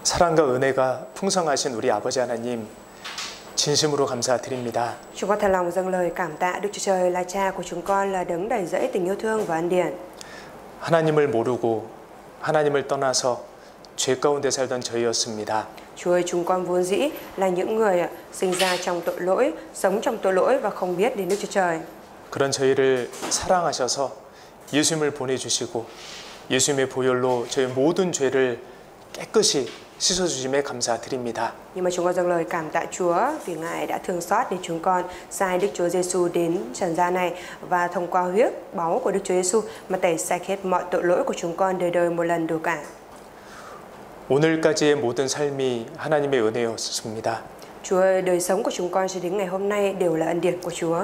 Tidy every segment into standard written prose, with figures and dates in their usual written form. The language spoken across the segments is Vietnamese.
사랑과 은혜가 풍성하신 우리 아버지 하나님, 진심으로 감사드립니다. Chúng con thật lòng dâng lời cảm tạ Đức Chúa Trời là Cha của chúng con, là đấng đầy dẫy tình yêu thương và ân điển. 하나님을 모르고 하나님을 떠나서 죄 가운데 살던 저희였습니다. Chúa ơi, chúng con vốn dĩ là những người sinh ra trong tội lỗi, sống trong tội lỗi và không biết đến Đức Chúa Trời. 그런 저희를 사랑하셔서 예수님을 보내주시고 예수님의 보혈로 저희 모든 죄를 깨끗이 씻어주심에 감사드립니다. Nhưng mà chúng con dâng lời cảm tạ Chúa vì Ngài đã thương xót để chúng con sai Đức Chúa Giêsu đến trần gian này, và thông qua huyết báu của Đức Chúa Giêsu mà tẩy sạch hết mọi tội lỗi của chúng con đời đời một lần đủ cả. 오늘까지의 모든 삶이 하나님의 은혜였습니다. Chúa ơi, đời sống của chúng con cho đến ngày hôm nay đều là ân điển của Chúa.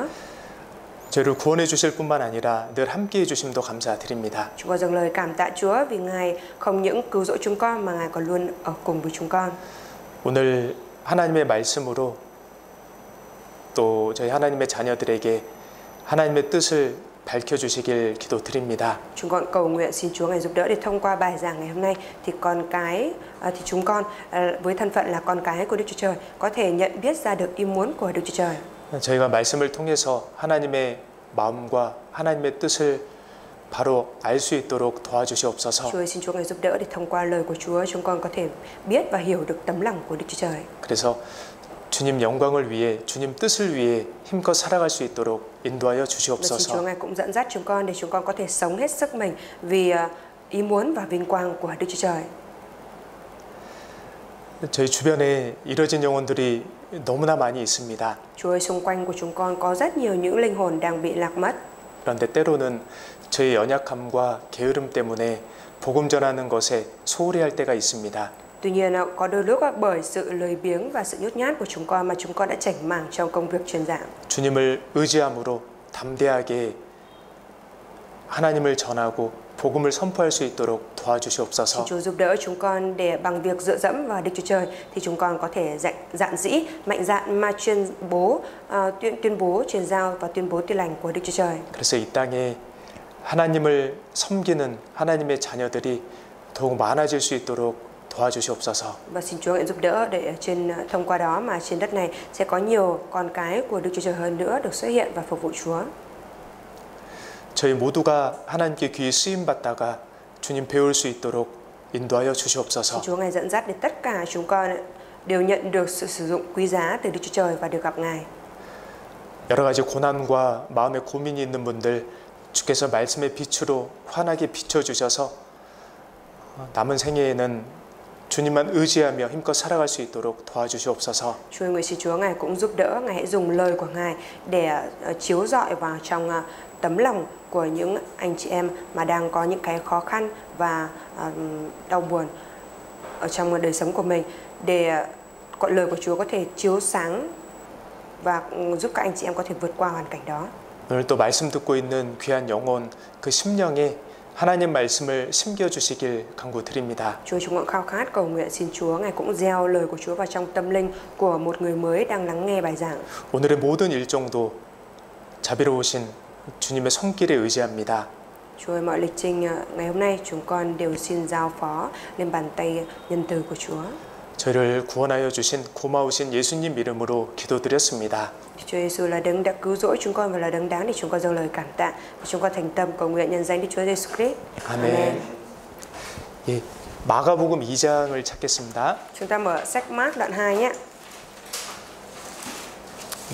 저희를 구원해 주실 뿐만 아니라 늘 함께 해 주심도 감사드립니다. Chúng con dâng lời cảm tạ Chúa vì Ngài không những cứu rỗi chúng con mà Ngài còn luôn ở cùng với chúng con. 오늘 하나님의 말씀으로 또 저희 하나님의 자녀들에게 하나님의 뜻을 밝혀 주시길 기도드립니다. Chúng con cầu nguyện xin Chúa Ngài giúp đỡ để thông qua bài giảng ngày hôm nay thì chúng con với thân phận là con cái của Đức Chúa Trời có thể nhận biết ra được ý muốn của Đức Chúa Trời. 저희가 말씀을 통해서 하나님의 마음과 하나님의 뜻을 바로 알 수 있도록 도와주시옵소서. Chúa ơi, xin Chúa Ngài giúp đỡ để thông qua lời của Chúa chúng con có thể biết và hiểu được tấm lòng của Đức Chúa Trời. 그래서 주님 영광을 위해 주님 뜻을 위해 힘껏 살아갈 수 있도록 인도하여 Và xin Chúa 주시옵소서. Ngài cũng dẫn dắt chúng con để chúng con có thể sống hết sức mình vì ý muốn và vinh quang của Đức Chúa Trời. 저희 주변에 잃어진 영혼들이 너무나 많이 있습니다. Chúa ơi, xung quanh của chúng con có rất nhiều những linh hồn đang bị lạc mất. 그런데 때로는 저희 연약함과 게으름 때문에 복음 전하는 것에 소홀히 할 때가 있습니다. Tuy nhiên, có đôi lúc bởi sự lười biếng và sự nhút nhát của chúng con mà chúng con đã chểnh mảng trong công việc truyền giảng. 주님을 의지함으로 담대하게 하나님을 전하고 복음을 선포할 수 있도록 Xin 도와주시옵소서. Chúa giúp đỡ chúng con để bằng việc dựa dẫm vào Đức Chúa Trời thì chúng con có thể dạn dĩ, mạnh dạn mà tuyên bố, truyền giao và tuyên bố tin lành của Đức Chúa Trời. 그래서 이 땅에 하나님을 섬기는 하나님의 자녀들이 더욱 많아질 수 있도록 도와주시옵소서. Và xin Chúa Ngài giúp đỡ để thông qua đó mà trên đất này sẽ có nhiều con cái của Đức Chúa Trời hơn nữa được xuất hiện và phục vụ Chúa. 저희 모두가 하나님께 귀히 쓰임 받다가 주님 배울 수 있도록 인도하여 주시옵소서. Xin Chúa Ngài dẫn dắt để tất cả chúng con đều nhận được sự sử dụng quý giá từ Đức Chúa Trời và được gặp Ngài. 여러 가지 고난과 마음에 고민이 있는 분들 주께서 말씀의 빛으로 환하게 비춰 주셔서 남은 생애에는 주님만 의지하며 힘껏 살아갈 수 있도록 도와주시옵소서. Chúa ơi, xin Chúa Ngài cũng giúp đỡ, Ngài hãy dùng lời của Ngài để chiếu rọi vào trong tấm lòng của những anh chị em mà đang có những cái khó khăn và đau buồn ở trong đời sống của mình, để lời của Chúa có thể chiếu sáng và giúp các anh chị em có thể vượt qua hoàn cảnh đó. 오늘 또 말씀 듣고 있는 귀한 영혼 그 심령에 하나님 말씀을 심겨주시길 간구드립니다. Chúa, chúng con khao khát cầu nguyện xin Chúa Ngài cũng gieo lời của Chúa vào trong tâm linh của một người mới đang lắng nghe bài giảng. 오늘의 모든 일정도 자비로우신 주님의 손길에 의지합니다. Chúa ơi, mọi lịch trình ngày hôm nay chúng con đều xin giao phó lên bàn tay nhân từ của Chúa. 저희를 구원하여 주신 고마우신 예수님 이름으로 기도드렸습니다. Chúa Giêsu là đấng đã cứu rỗi chúng con và là đấng đáng để chúng con dâng lời cảm tạ. Và chúng con thành tâm cầu nguyện nhân danh Đức Chúa Giêsu Christ. 아멘. 예, 마가복음 2장을 찾겠습니다. Chúng ta mở sách Mác đoạn 2 nhé.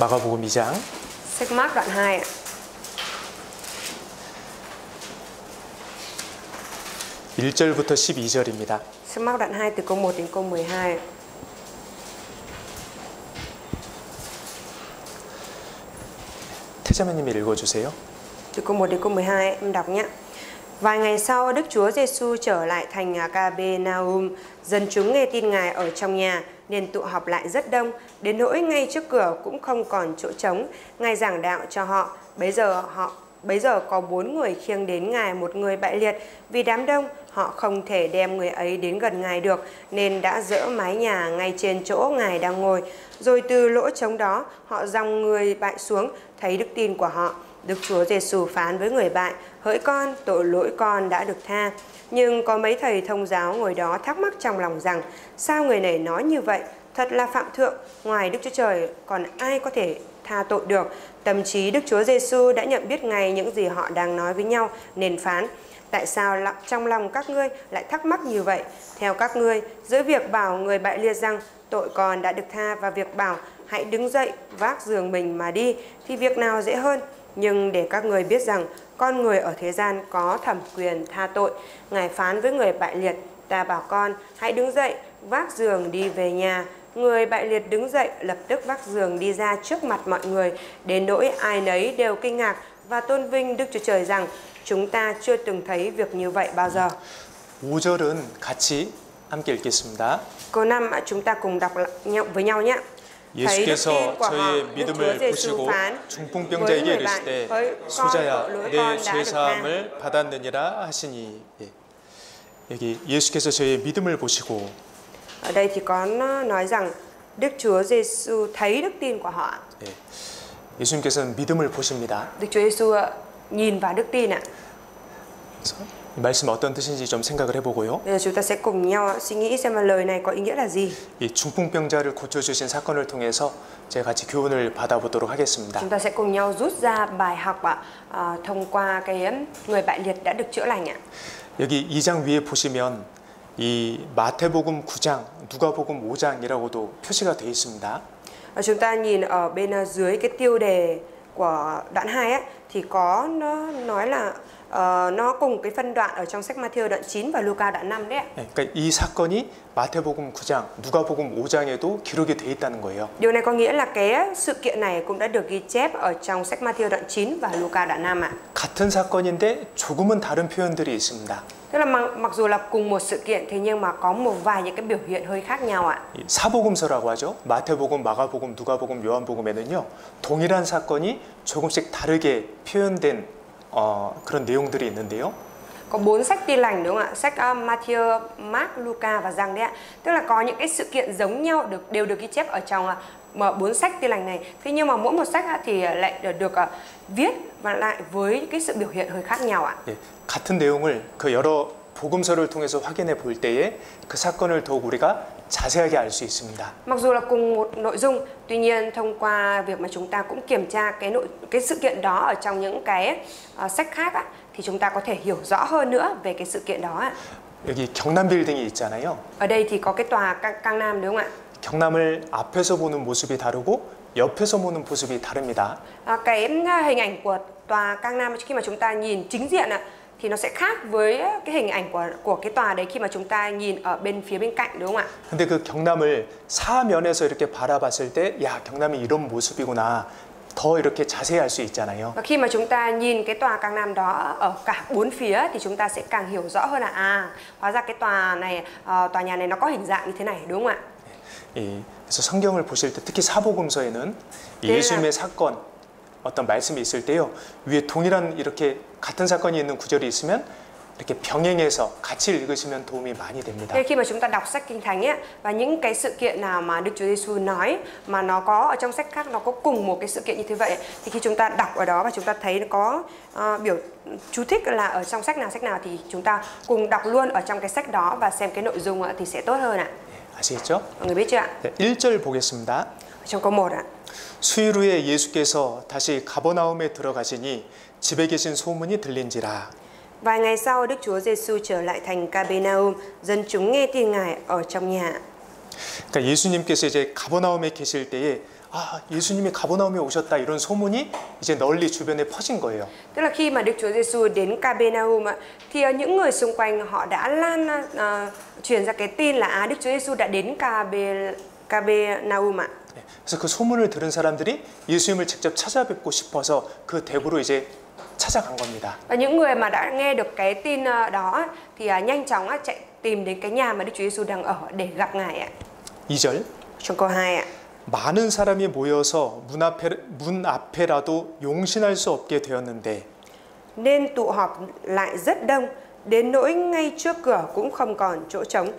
마가복음 2장 Sách Mác đoạn 2 ạ. 1절부터 12절입니다. Sách Mác đoạn 2 từ câu 1 đến câu 12. 태자매님이 읽어주세요. Từ câu 1 đến câu 12 em đọc nhé. Vài ngày sau, Đức Chúa Giêsu trở lại thành Capernaum. Dân chúng nghe tin Ngài ở trong nhà nên tụ họp lại rất đông, đến nỗi ngay trước cửa cũng không còn chỗ trống. Ngài giảng đạo cho họ. Bấy giờ có 4 người khiêng đến Ngài một người bại liệt. Vì đám đông, họ không thể đem người ấy đến gần Ngài được, nên đã dỡ mái nhà ngay trên chỗ Ngài đang ngồi. Rồi từ lỗ trống đó, họ giăng người bại xuống, thấy đức tin của họ. Đức Chúa Giêsu phán với người bạn: hỡi con, tội lỗi con đã được tha. Nhưng có mấy thầy thông giáo ngồi đó thắc mắc trong lòng rằng: sao người này nói như vậy? Thật là phạm thượng, ngoài Đức Chúa Trời còn ai có thể tha tội được? Thậm chí Đức Chúa Giêsu đã nhận biết ngay những gì họ đang nói với nhau, nên phán: tại sao trong lòng các ngươi lại thắc mắc như vậy? Theo các ngươi, giữa việc bảo người bại liệt rằng tội con đã được tha và việc bảo hãy đứng dậy vác giường mình mà đi, thì việc nào dễ hơn? Nhưng để các người biết rằng con người ở thế gian có thẩm quyền tha tội, Ngài phán với người bại liệt: ta bảo con hãy đứng dậy vác giường đi về nhà. Người bại liệt đứng dậy, lập tức vác giường đi ra trước mặt mọi người, đến nỗi ai nấy đều kinh ngạc và tôn vinh Đức Chúa Trời rằng: chúng ta chưa từng thấy việc như vậy bao giờ. 5절은 같이 함께 읽겠습니다. Câu 5 chúng ta cùng đọc với nhau nhé. 예수께서 저희의 믿음을 보시고 중풍병자에게 이르시되 소자야 내 죄사함을 받았느니라 하시니. 여기 예수께서 저희의 믿음을 보시고. Ở đây thì có nói rằng Đức Chúa Giêsu thấy đức tin của họ. 예수님께서는 믿음을 보십니다. Đức Chúa Giêsu nhìn vào đức tin ạ. 이 말씀 어떤 뜻인지 좀 생각을 해보고요. Bây giờ chúng ta sẽ cùng nhau suy nghĩ xem là lời này có ý nghĩa là gì. 이 중풍병자를 고쳐주신 사건을 통해서 제가 같이 교훈을 받아보도록 하겠습니다. Chúng ta sẽ cùng nhau rút ra bài học thông qua cái người bại liệt đã được chữa lành ạ. 여기 2장 위에 보시면 이 마태복음 9장, 누가복음 5장이라고도 표시가 되어 있습니다. Chúng ta nhìn ở bên dưới cái tiêu đề của đoạn 2 ấy, thì có nó nói là nó cùng cái phân đoạn ở trong sách Matthew đoạn 9 và Luca đoạn 5 đấy. 그러니까 이 사건이 마태복음 9장, 누가복음 5장에도 기록이 돼 있다는 거예요. Điều này có nghĩa là cái sự kiện này cũng đã được ghi chép ở trong sách Matthew đoạn 9 và Luca đoạn 5 ạ. 같은 사건인데 조금은 다른 표현들이 있습니다. Tức là mặc dù là cùng một sự kiện thế nhưng mà có một vài những cái biểu hiện hơi khác nhau ạ. 사복음서라고 하죠. 마태복음, 마가복음, 누가복음, 요한복음에는요. 동일한 사건이 조금씩 다르게 표현된 그런 내용들이 있는데요. Có 4 sách tin lành đúng không ạ? Sách Matthew, Mark, Luca và Giăng đấy ạ. Tức là có những cái sự kiện giống nhau đều được ghi chép ở trong 4 sách tin lành này. Thế nhưng mà mỗi một sách thì lại được viết và lại với cái sự biểu hiện hơi khác nhau ạ. 예, 같은 내용을 그 여러 복음서를 통해서 확인해 볼 때에 그 사건을 더욱 우리가 자세하게 알 수 있습니다. Mặc dù là cùng một nội dung, tuy nhiên thông qua việc mà chúng ta cũng kiểm tra cái sự kiện đó ở trong những cái sách khác á, thì chúng ta có thể hiểu rõ hơn nữa về cái sự kiện đó ạ. 여기 경남 빌딩이 있잖아요. Ở đây thì có cái tòa Gangnam đúng không ạ? 경남을 앞에서 보는 모습이 다르고 옆에서 보는 모습이 다릅니다. Cái hình ảnh của tòa Gangnam khi mà chúng ta nhìn chính diện ạ, thì nó sẽ khác với cái hình ảnh của cái tòa đấy khi mà chúng ta nhìn ở phía bên cạnh đúng không ạ? 근데 그 경남을 사면에서 이렇게 바라봤을 때, 야, 경남이 이런 모습이구나. 더 이렇게 자세히 알 수 있잖아요. Và khi mà chúng ta nhìn cái tòa Gangnam đó ở cả 4 phía thì chúng ta sẽ càng hiểu rõ hơn là hóa ra cái tòa nhà này nó có hình dạng như thế này đúng không ạ? 그래서 성경을 보실 때 특히 사복음서에는 예수님의 사건 어떤 말씀이 있을 때요. 위에 동일한 이렇게 같은 사건이 있는 구절이 있으면 이렇게 병행해서 같이 읽으시면 도움이 많이 됩니다. Khi mà chúng ta đọc sách Kinh Thánh ấy, và những cái sự kiện nào mà Đức Chúa Giêsu nói mà nó có ở trong sách khác, nó có cùng một cái sự kiện như thế vậy, thì khi chúng ta đọc ở đó và chúng ta thấy nó có biểu chú thích là ở trong sách nào thì chúng ta cùng đọc luôn ở trong cái sách đó và xem cái nội dung thì sẽ tốt hơn ạ. 아시겠죠? Mọi người biết chưa ạ? 네, 1절 보겠습니다. Trong câu 1 ạ. 수일 후에 예수께서 다시 가버나움에 들어가시니 집에 계신 소문이 들린지라. Vài ngày sau, Đức Chúa Giêsu trở lại thành Capernaum, dân chúng nghe tin Ngài ở trong nhà. 그러니까 예수님께서 이제 가버나움에 계실 때에 예수님이 가버나움에 오셨다 이런 소문이 이제 널리 주변에 퍼진 거예요. Tức là khi mà Đức Chúa Giêsu đến Capernaum thì những người xung quanh họ đã truyền ra cái tin là Đức Chúa Giêsu đã đến Capernaum ạ. 그래서 그 소문을 들은 사람들이 예수님을 직접 찾아뵙고 싶어서 그 대구로 이제 찾아간 겁니다. Và những người mà đã nghe được cái tin đó thì nhanh chóng chạy tìm đến cái nhà mà Đức Chúa Giêsu đang ở để gặp Ngài ạ. 2절. Trong câu 2 ạ. 많은 사람이 모여서 문 앞에라도 용신할 수 없게 되었는데. Nên tụ họp lại rất đông, đến nỗi ngay trước cửa cũng không còn chỗ trống.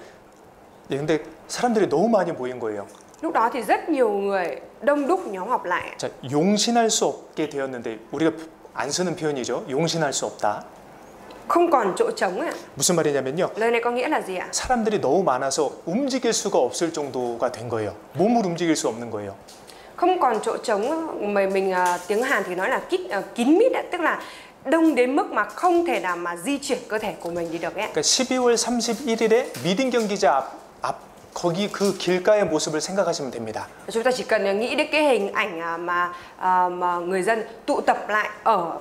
네, 근데 사람들이 너무 많이 모인 거예요. Lúc đó thì rất nhiều người đông đúc nhóm họp lại. 자, 용신할 수 없게 되었는데 우리가 안 쓰는 표현이죠. 용신할 수 없다. Không còn chỗ trống ạ. 무슨 말이냐면요. Lời này có nghĩa là gì ạ? 사람들이 너무 많아서 움직일 수가 없을 정도가 된 거예요. 몸을 움직일 수 없는 거예요. Không còn chỗ trống mà mình tiếng Hàn thì nói là kín mít ạ, tức là đông đến mức mà không thể nào mà di chuyển cơ thể của mình đi được ấy. 그러니까 12월 31일에 미딩 경기장 앞 거기 그 길가의 모습을 생각하시면 됩니다. Chúng ta chỉ cần nghĩ đến cái hình ảnh mà người dân tụ tập lại ở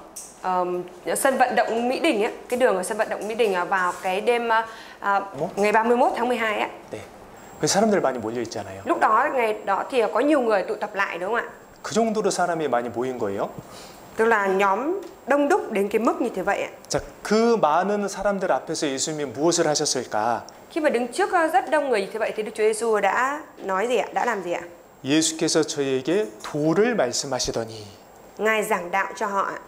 sân vận động Mỹ Đình ấy, cái đường ở sân vận động Mỹ Đình vào cái đêm ngày 31 tháng 12 ấy. 네. 그 사람들 많이 몰려 있잖아요. Lúc đó ngày đó thì có nhiều người tụ tập lại đúng không ạ? 그 정도로 사람이 많이 모인 거예요. Tức là nhóm đông đúc đến cái mức như thế vậy ạ. 자, 그 많은 사람들 앞에서 예수님이 무엇을 하셨을까? Khi mà đứng trước rất đông người như thế vậy thì Đức Chúa Giêsu đã nói gì ạ? Đã làm gì ạ? 예수께서 저희에게 도를 말씀하시더니 Ngài giảng đạo cho họ ạ.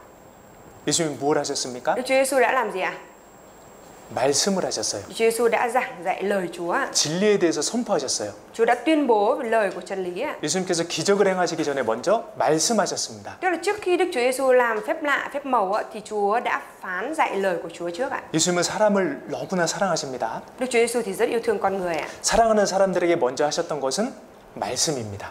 예수님이 뭘 하셨습니까? Đức Chúa Giêsu đã làm gì ạ? 말씀을 하셨어요. Đức Chúa Giêsu đã giảng dạy lời Chúa ạ. 진리에 대해서 선포하셨어요. Chúa đã tuyên bố về lời của chân lý ạ. 예수님께서 기적을 행하시기 전에 먼저 말씀하셨습니다. Tức là trước khi Đức Chúa Giêsu làm phép lạ, phép màu thì Chúa đã phán dạy lời của Chúa trước ạ. 예수님은 사람을 너무나 사랑하십니다. Đức Chúa Giêsu thì rất yêu thương con người ạ. 사랑하는 사람들에게 먼저 하셨던 것은 말씀입니다.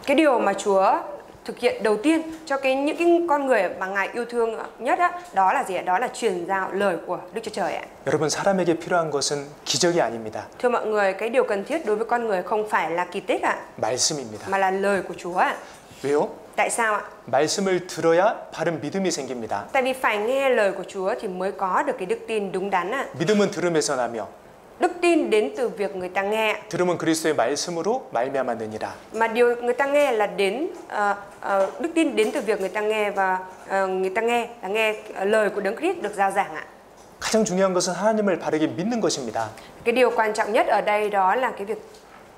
Cái điều mà Chúa thực hiện đầu tiên cho những cái con người mà Ngài yêu thương nhất đó là gì ạ? Đó là truyền giao lời của Đức Chúa Trời ạ. 여러분, 사람에게 필요한 것은 기적이 아닙니다. Thưa mọi người, cái điều cần thiết đối với con người không phải là kỳ tích ạ, 말씀입니다. mà là lời của Chúa ạ. 왜요? Tại sao ạ? 말씀을 들어야 바른 믿음이 생깁니다. Tại vì phải nghe lời của Chúa thì mới có được cái đức tin đúng đắn ạ. 믿음은 들음에서 나며 Đức tin đến từ việc người ta nghe. 들음은 그리스도의 말씀으로 말미암아 느니라. Mà điều người ta nghe là đức tin đến từ việc người ta nghe và người ta nghe là nghe lời của Đấng Christ được rao giảng ạ. 가장 중요한 것은 하나님을 바르게 믿는 것입니다. Cái điều quan trọng nhất ở đây đó là cái việc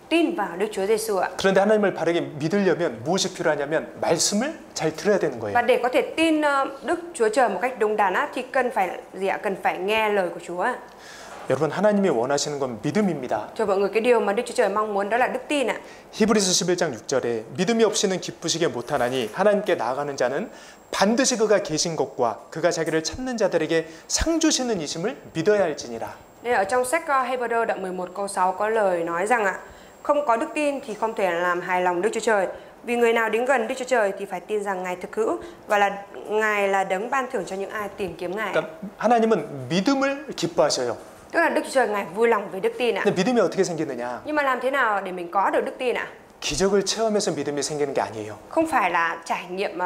tin vào Đức Chúa Giêsu ạ. 그런데 하나님을 바르게 믿으려면 무엇이 필요하냐면 말씀을 잘 들어야 되는 Và 거예요. để có thể tin Đức Chúa Trời một cách đúng đắn thì cần phải gì ạ? Cần phải nghe lời của Chúa ạ. 여러분, 하나님이 원하시는 건 믿음입니다. Cho mọi người, cái điều mà Đức Chúa Trời mong muốn đó là đức tin ạ. 히브리서 11장 6절에 믿음이 없이는 기쁘시게 못하나니 하나님께 나아가는 자는 반드시 그가 계신 것과 그가 자기를 찾는 자들에게 상 주시는 이심을 믿어야 할지니라. Nên ở trong sách Hebrew đoạn 11 câu 6 có lời nói rằng ạ, không có đức tin thì không thể làm hài lòng Đức Chúa Trời. Vì người nào đến gần Đức Chúa Trời thì phải tin rằng Ngài thực hữu và là Ngài là đấng ban thưởng cho những ai tìm kiếm Ngài. 그러니까 하나님은 믿음을 기뻐하셔요. Tức là Đức Chúa Trời Ngài vui lòng với đức tin ạ. 근데 믿음이 어떻게 생기느냐? Nhưng mà làm thế nào để mình có được đức tin ạ? 기적을 체험해서 믿음이 생기는 게 아니에요. Không phải là trải nghiệm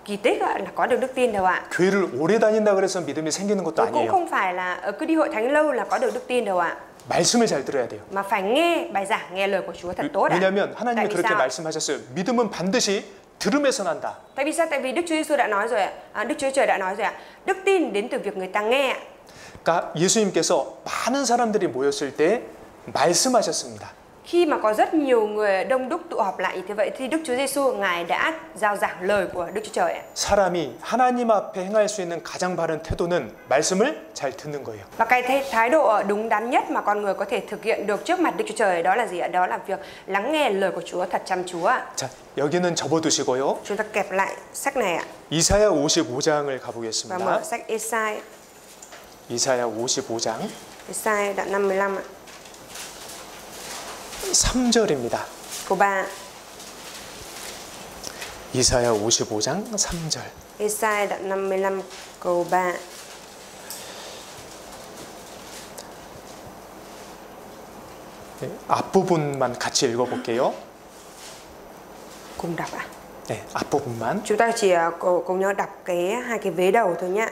kỳ tích là có được đức tin đâu ạ. 교회를 오래 다닌다 그래서 믿음이 생기는 것도 Cũng 아니에요. không phải là cứ đi hội thánh lâu là có được đức tin đâu ạ. 말씀을 잘 들어야 돼요. Mà phải nghe bài giảng, nghe lời của Chúa thật tốt ạ. 왜냐하면 하나님이 Tại vì 그렇게 sao? 말씀하셨어요. 믿음은 반드시 들음에서 난다. Tại vì sao? Tại vì Đức Chúa Giêsu đã nói rồi ạ. Đức Chúa Trời đã nói rồi ạ. Đức tin đến từ việc người ta nghe ạ. 그러니까 예수님께서 많은 사람들이 모였을 때 말씀하셨습니다. Khi mà có rất nhiều người đông đúc tụ họp lại như thế vậy thì Đức Chúa Giêsu Ngài đã rao giảng lời của Đức Chúa Trời ạ. 사람이 하나님 앞에 행할 수 있는 가장 바른 태도는 말씀을 잘 듣는 거예요. Và cái thái độ đúng đắn nhất mà con người có thể thực hiện được trước mặt Đức Chúa Trời đó là gì ạ? Đó là việc lắng nghe lời của Chúa thật chăm chú ạ. 자, 여기는 접어두시고요. Chúng ta kẹp lại sách này ạ 이사야 55장을 và 가보겠습니다. mở sách Ê-sai, 이사야 55장 Ê-sai đoạn 55 ạ. 3절입니다. Câu 3. 이사야 55장 3절. Ê-sai đoạn 55 câu 3. 네, 앞부분만 같이 읽어볼게요. Cùng đọc ạ. 네, 앞부분만. Chúng ta chỉ cùng nhau đọc hai cái vế đầu thôi nhé.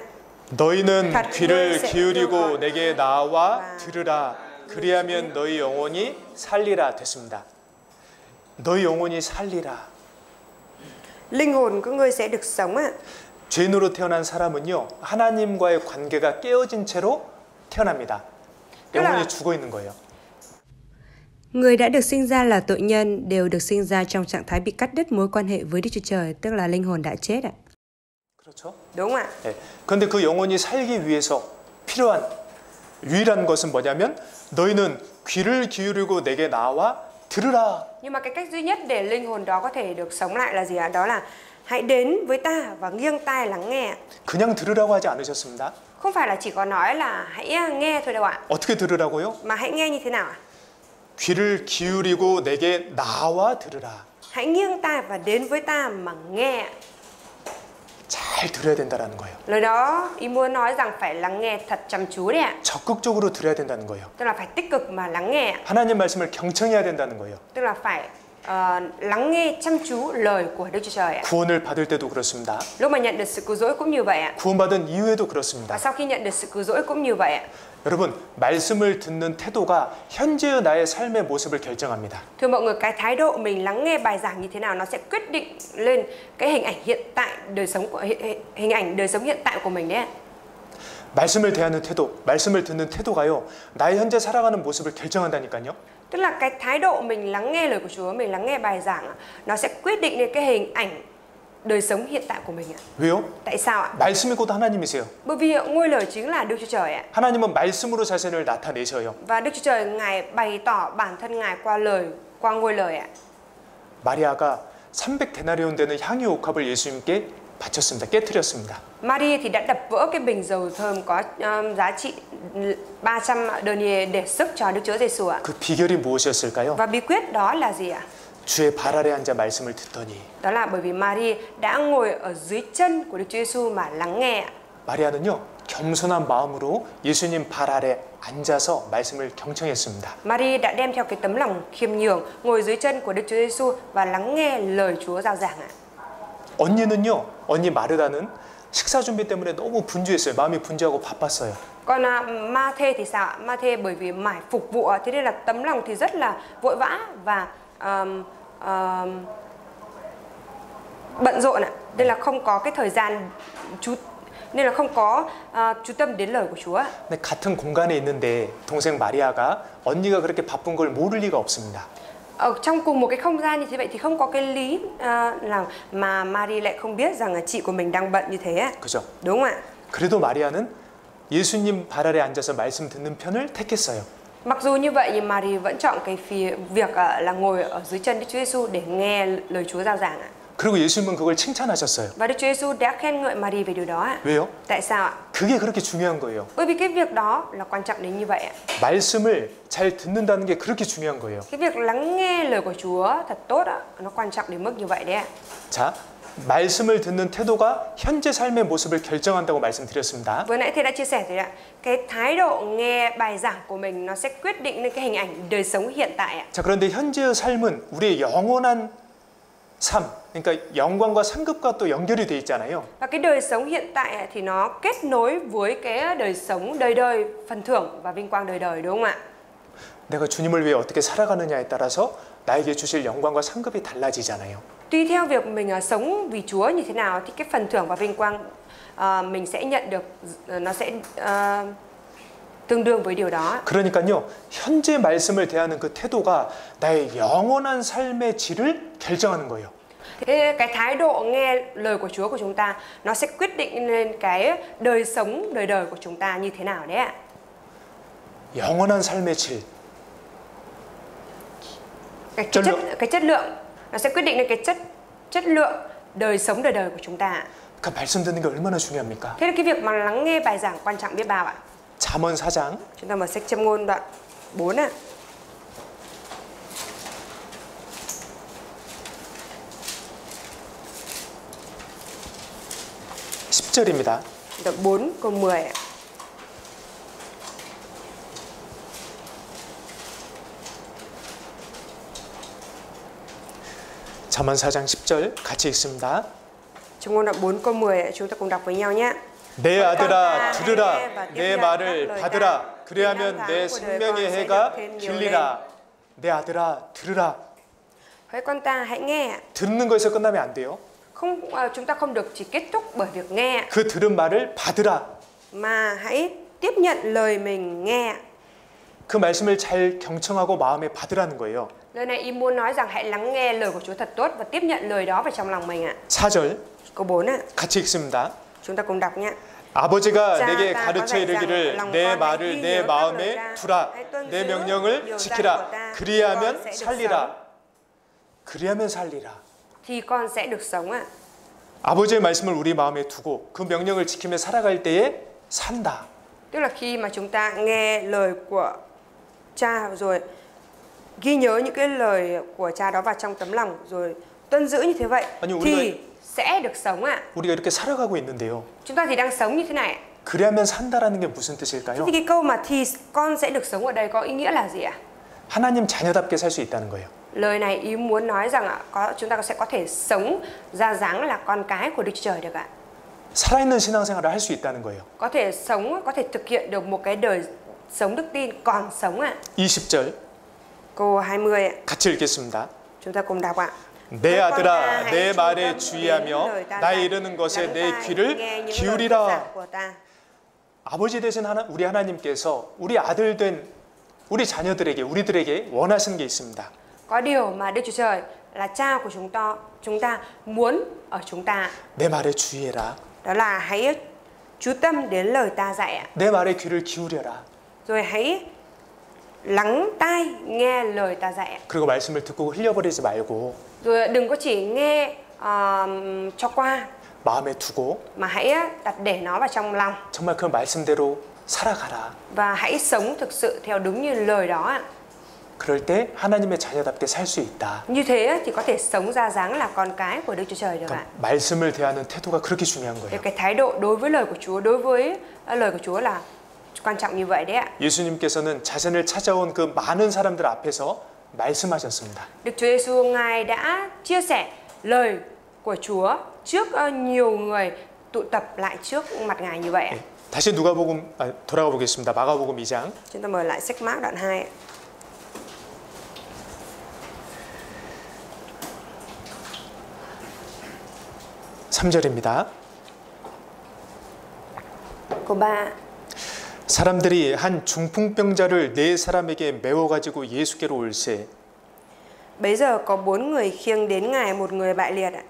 너희는 갓 귀를 너희 기울이고 새- 내게 나와 들으라. 그리하면 너희 영혼이 살리라 됐습니다. 너희 영혼이 살리라. Linh hồn của ngươi sẽ được sống ạ. 죄인으로 태어난 사람은요, 하나님과의 관계가 깨어진 채로 태어납니다. 영혼이 죽어 있는 거예요. Người đã được sinh ra là tội nhân đều được sinh ra trong trạng thái bị cắt đứt mối quan hệ với Đức Chúa Trời, tức là linh hồn đã chết ạ. 그렇죠? Đúng ạ. 네. 그런데 그 영혼이 살기 위해서 필요한 유일한 것은 뭐냐면 너희는 귀를 기울이고 내게 나와 들으라. Nhưng mà cái cách duy nhất để linh hồn đó có thể được sống lại là gì ạ? Đó là hãy đến với ta và nghiêng tai lắng nghe. 그냥 들으라고 하지 않으셨습니다. Không phải là chỉ có nói là hãy nghe thôi đâu ạ. 어떻게 들으라고요? Mà hãy nghe như thế nào ạ? 귀를 기울이고 내게 나와 들으라. Hãy nghiêng tai và đến với ta mà nghe. 잘 들어야 된다는 거예요. Lời đó ý muốn nói rằng phải lắng nghe thật chăm chú đấy ạ. 적극적으로 들어야 된다는 거예요. Tức là phải tích cực mà lắng nghe. 하나님 말씀을 경청해야 된다는 거예요. Tức là phải lắng nghe chăm chú lời của Đức Chúa Trời ạ. 구원을 받을 때도 그렇습니다. Lúc mà nhận được sự cứu rỗi cũng như vậy ạ. 구원받은 이후에도 Và 그렇습니다. sau khi nhận được sự cứu rỗi cũng như vậy ạ. 여러분, 말씀을 듣는 태도가 현재의 나의 삶의 모습을 결정합니다. Thưa mọi người, cái thái độ mình lắng nghe bài giảng như thế nào nó sẽ quyết định lên cái hình ảnh hiện tại đời sống của hình ảnh đời sống hiện tại của mình đấy ạ. 말씀을 대하는 태도, 말씀을 듣는 태도가요, 나의 현재 살아가는 모습을 결정한다니까요. Tức là cái thái độ mình lắng nghe lời của Chúa, mình lắng nghe bài giảng nó sẽ quyết định lên cái hình ảnh đời sống hiện tại của mình ạ. 왜요? Tại sao ạ? 말씀이 곧 하나님이세요. Bởi vì ngôi lời chính là Đức Chúa Trời ạ. 하나님은 말씀으로 자신을 나타내셔요. Và Đức Chúa Trời Ngài bày tỏ bản thân Ngài qua ngôi lời ạ. 마리아가 300데나리온 되는 향유 옥합을 예수님께 바쳤습니다. 깨뜨렸습니다. Maria thì đã đập vỡ cái bình dầu thơm có giá trị 300 denier để sức cho Đức Chúa Giêsu ạ. 그 비결이 무엇이었을까요? Và bí quyết đó là gì ạ? 주의 발 아래 앉아 말씀을 듣더니 Đó là bởi vì Maria đã ngồi ở dưới chân của Đức Chúa Giêsu mà lắng nghe ạ. 마리아는요, 겸손한 마음으로 예수님 발 아래 앉아서 말씀을 경청했습니다. Maria đã đem theo cái tấm lòng khiêm nhường ngồi dưới chân của Đức Chúa Giêsu và lắng nghe lời Chúa rao giảng ạ. 언니는요, 언니 마르다는 식사 준비 때문에 너무 분주했어요. 마음이 분주하고 바빴어요. Còn Ma-thê thì sao ạ? Ma-thê bởi vì mải phục vụ ạ, thế nên là tấm lòng thì rất là vội vã và bận rộn ạ. Nên là không có cái thời gian không có chú tâm đến lời của Chúa. 근데 같은 공간에 있는데 동생 마리아가 언니가 그렇게 바쁜 걸 모를 리가 없습니다. Ở trong cùng một cái không gian như thế vậy thì không có cái lý nào mà Maria lại không biết rằng là chị của mình đang bận như thế ạ. 그죠? Đúng không ạ? 그래도 마리아는 예수님 발 아래 앉아서 말씀 듣는 편을 택했어요. Mặc dù như vậy nhưng Maria vẫn chọn cái việc là ngồi ở dưới chân Đức Chúa Giêsu để nghe lời Chúa rao giảng ạ. 그리고 예수님은 그걸 칭찬하셨어요. Và Đức Chúa Giêsu đã khen ngợi Maria về điều đó ạ. 왜요? Tại sao ạ? 그게 그렇게 중요한 거예요. Bởi vì cái việc đó là quan trọng đến như vậy ạ. 말씀을 잘 듣는다는 게 그렇게 중요한 거예요. Cái việc lắng nghe lời của Chúa thật tốt ạ, nó quan trọng đến mức như vậy đấy ạ. 자, 말씀을 듣는 태도가 현재 삶의 모습을 결정한다고 말씀드렸습니다. Vừa nãy thầy đã chia sẻ rồi ạ. Cái thái độ nghe bài giảng của mình nó sẽ quyết định lên cái hình ảnh đời sống hiện tại ạ. 자, 그런데 현재의 삶은 우리의 영원한 삶, 그러니까 영광과 상급과 또 연결이 돼 있잖아요. Và cái đời sống hiện tại thì nó kết nối với cái đời sống đời đời, phần thưởng và vinh quang đời đời, đúng không ạ? 내가 주님을 위해 어떻게 살아가느냐에 따라서 나에게 주실 영광과 상급이 달라지잖아요. Tùy theo việc mình sống vì Chúa như thế nào thì cái phần thưởng và vinh quang mình sẽ nhận được nó sẽ tương đương với điều đó. 그러니까요, 현재 말씀을 대하는 그 태도가 나의 영원한 삶의 질을 결정하는 거예요. Thế cái thái độ nghe lời của Chúa của chúng ta nó sẽ quyết định lên cái đời sống đời đời của chúng ta như thế nào đấy ạ. 영원한 삶의 질. Cái chất lượng nó sẽ quyết định lên cái chất lượng đời sống đời đời của chúng ta. 그 말씀 듣는 게 얼마나 중요합니까? Thế là cái việc mà lắng nghe bài giảng quan trọng biết bao ạ. 잠언 4장 Chúng ta mở sách Châm ngôn đoạn 4 ạ. (10절입니다) Đoạn 4 câu 10 ạ. 잠언 4장 10절 같이 읽습니다. Châm ngôn đoạn 4 câu 10 ạ. Chúng ta cùng đọc với nhau nhé. 내 아들아 들으라 내 말을 받으라 그리하면 내 생명의 해가 길리라. 내 아들아 들으라. Hỡi con ta hãy nghe. 듣는 거에서 끝나면 안 돼요. Chúng ta không được chỉ kết thúc bởi việc nghe 그 들은 말을 받으라. mà hãy tiếp nhận lời mình nghe. 그 말씀을 잘 경청하고 마음에 받으라는 거예요. Lời này ý muốn nói rằng hãy lắng nghe lời của Chúa thật tốt và tiếp nhận lời đó vào trong lòng mình ạ. 4절 Câu 4 ạ. 같이 읽습니다. Chúng ta cùng đọc nhé. 아버지가 내게 가르쳐 이르기를 내 말을 내 마음에 두라 내 명령을 지키라 그리하면 살리라. 그리하면 살리라. Thì con sẽ được sống ạ. 아버지의 말씀을 우리 마음에 두고 그 명령을 지키며 살아갈 때에 산다. Tức là khi mà chúng ta nghe lời của cha rồi ghi nhớ những cái lời của cha đó vào trong tấm lòng rồi tuân giữ như thế vậy thì sẽ được sống ạ. 우리가 이렇게 살아가고 있는데요. Chúng ta thì đang sống như thế này. 그래야면 산다라는 게 무슨 뜻일까요? Thì cái câu mà thì con sẽ được sống ở đây có ý nghĩa là gì ạ? 하나님 자녀답게 살 수 있다는 거예요. Lời này ý muốn nói rằng chúng ta sẽ có thể sống ra dáng là con cái của Đức Chúa Trời được ạ. 살아있는 신앙생활을 할 수 있다는 거예요. Có thể sống, có thể thực hiện được một cái đời sống đức tin còn sống ạ. 20절 Câu 20 ạ. 같이 읽겠습니다. Chúng ta cùng đọc ạ. 내 아들아 내 말에 주의하며 나의 이르는 것에 내 귀를 기울이라. 아버지 되신 우리 하나님께서 우리 아들 된 우리 자녀들에게 우리들에게 원하시는 게 있습니다. Có điều mà Đức Chúa Trời là cha của chúng ta muốn ở chúng ta. 내 말에 주의해라. Đó là hãy chú tâm đến lời ta dạy ạ. 내 말에 귀를 기울여라. Rồi hãy lắng tai nghe lời ta dạy ạ. 그리고 말씀을 듣고 흘려버리지 말고. Rồi đừng có chỉ nghe cho qua. 마음에 두고. Mà hãy đặt để nó vào trong lòng. 정말 그 말씀대로 살아가라. Và hãy sống thực sự theo đúng như lời đó ạ. 그럴 때 하나님의 자녀답게 살 수 있다. Như thế thì có thể sống ra dáng là con cái của Đức Chúa Trời được ạ. 말씀을 대하는 태도가 그렇게 중요한 거예요. Cái thái độ đối với lời của Chúa, đối với lời của Chúa là quan trọng như vậy đấy ạ. 예수님께서는 자신을 찾아온 그 많은 사람들 앞에서 말씀하셨습니다. Đức Chúa Giêsu Ngài đã chia sẻ lời của Chúa trước nhiều người tụ tập lại trước mặt Ngài như vậy ạ. 다시 누가복음 돌아가 보겠습니다. 마가복음 2장. Chúng ta mở lại sách Mác đoạn 2. 3절입니다. Câu 3. 사람들이 한 중풍병자를 네 사람에게 메워 가지고 예수께로 올세. Bấy giờ có 4 người khiêng đến Ngài một người bại liệt ạ.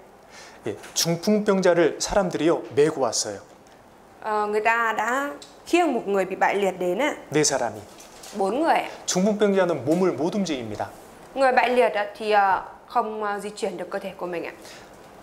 예, 중풍병자를 사람들이요 메고 왔어요. Người ta đã khiêng một người bị bại liệt đến ạ. 네 사람이. 4 người ạ. 중풍병자는 몸을 못 움직입니다. Người bại liệt thì không di chuyển được cơ thể của mình ạ.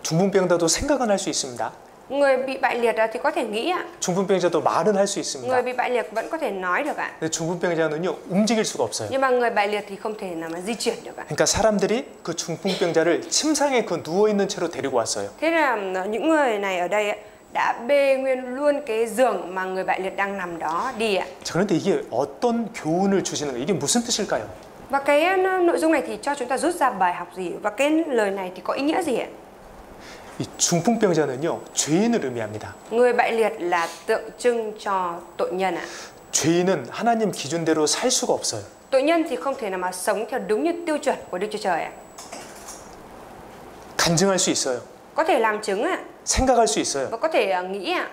중풍병자도 생각은 할 수 있습니다. Người bị bại liệt thì có thể nghĩ ạ. 중풍병자도 말은 할 수 있습니다. Người bị bại liệt vẫn có thể nói được ạ. 근데 중풍병자는요 움직일 수가 없어요. Nhưng mà người bại liệt thì không thể nào mà di chuyển được ạ. 그러니까 사람들이 그 중풍병자를 침상에 그 누워 있는 채로 데리고 왔어요. Thế là những người này ở đây đã bê nguyên luôn cái giường mà người bại liệt đang nằm đó đi ạ. 자, 그런데 이게 어떤 교훈을 주시는 거예요? 이게 무슨 뜻일까요? Và cái nội dung này thì cho chúng ta rút ra bài học gì và cái lời này thì có ý nghĩa gì ạ? 이 중풍병자는요 죄인을 의미합니다. Người bại liệt là tượng trưng cho tội nhân ạ. 죄인은 하나님 기준대로 살 수가 없어요. Tội nhân thì không thể nào mà sống theo đúng như tiêu chuẩn của Đức Chúa Trời ạ. 간증할 수 있어요. Có thể làm chứng ạ. 생각할 수 있어요. Và có thể nghĩ ạ.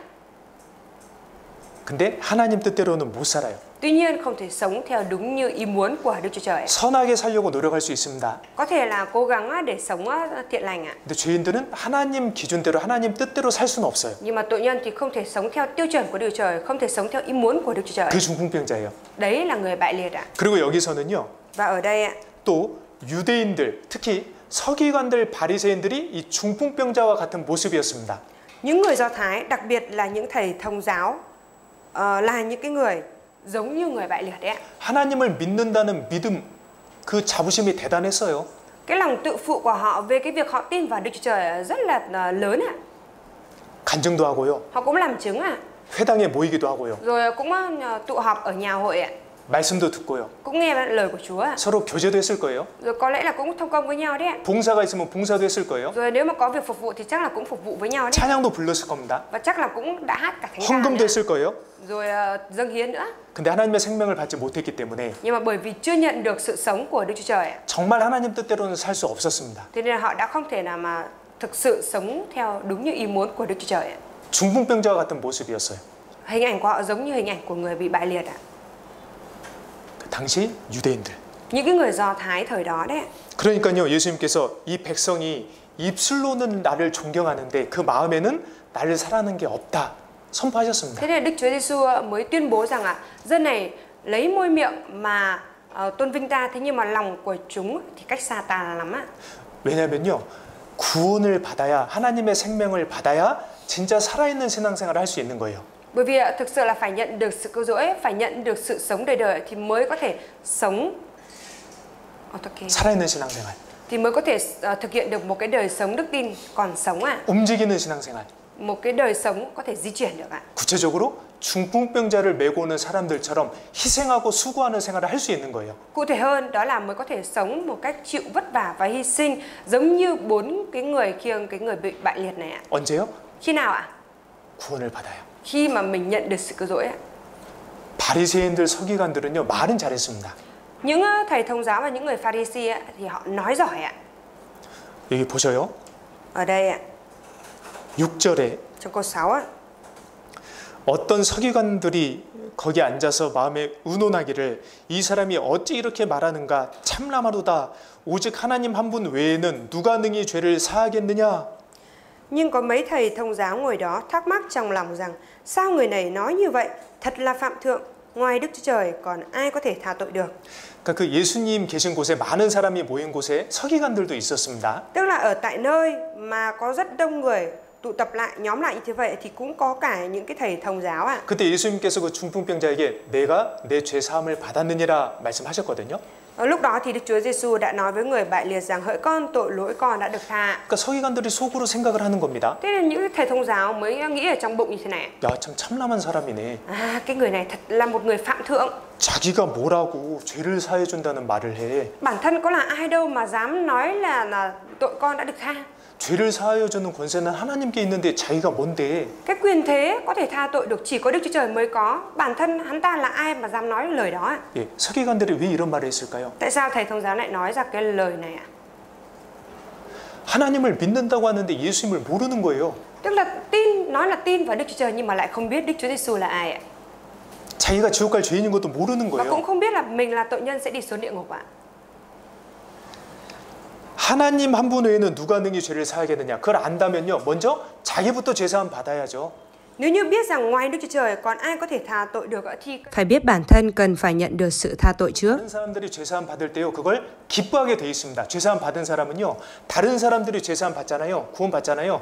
근데 하나님 뜻대로는 못 살아요. Tuy nhiên không thể sống theo đúng như ý muốn của Đức Chúa Trời. 선하게 살려고 노력할 수 있습니다. Có thể là cố gắng để sống thiện lành ạ. 근데 죄인들은 하나님 기준대로 하나님 뜻대로 살 수는 없어요. Nhưng mà tội nhân thì không thể sống theo tiêu chuẩn của Đức Chúa Trời, không thể sống theo ý muốn của Đức Chúa Trời. 그 중풍병자예요. Đấy là người bại liệt ạ. 그리고 여기서는요. Và ở đây ạ, 또 유대인들, 특히 서기관들, 바리새인들이 이 중풍병자와 같은 모습이었습니다. những người Do Thái, đặc biệt là những thầy thông giáo là những cái người giống như người bại liệt đấy ạ. 하나님을 믿는다는 믿음, 그 자부심이 대단했어요. Cái lòng tự phụ của họ về cái việc họ tin vào Đức Chúa Trời rất là lớn ạ. 간증도 하고요. Họ cũng làm chứng ạ. 회당에 모이기도 하고요. Rồi cũng tụ họp ở nhà hội ạ. 말씀도 듣고요. Cũng nghe lời của Chúa ạ. 서로 교제도 했을 거예요. Rồi có lẽ là cũng thông công với nhau đấy ạ. 봉사가 있으면 봉사도 했을 거예요. Rồi nếu mà có việc phục vụ thì chắc là cũng phục vụ với nhau đấy. 찬양도 불렀을 겁니다. Và chắc là cũng đã hát cả thánh ca 헌금도 nữa. 했을 거예요. Rồi dâng hiến nữa. 근데 하나님의 생명을 받지 못했기 때문에 Nhưng mà bởi vì chưa nhận được sự sống của Đức Chúa Trời ạ. 정말 하나님 뜻대로는 살 수 없었습니다. Thế nên là họ đã không thể nào mà thực sự sống theo đúng như ý muốn của Đức Chúa Trời ạ. 중풍병자와 같은 모습이었어요. Hình ảnh của họ giống như hình ảnh của người bị bại liệt ạ. 그 당시 유대인들. Những cái người Do Thái thời đó đấy. 그러니까요, 예수님께서 이 백성이 입술로는 나를 존경하는데 그 마음에는 나를 사랑하는 게 없다 선포하셨습니다. Thế nên Đức Chúa Giêsu mới tuyên bố rằng dân này lấy môi miệng mà tôn vinh ta, thế nhưng mà lòng của chúng thì cách xa ta lắm ạ. 왜냐면요, 구원을 받아야, 하나님의 생명을 받아야 진짜 살아있는 신앙생활을 할 수 있는 거예요. Bởi vì thực sự là phải nhận được sự cứu rỗi, phải nhận được sự sống đời đời thì mới có thể sống 살아있는 신앙생활. thì mới có thể thực hiện được một cái đời sống đức tin còn sống 움직이는 신앙생활. một cái đời sống có thể di chuyển được 구체적으로 중풍병자를 메고 오는 사람들처럼 희생하고 수고하는 생활을 할 수 있는 거예요. Cụ thể hơn đó là mới có thể sống một cách chịu vất vả và hy sinh giống như 4 cái người khiêng cái người bị bại liệt này ạ. 언제요? Khi nào ạ? 구원을 받아요. Khi mà mình nhận được sự cứu rỗi ạ. 바리새인들 서기관들은요, 말은 잘했습니다. Những thầy thông giáo và những người Pharisee thì họ nói giỏi ạ. 여기 보셔요. Ở đây ạ, 6절에 trong câu 6 어떤 서기관들이 거기 앉아서 마음에 의논하기를 이 사람이 어찌 이렇게 말하는가 참람하도다. 오직 하나님 한 분 외에는 누가 능히 죄를 사하겠느냐. Nhưng có mấy thầy thông giáo ngồi đó thắc mắc trong lòng rằng sao người này nói như vậy, thật là phạm thượng, ngoài Đức Chúa Trời còn ai có thể tha tội được. 그러니까 그 예수님 계신 곳에 많은 사람이 모인 곳에 서기관들도 있었습니다. Tức là ở tại nơi mà có rất đông người tụ tập lại, nhóm lại như thế vậy thì cũng có cả những cái thầy thông giáo ạ. 그때 예수님께서 그 중풍병자에게 내가 내 죄 사함을 받았느니라 말씀하셨거든요. Ở lúc đó thì Đức Chúa Giêsu đã nói với người bại liệt rằng hỡi con, tội lỗi con đã được tha. 그러니까 서기관들이 속으로 생각을 하는 겁니다. Thế nên những thầy thông giáo mới nghĩ ở trong bụng như thế này. 야, 참 참람한 사람이네. Cái người này thật là một người phạm thượng. 자기가 뭐라고 죄를 사해 준다는 말을 해. Bản thân có là ai đâu mà dám nói là tội con đã được tha. 죄를 사하여 주는 권세는 하나님께 있는데 자기가 뭔데? Cái quyền thế có thể tha tội được chỉ có Đức Chúa Trời mới có. Bản thân hắn ta là ai mà dám nói lời đó? 예, 서기관들이 왜 이런 말을 했을까요? Tại sao thầy thông giáo lại nói ra cái lời này ạ? 하나님을 믿는다고 하는데 예수님을 모르는 거예요. Tức là nói là tin vào Đức Chúa Trời nhưng mà lại không biết Đức Chúa Giêsu là ai ạ? 자기가 지옥 갈 죄인인 것도 모르는 Và cũng 거예요. không biết là mình là tội nhân sẽ đi xuống địa ngục ạ. 하나님 한 분 외에는 누가 능히 죄를 사하겠느냐? 그걸 안다면요, 먼저 자기부터 죄 사함 받아야죠. Nếu như biết rằng ngoài Đức Chúa Trời còn ai có thể tha tội được thì phải biết bản thân cần phải nhận được sự tha tội trước. 다른 사람들이 죄 사함 받을 때요, 그걸 기뻐하게 돼 있습니다. 죄 사함 받은 사람은요, 다른 사람들이 죄 사함 받잖아요, 구원 받잖아요,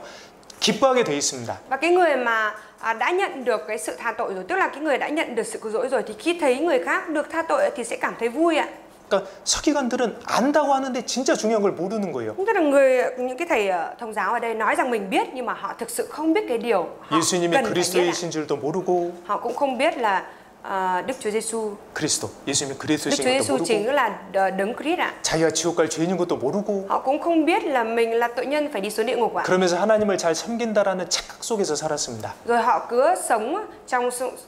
기뻐하게 돼 있습니다. Và cái người mà đã nhận được cái sự tha tội rồi, tức là cái người đã nhận được sự cứu rỗi rồi thì khi thấy người khác được tha tội thì sẽ cảm thấy vui ạ. 그러니까 서기관들은 안다고 하는데 진짜 중요한 걸 모르는 거예요. Tức là những cái thầy thông giáo ở đây nói rằng mình biết nhưng mà họ thực sự không biết cái điều họ 예수님이 cần phải biết. 그리스도이신 줄도 모르고. Họ cũng không biết là Đức Chúa Giêsu. 그리스도, 예수님이 Đức 그리스도이신 Chúa 것도 Giêsu 모르고. chính là đấng Christ ạ. 자기가 지옥 갈 죄인인 것도 모르고. Họ cũng không biết là mình là tội nhân phải đi xuống địa ngục ạ. 그러면서 하나님을 잘 섬긴다라는 착각 속에서 살았습니다. Rồi họ cứ sống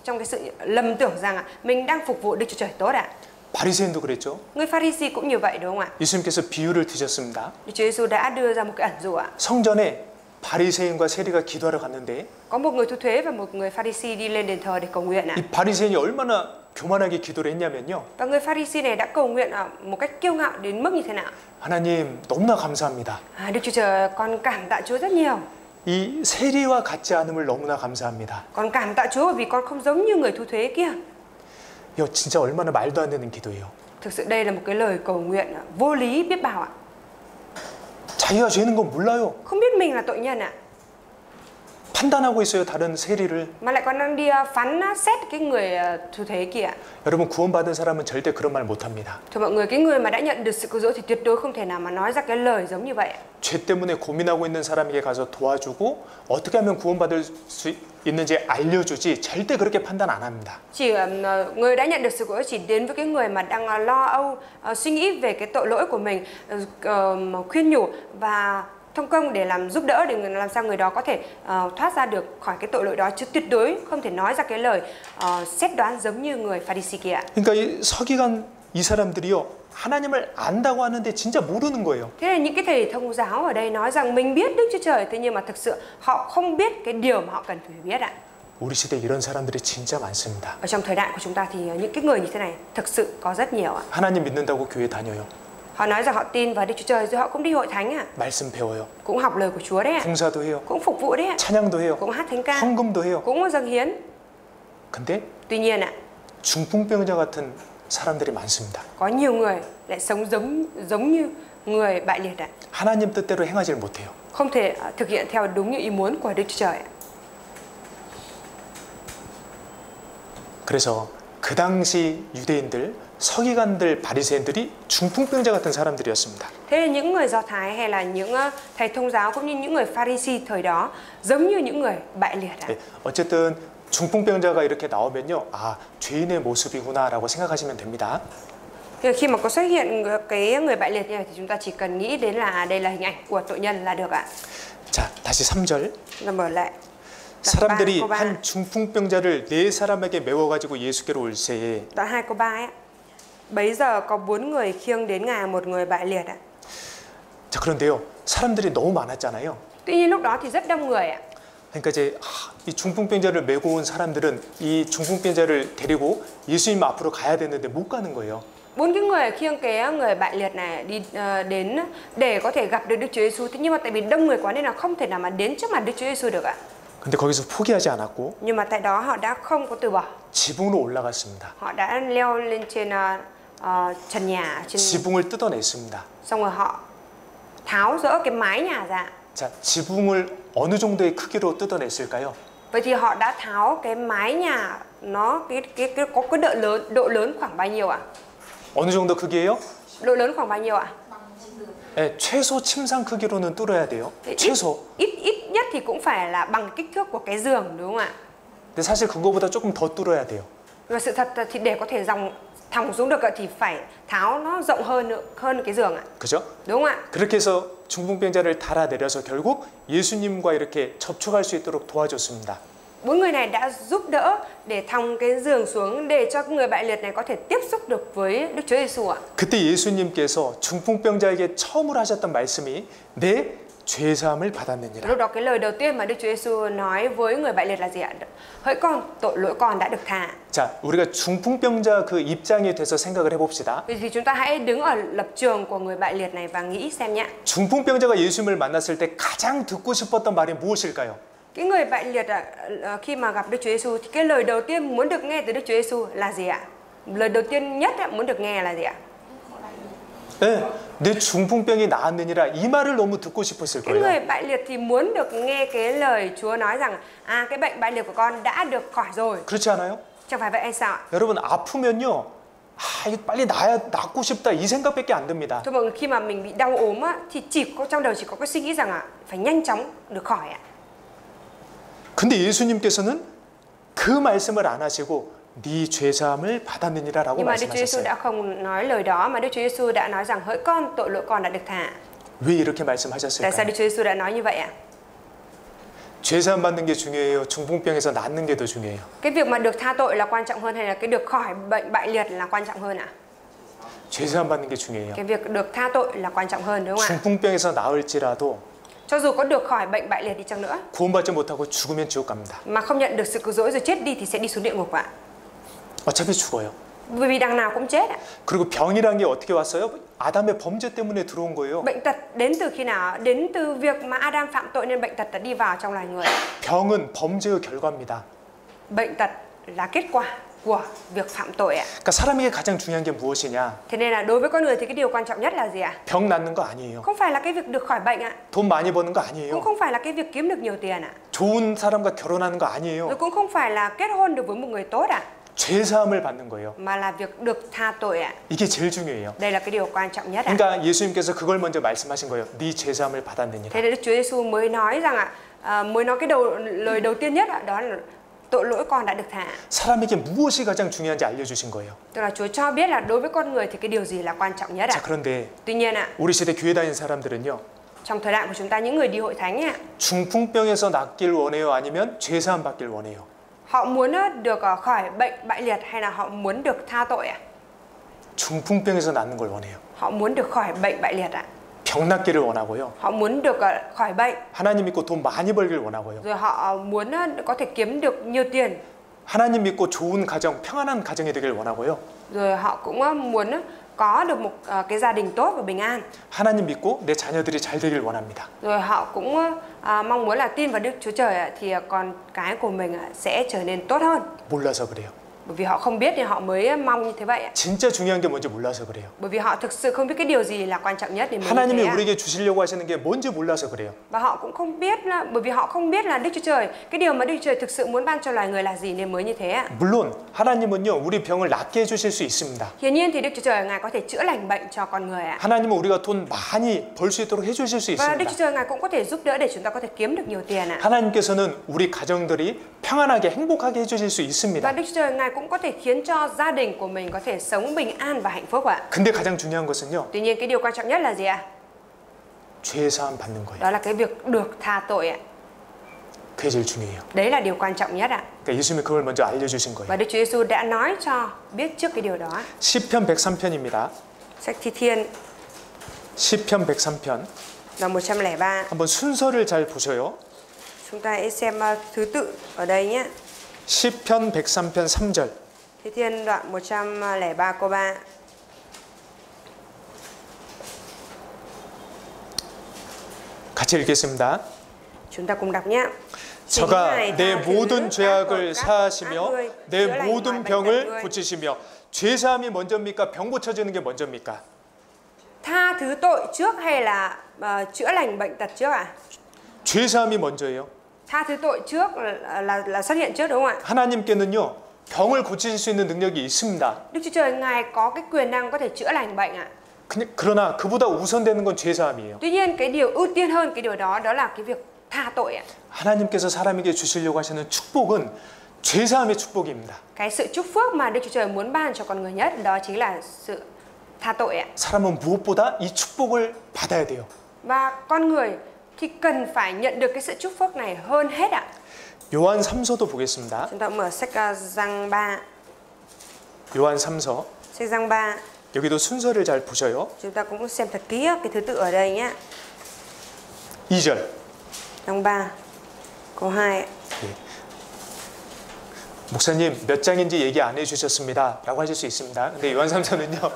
trong cái sự lầm tưởng rằng mình đang phục vụ Đức Chúa Trời tốt ạ. 바리새인도 그랬죠. Người Pharisee cũng như vậy đúng không ạ? 예수님께서 비유를 드셨습니다. Đức Chúa Giêsu đã đưa ra một cái ẩn dụ ạ. 성전에 바리새인과 세리가 기도하러 갔는데 Có một người thu thuế và một người Pharisee đi lên đền thờ để cầu nguyện ạ. 이 바리새인이 얼마나 교만하게 기도를 했냐면요. Và người Pharisee này đã cầu nguyện một cách kiêu ngạo đến mức như thế nào? 하나님 너무나 감사합니다. Đức Chúa Trời, con cảm tạ Chúa rất nhiều. 이 세리와 같지 않음을 너무나 감사합니다. Con cảm tạ Chúa bởi vì con không giống như người thu thuế kia. 이거 진짜 얼마나 말도 안 되는 기도예요. Thực sự đây là một cái lời cầu nguyện vô lý biết bao ạ. 자기가 죄는 건 몰라요. Không biết mình là tội nhân ạ. 판단하고 있어요, 다른 세리를. Mà lại còn đang đi phán xét cái người thu thuế kia. 여러분, 구원받은 사람은 절대 그런 말 못합니다. Thưa mọi người, cái người mà đã nhận được sự cứu rỗi thì tuyệt đối không thể nào mà nói ra cái lời giống như vậy. 죄 때문에 고민하고 있는 사람에게 가서 도와주고 어떻게 하면 구원받을 수 있는지 알려주지 절대 그렇게 판단 안 합니다. Chỉ người đã nhận được sự cứu rỗi chỉ đến với cái người mà đang lo âu, suy nghĩ về cái tội lỗi của mình, khuyên nhủ và thông công để giúp đỡ để làm sao người đó có thể thoát ra được khỏi cái tội lỗi đó, chứ tuyệt đối không thể nói ra cái lời xét đoán giống như người Pharisee kia. 그러니까 이 서기관 이 사람들이요, 하나님을 안다고 하는데 진짜 모르는 거예요. Thế là những cái thầy thông giáo ở đây nói rằng mình biết Đức Chúa Trời, thế nhưng mà thực sự họ không biết cái điều mà họ cần phải biết ạ. 우리 시대에 이런 사람들이 진짜 많습니다. Ở trong thời đại của chúng ta thì những cái người như thế này thực sự có rất nhiều ạ. 하나님 믿는다고 교회 다녀요. Họ nói rằng họ tin vào Đức Chúa Trời rồi họ cũng đi hội thánh ạ. 말씀 배워요. Cũng học lời của Chúa đấy ạ. 봉사도 해요. Cũng phục vụ đấy ạ. 찬양도 해요. Cũng hát thánh ca. 헌금도 해요. Cũng dâng hiến. 근데 Tuy nhiên ạ, 중풍병자 같은 사람들이 많습니다. có nhiều người lại sống giống như người bại liệt ạ. 하나님 뜻대로 행하지를 못해요. Không thể thực hiện theo đúng như ý muốn của Đức Chúa Trời ạ. 그래서 그 당시 유대인들, 서기관들, 바리새인들이 중풍병자 같은 사람들이었습니다. Thế là những người Do Thái hay là những thầy thông giáo cũng như những người Pharisee thời đó giống như những người bại liệt ạ. 네, 어쨌든 중풍병자가 이렇게 나오면요, 아, 죄인의 모습이구나라고 생각하시면 됩니다. Khi mà có xuất hiện cái người bại liệt như này thì chúng ta chỉ cần nghĩ đến là đây là hình ảnh của tội nhân là được ạ. 자, 다시 3절. Chúng ta mở lại. 사람들이 한 중풍병자를 4사람에게 메워가지고 예수께로 올 새에 Đoạn 2 câu 3 ấy. Bấy giờ có 4 người khiêng đến Ngài một người bại liệt ạ. 자, 그런데요, 사람들이 너무 많았잖아요. Tuy nhiên lúc đó thì rất đông người ạ. 그러니까 이제 이 중풍병자를 메고 온 사람들은 이 중풍병자를 데리고 예수님 앞으로 가야 되는데 못 가는 거예요. 4 cái người khiêng cái người bại liệt này đi đến để có thể gặp được Đức Chúa Giêsu. Thế nhưng mà tại vì đông người quá nên là không thể nào mà đến trước mặt Đức Chúa Giêsu được ạ. 근데 거기서 포기하지 않았고 Nhưng mà tại đó họ đã không có từ bỏ. 지붕으로 올라갔습니다. Họ đã leo lên trên trần nhà, trên 지붕을 뜯어냈습니다. xong rồi họ tháo rỡ cái mái nhà ra. 자, 지붕을 어느 정도의 크기로 뜯어냈을까요? Vậy thì họ đã tháo cái mái nhà nó có cái độ lớn khoảng bao nhiêu ạ? 어느 정도 크기예요? Độ lớn khoảng bao nhiêu ạ? 네, 최소 침상 크기로는 뚫어야 돼요. 최소. Ít nhất thì cũng phải là bằng kích thước của cái giường đúng không ạ? 근데 사실 그거보다 조금 더 뚫어야 돼요. Và sự thật thì để có thể thòng xuống được thì phải tháo nó rộng hơn cái giường ạ. 그죠? đúng không ạ? 그렇게 해서 중풍병자를 달아내려서 결국 예수님과 이렇게 접촉할 수 있도록 도와줬습니다. 4 người này đã giúp đỡ để thòng cái giường xuống để cho người bại liệt này có thể tiếp xúc được với Đức Chúa Giêsu ạ. 그때 예수님께서 중풍병자에게 처음으로 하셨던 말씀이 내 죄사함을 받았느니라. Lúc đó cái lời đầu tiên mà Đức Chúa Giêsu nói với người bại liệt là gì ạ? Hỡi con, tội lỗi con đã được tha. 자, 우리가 중풍병자 그 입장에 대해서 생각을 해봅시다. Vậy thì chúng ta hãy đứng ở lập trường của người bại liệt này và nghĩ xem nhé. 중풍병자가 예수님을 만났을 때 가장 듣고 싶었던 말이 무엇일까요? Cái người bại liệt khi mà gặp Đức Chúa Giêsu thì cái lời đầu tiên muốn được nghe từ Đức Chúa Giêsu là gì ạ? Lời đầu tiên nhất muốn được nghe là gì ạ? 네, 내 중풍병이 나았느니라 이 말을 너무 듣고 싶었을 Cái người 거예요. bại liệt thì muốn được nghe cái lời Chúa nói rằng cái bệnh bại liệt của con đã được khỏi rồi. 그렇지 않아요? Chẳng phải vậy hay sao ạ? 여러분 아프면요, 이거 빨리 낫고 싶다 이 생각밖에 안 듭니다. Thưa mọi người, khi mà mình bị đau ốm thì trong đầu chỉ có cái suy nghĩ rằng phải nhanh chóng được khỏi ạ. 근데 예수님께서는 그 말씀을 안 하시고 네 죄사함을 받았느니라라고 Nhưng mà Đức Chúa Giêsu 말씀하셨어요. đã không nói lời đó mà Đức Chúa Giêsu đã nói rằng hỡi con, tội lỗi con đã được tha. 왜 이렇게 Tại sao 말씀하셨을까요? Đức Chúa Giêsu đã nói như vậy ạ? 죄사함 받는 게 중요해요? 중풍병에서 낫는 게 더 중요해요? Cái việc mà được tha tội là quan trọng hơn hay là cái được khỏi bệnh bại liệt là quan trọng hơn ạ? 죄사함 받는 게 중요해요. Cái việc được tha tội là quan trọng hơn đúng không ạ? 중풍병에서 나을지라도 Cho dù có được khỏi bệnh bại liệt đi chăng nữa 구원받지 못하고 죽으면 지옥 갑니다. mà không nhận được sự cứu rỗi rồi chết đi thì sẽ đi xuống địa ngục ạ. 어차피 죽어요. Vì đằng nào cũng chết ạ. 그리고 병이란 게 어떻게 왔어요? 아담의 범죄 때문에 들어온 거예요. Bệnh tật đến từ khi nào? Đến từ việc mà Adam phạm tội nên bệnh tật đã đi vào trong loài người. 병은 범죄의 결과입니다. Bệnh tật là kết quả của việc phạm tội ạ. 그러니까 사람에게 가장 중요한 게 무엇이냐? Thế nên là đối với con người thì cái điều quan trọng nhất là gì ạ? 병 낫는 거 아니에요. Không phải là cái việc được khỏi bệnh ạ. 돈 많이 버는 거 Cũng 아니에요. không phải là cái việc kiếm được nhiều tiền ạ. 좋은 사람과 결혼하는 거 Rồi 아니에요. cũng không phải là kết hôn được với một người tốt ạ. 죄사함을 받는 거예요. Mà là việc được tha tội ạ. 이게 제일 중요해요. Đây là cái điều quan trọng nhất ạ. 그러니까 예수님께서 그걸 먼저 말씀하신 거예요. 네 죄사함을 받았느니라. Thế nên Đức Chúa Giêsu mới nói rằng mới nói cái lời đầu tiên nhất đó là tội lỗi con đã được tha. 사람에게 무엇이 가장 중요한지 알려주신 거예요. Tức là Chúa cho biết là đối với con người thì cái điều gì là quan trọng nhất 자, ạ. 그런데 Tuy nhiên ạ, 우리 시대 교회 다니는 사람들은요, trong thời đại của chúng ta những người đi hội thánh ạ, 중풍병에서 낫길 원해요? 아니면 죄사함 받길 원해요? họ muốn được khỏi bệnh bại liệt hay là họ muốn được tha tội ạ? 중풍병에서 낫는 걸 원해요. Họ muốn được khỏi bệnh bại liệt ạ. 병 낫기를 원하고요. Họ muốn được khỏi bệnh, 하나님 믿고 돈 많이 벌길 원하고요. rồi họ muốn có thể kiếm được nhiều tiền, 하나님 믿고 좋은 가정, 평안한 가정이 되길 원하고요. rồi họ cũng muốn có được một cái gia đình tốt và bình an. 하나님 믿고 내 자녀들이 잘 되길 원합니다. Rồi họ cũng mong muốn là tin vào Đức Chúa Trời thì con cái của mình sẽ trở nên tốt hơn. 몰라서 그래요. Bởi vì họ không biết nên họ mới mong như thế vậy ạ. 진짜 중요한 게 뭔지 몰라서 그래요. Bởi vì họ thực sự không biết cái điều gì là quan trọng nhất để mới như 하나님이 thế ạ. 우리에게 주시려고 하시는 게 뭔지 몰라서 그래요. Và họ cũng không biết là bởi vì họ không biết là Đức Chúa Trời, cái điều mà Đức Chúa Trời thực sự muốn ban cho loài người là gì nên mới như thế ạ. 물론 하나님은요 우리 병을 낫게 해주실 수 있습니다. Hiển nhiên thì Đức Chúa Trời Ngài có thể chữa lành bệnh cho con người ạ. 하나님은 우리가 돈 많이 벌 수 있도록 해주실 수 Và Đức 있습니다. Chúa Trời Ngài cũng có thể giúp đỡ để chúng ta có thể kiếm được nhiều tiền ạ. 하나님께서는 우리 가정들이 평안하게 행복하게 해주실 수 Và 있습니다. Đức Chúa Trời Ngài cũng có thể khiến cho gia đình của mình có thể sống bình an và hạnh phúc ạ. 근데 가장 중요한 것은요 Tuy nhiên cái điều quan trọng nhất là gì ạ? 죄 사함 받는 거예요. Đó là cái việc được tha tội ạ. 그게 제일 중요해요. Đấy là điều quan trọng nhất ạ. 그러니까 예수님이 그걸 먼저 알려주신 Và 거예요. Đức Chúa Giêsu đã nói cho biết trước cái điều đó. 시편 103편입니다. Sách Thi Thiên 시편 103편 đoạn 103. 한번 순서를 잘 보셔요. Chúng ta hãy xem thứ tự ở đây nhé. 시편 103편 3절. Thi Thiên đoạn 103 câu 3. 같이 읽겠습니다. Chúng ta cùng đọc nhé. 저가 내 모든 죄악을 사하시며 내 모든 병을 고치시며 죄 사함이 먼저입니까? 병 고쳐지는 게 먼저입니까? Tha thứ tội trước hay là chữa lành bệnh tật trước ạ? 죄 사함이 먼저예요. Tha thứ tội trước là xuất hiện trước đúng không ạ? 하나님께는요 병을 고치실 수 있는 능력이 있습니다. Đức Chúa Trời Ngài có cái quyền năng có thể chữa lành bệnh ạ. 그러나 그보다 우선되는 건 죄 사함이에요. Tuy nhiên cái điều ưu tiên hơn cái điều đó là cái việc tha tội ạ. 하나님께서 사람에게 주시려고 하시는 축복은 죄 사함의 축복입니다. Cái sự chúc phước mà Đức Chúa Trời muốn ban cho con người nhất đó chính là sự tha tội ạ. 사람은 무엇보다 이 축복을 받아야 돼요. Và con người thì cần phải nhận được cái sự chúc phước này hơn hết ạ. 요한 3서도 보겠습니다. Chúng ta mở sách Giăng 3. 요한 3서 Sách Giăng 3. 여기도 순서를 잘 보셔요. Chúng ta cũng xem thật kỹ cái thứ tự ở đây nhé. 2절. Giăng 3 câu 2. 목사님 몇 장인지 얘기 안 해주셨습니다 라고 하실 수 있습니다. 근데 요한 3서는요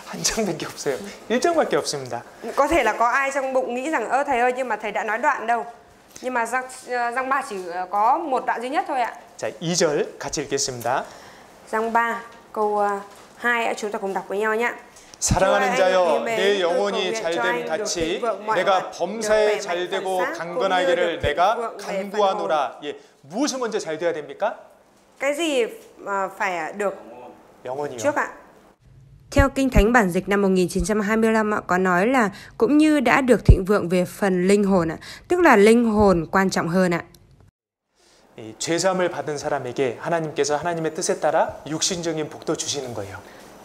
한 장밖에 없어요. 1장밖에 없습니다. Có thể là có ai trong bụng nghĩ rằng thầy ơi nhưng mà thầy đã nói đoạn đâu. Nhưng mà Giăng 3 chỉ có một đoạn duy nhất thôi ạ. 자, 2절 같이 읽겠습니다. Giăng 3 câu 2 chúng ta cùng đọc với nhau nhé. 사랑하는 자여 내 영혼이 잘됨 같이 내가 범사에 잘되고 강건하기를 내가 간구하노라. 예, 무엇이 먼저 잘 돼야 됩니까? Cái gì phải được 영혼이요. trước ạ? Theo Kinh Thánh bản dịch năm 1925 có nói là cũng như đã được thịnh vượng về phần linh hồn ạ, tức là linh hồn quan trọng hơn ạ. 이 죄사함을 받은 사람에게 하나님께서 하나님의 뜻에 따라 육신적인 복도 주시는 거예요.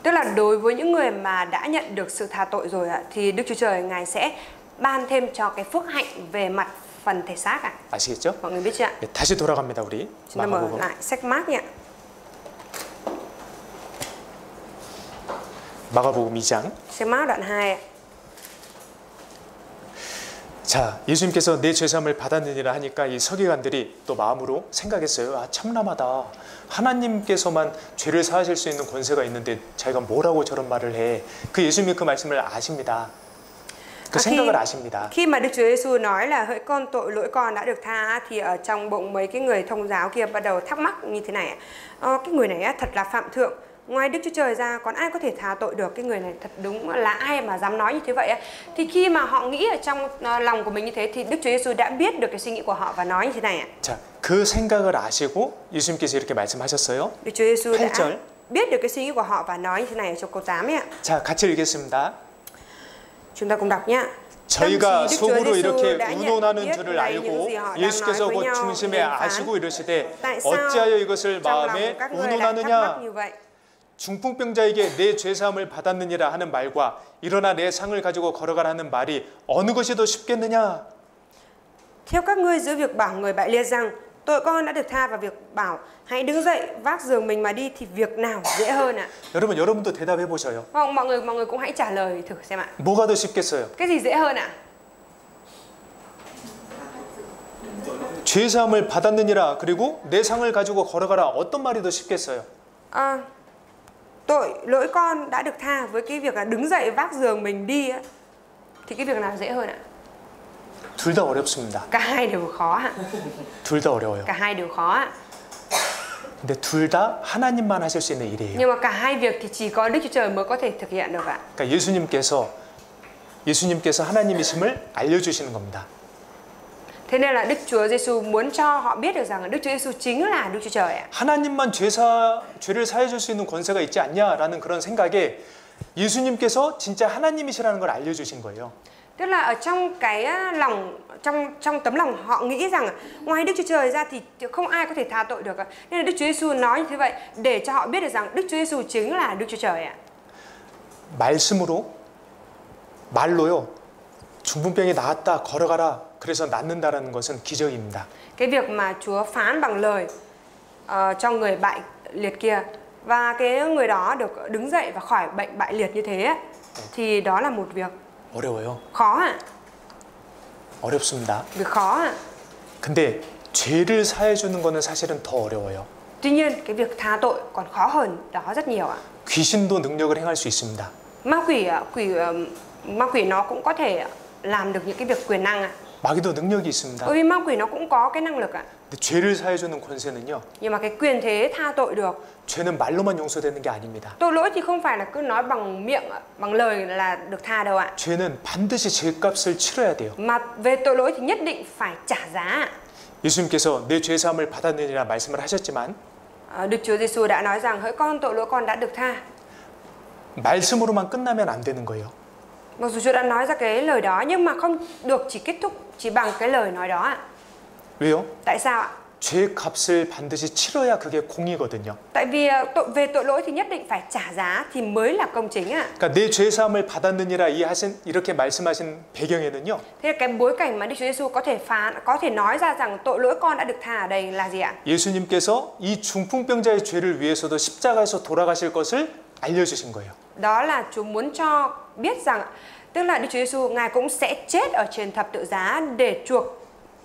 Tức là đối với những người mà đã nhận được sự tha tội rồi ạ, thì Đức Chúa Trời Ngài sẽ ban thêm cho cái phước hạnh về mặt phần thể xác ạ. 아시겠죠? Mọi người biết chưa ạ? 네, 다시 돌아갑니다 우리. Chúng ta mở 마가복음. lại sách Mác nhé. 마가복음 2장. Sách Mác đoạn 2 ạ. 자, 예수님께서 내 죄사함을 받았느니라 하니까 이 서기관들이 또 마음으로 생각했어요. 아, 참남하다. 하나님께서만 죄를 사하실 수 있는 권세가 있는데 자기가 뭐라고 저런 말을 해. 그 예수님이 그 말씀을 아십니다. 그 생각을 아십니다. Khi mà Đức Chúa Giêsu nói là hỡi con tội lỗi con đã được tha thì ở trong bụng mấy cái người thông giáo kia bắt đầu thắc mắc như thế này. Cái người này thật là phạm thượng. Ngoài Đức Chúa Trời ra còn ai có thể tha tội được? Cái người này thật đúng là ai mà dám nói như thế vậy? Thì khi mà họ nghĩ ở trong lòng của mình như thế thì Đức Chúa Giêsu đã biết được cái suy nghĩ của họ và nói như thế này. 자, 그 생각을 아시고 예수님께서 이렇게 말씀하셨어요. Đức Chúa Giêsu đã 8절. biết được cái suy nghĩ của họ và nói như thế này ở trong câu 8 ấy ạ. 자, 같이 읽겠습니다. Chúng ta cùng đọc nhé. 저희가 속으로 이렇게 운운하는 줄을 알고 예수께서 곧 중심에 아시고 이르시되 어찌하여 이것을 마음에 운운하느냐? 중풍병자에게 내 죄사함을 받았느니라 하는 말과 일어나 내 상을 가지고 걸어가라는 말이 어느 것이 더 쉽겠느냐? Theo các ngươi giữa việc bảo người bại liệt rằng tội con đã được tha và việc bảo hãy đứng dậy vác giường mình mà đi thì việc nào dễ hơn ạ? 여러분, 여러분도 대답해 보셔요. Không, mọi người cũng hãy trả lời thử xem ạ. 뭐가 더 쉽겠어요? Cái gì dễ hơn ạ? 죄사함을 받았느니라 그리고 내 상을 가지고 걸어가라. 어떤 말이 더 쉽겠어요? Tội lỗi con đã được tha với cái việc là đứng dậy vác giường mình đi á, thì cái việc nào dễ hơn ạ? 둘 다 어렵습니다. Cả hai đều khó ạ. 둘 다 어려워요. Cả hai đều khó ạ. 근데 둘 다 하나님만 하실 수 있는 일이에요. Nhưng mà cả hai việc thì chỉ có Đức Chúa Trời mới có thể thực hiện được ạ. 그러니까 예수님께서 하나님이심을 알려주시는 겁니다. Thế nên là Đức Chúa Giêsu muốn cho họ biết được rằng Đức Chúa Giêsu chính là Đức Chúa Trời ạ. 하나님만 죄를 사해줄 수 있는 권세가 있지 않냐라는 그런 생각에 예수님께서 진짜 하나님이시라는 걸 알려주신 거예요. Tức là ở trong cái lòng trong tấm lòng họ nghĩ rằng ngoài Đức Chúa Trời ra thì không ai có thể tha tội được. Nên là Đức Chúa Giêsu nói như thế vậy để cho họ biết được rằng Đức Chúa Giêsu chính là Đức Chúa Trời ạ. 말로요. 중풍병이 나았다 걸어가라. 그래서 낫는다라는 것은 기적입니다. Cái việc mà Chúa phán bằng lời cho người bại liệt kia và cái người đó được đứng dậy và khỏi bệnh bại liệt như thế thì đó là một việc 어려워요. khó ạ. 어렵습니다. Việc khó ạ. 근데 죄를 사해 주는 거는 사실은 더 어려워요. Tuy nhiên cái việc tha tội còn khó hơn đó rất nhiều ạ. 귀신도 능력을 행할 수 있습니다. Ma quỷ nó cũng có thể làm được những cái việc quyền năng ạ. 마귀도 능력이 있습니다. Bởi vì ma quỷ nó cũng có cái năng lực ạ. 근데 죄를 사해 주는 권세는요. Nhưng mà cái quyền thế tha tội được. 죄는 말로만 용서되는 게 아닙니다. Tội lỗi thì không phải là cứ nói bằng miệng, bằng lời là được tha đâu ạ. 죄는 반드시 죄값을 치러야 돼요. Mà về tội lỗi thì nhất định phải trả giá. 예수님께서 내 죄 사함을 받았느니라 말씀을 하셨지만 Đức Chúa Giêsu đã nói rằng hỡi con tội lỗi con đã được tha. 말씀으로만 끝나면 안 되는 거예요. Mặc dù Chúa đã nói ra cái lời đó nhưng mà không được chỉ kết thúc chỉ bằng cái lời nói đó ạ. 왜요? Tại sao ạ? 죄값을 반드시 치러야 그게 공이거든요. Tại vì về tội lỗi thì nhất định phải trả giá thì mới là công chính ạ. 그러니까 내 죄 사함을 받았느니라 이렇게 말씀하신 배경에는요. Thế là cái bối cảnh mà Đức Chúa Giêsu có thể nói ra rằng tội lỗi con đã được tha ở đây là gì ạ? 예수님께서 이 중풍병자의 죄를 위해서도 십자가에서 돌아가실 것을 알려주신 거예요. Đó là Chúa muốn cho biết rằng tức là Đức Chúa Giêsu ngài cũng sẽ chết ở trên thập tự giá để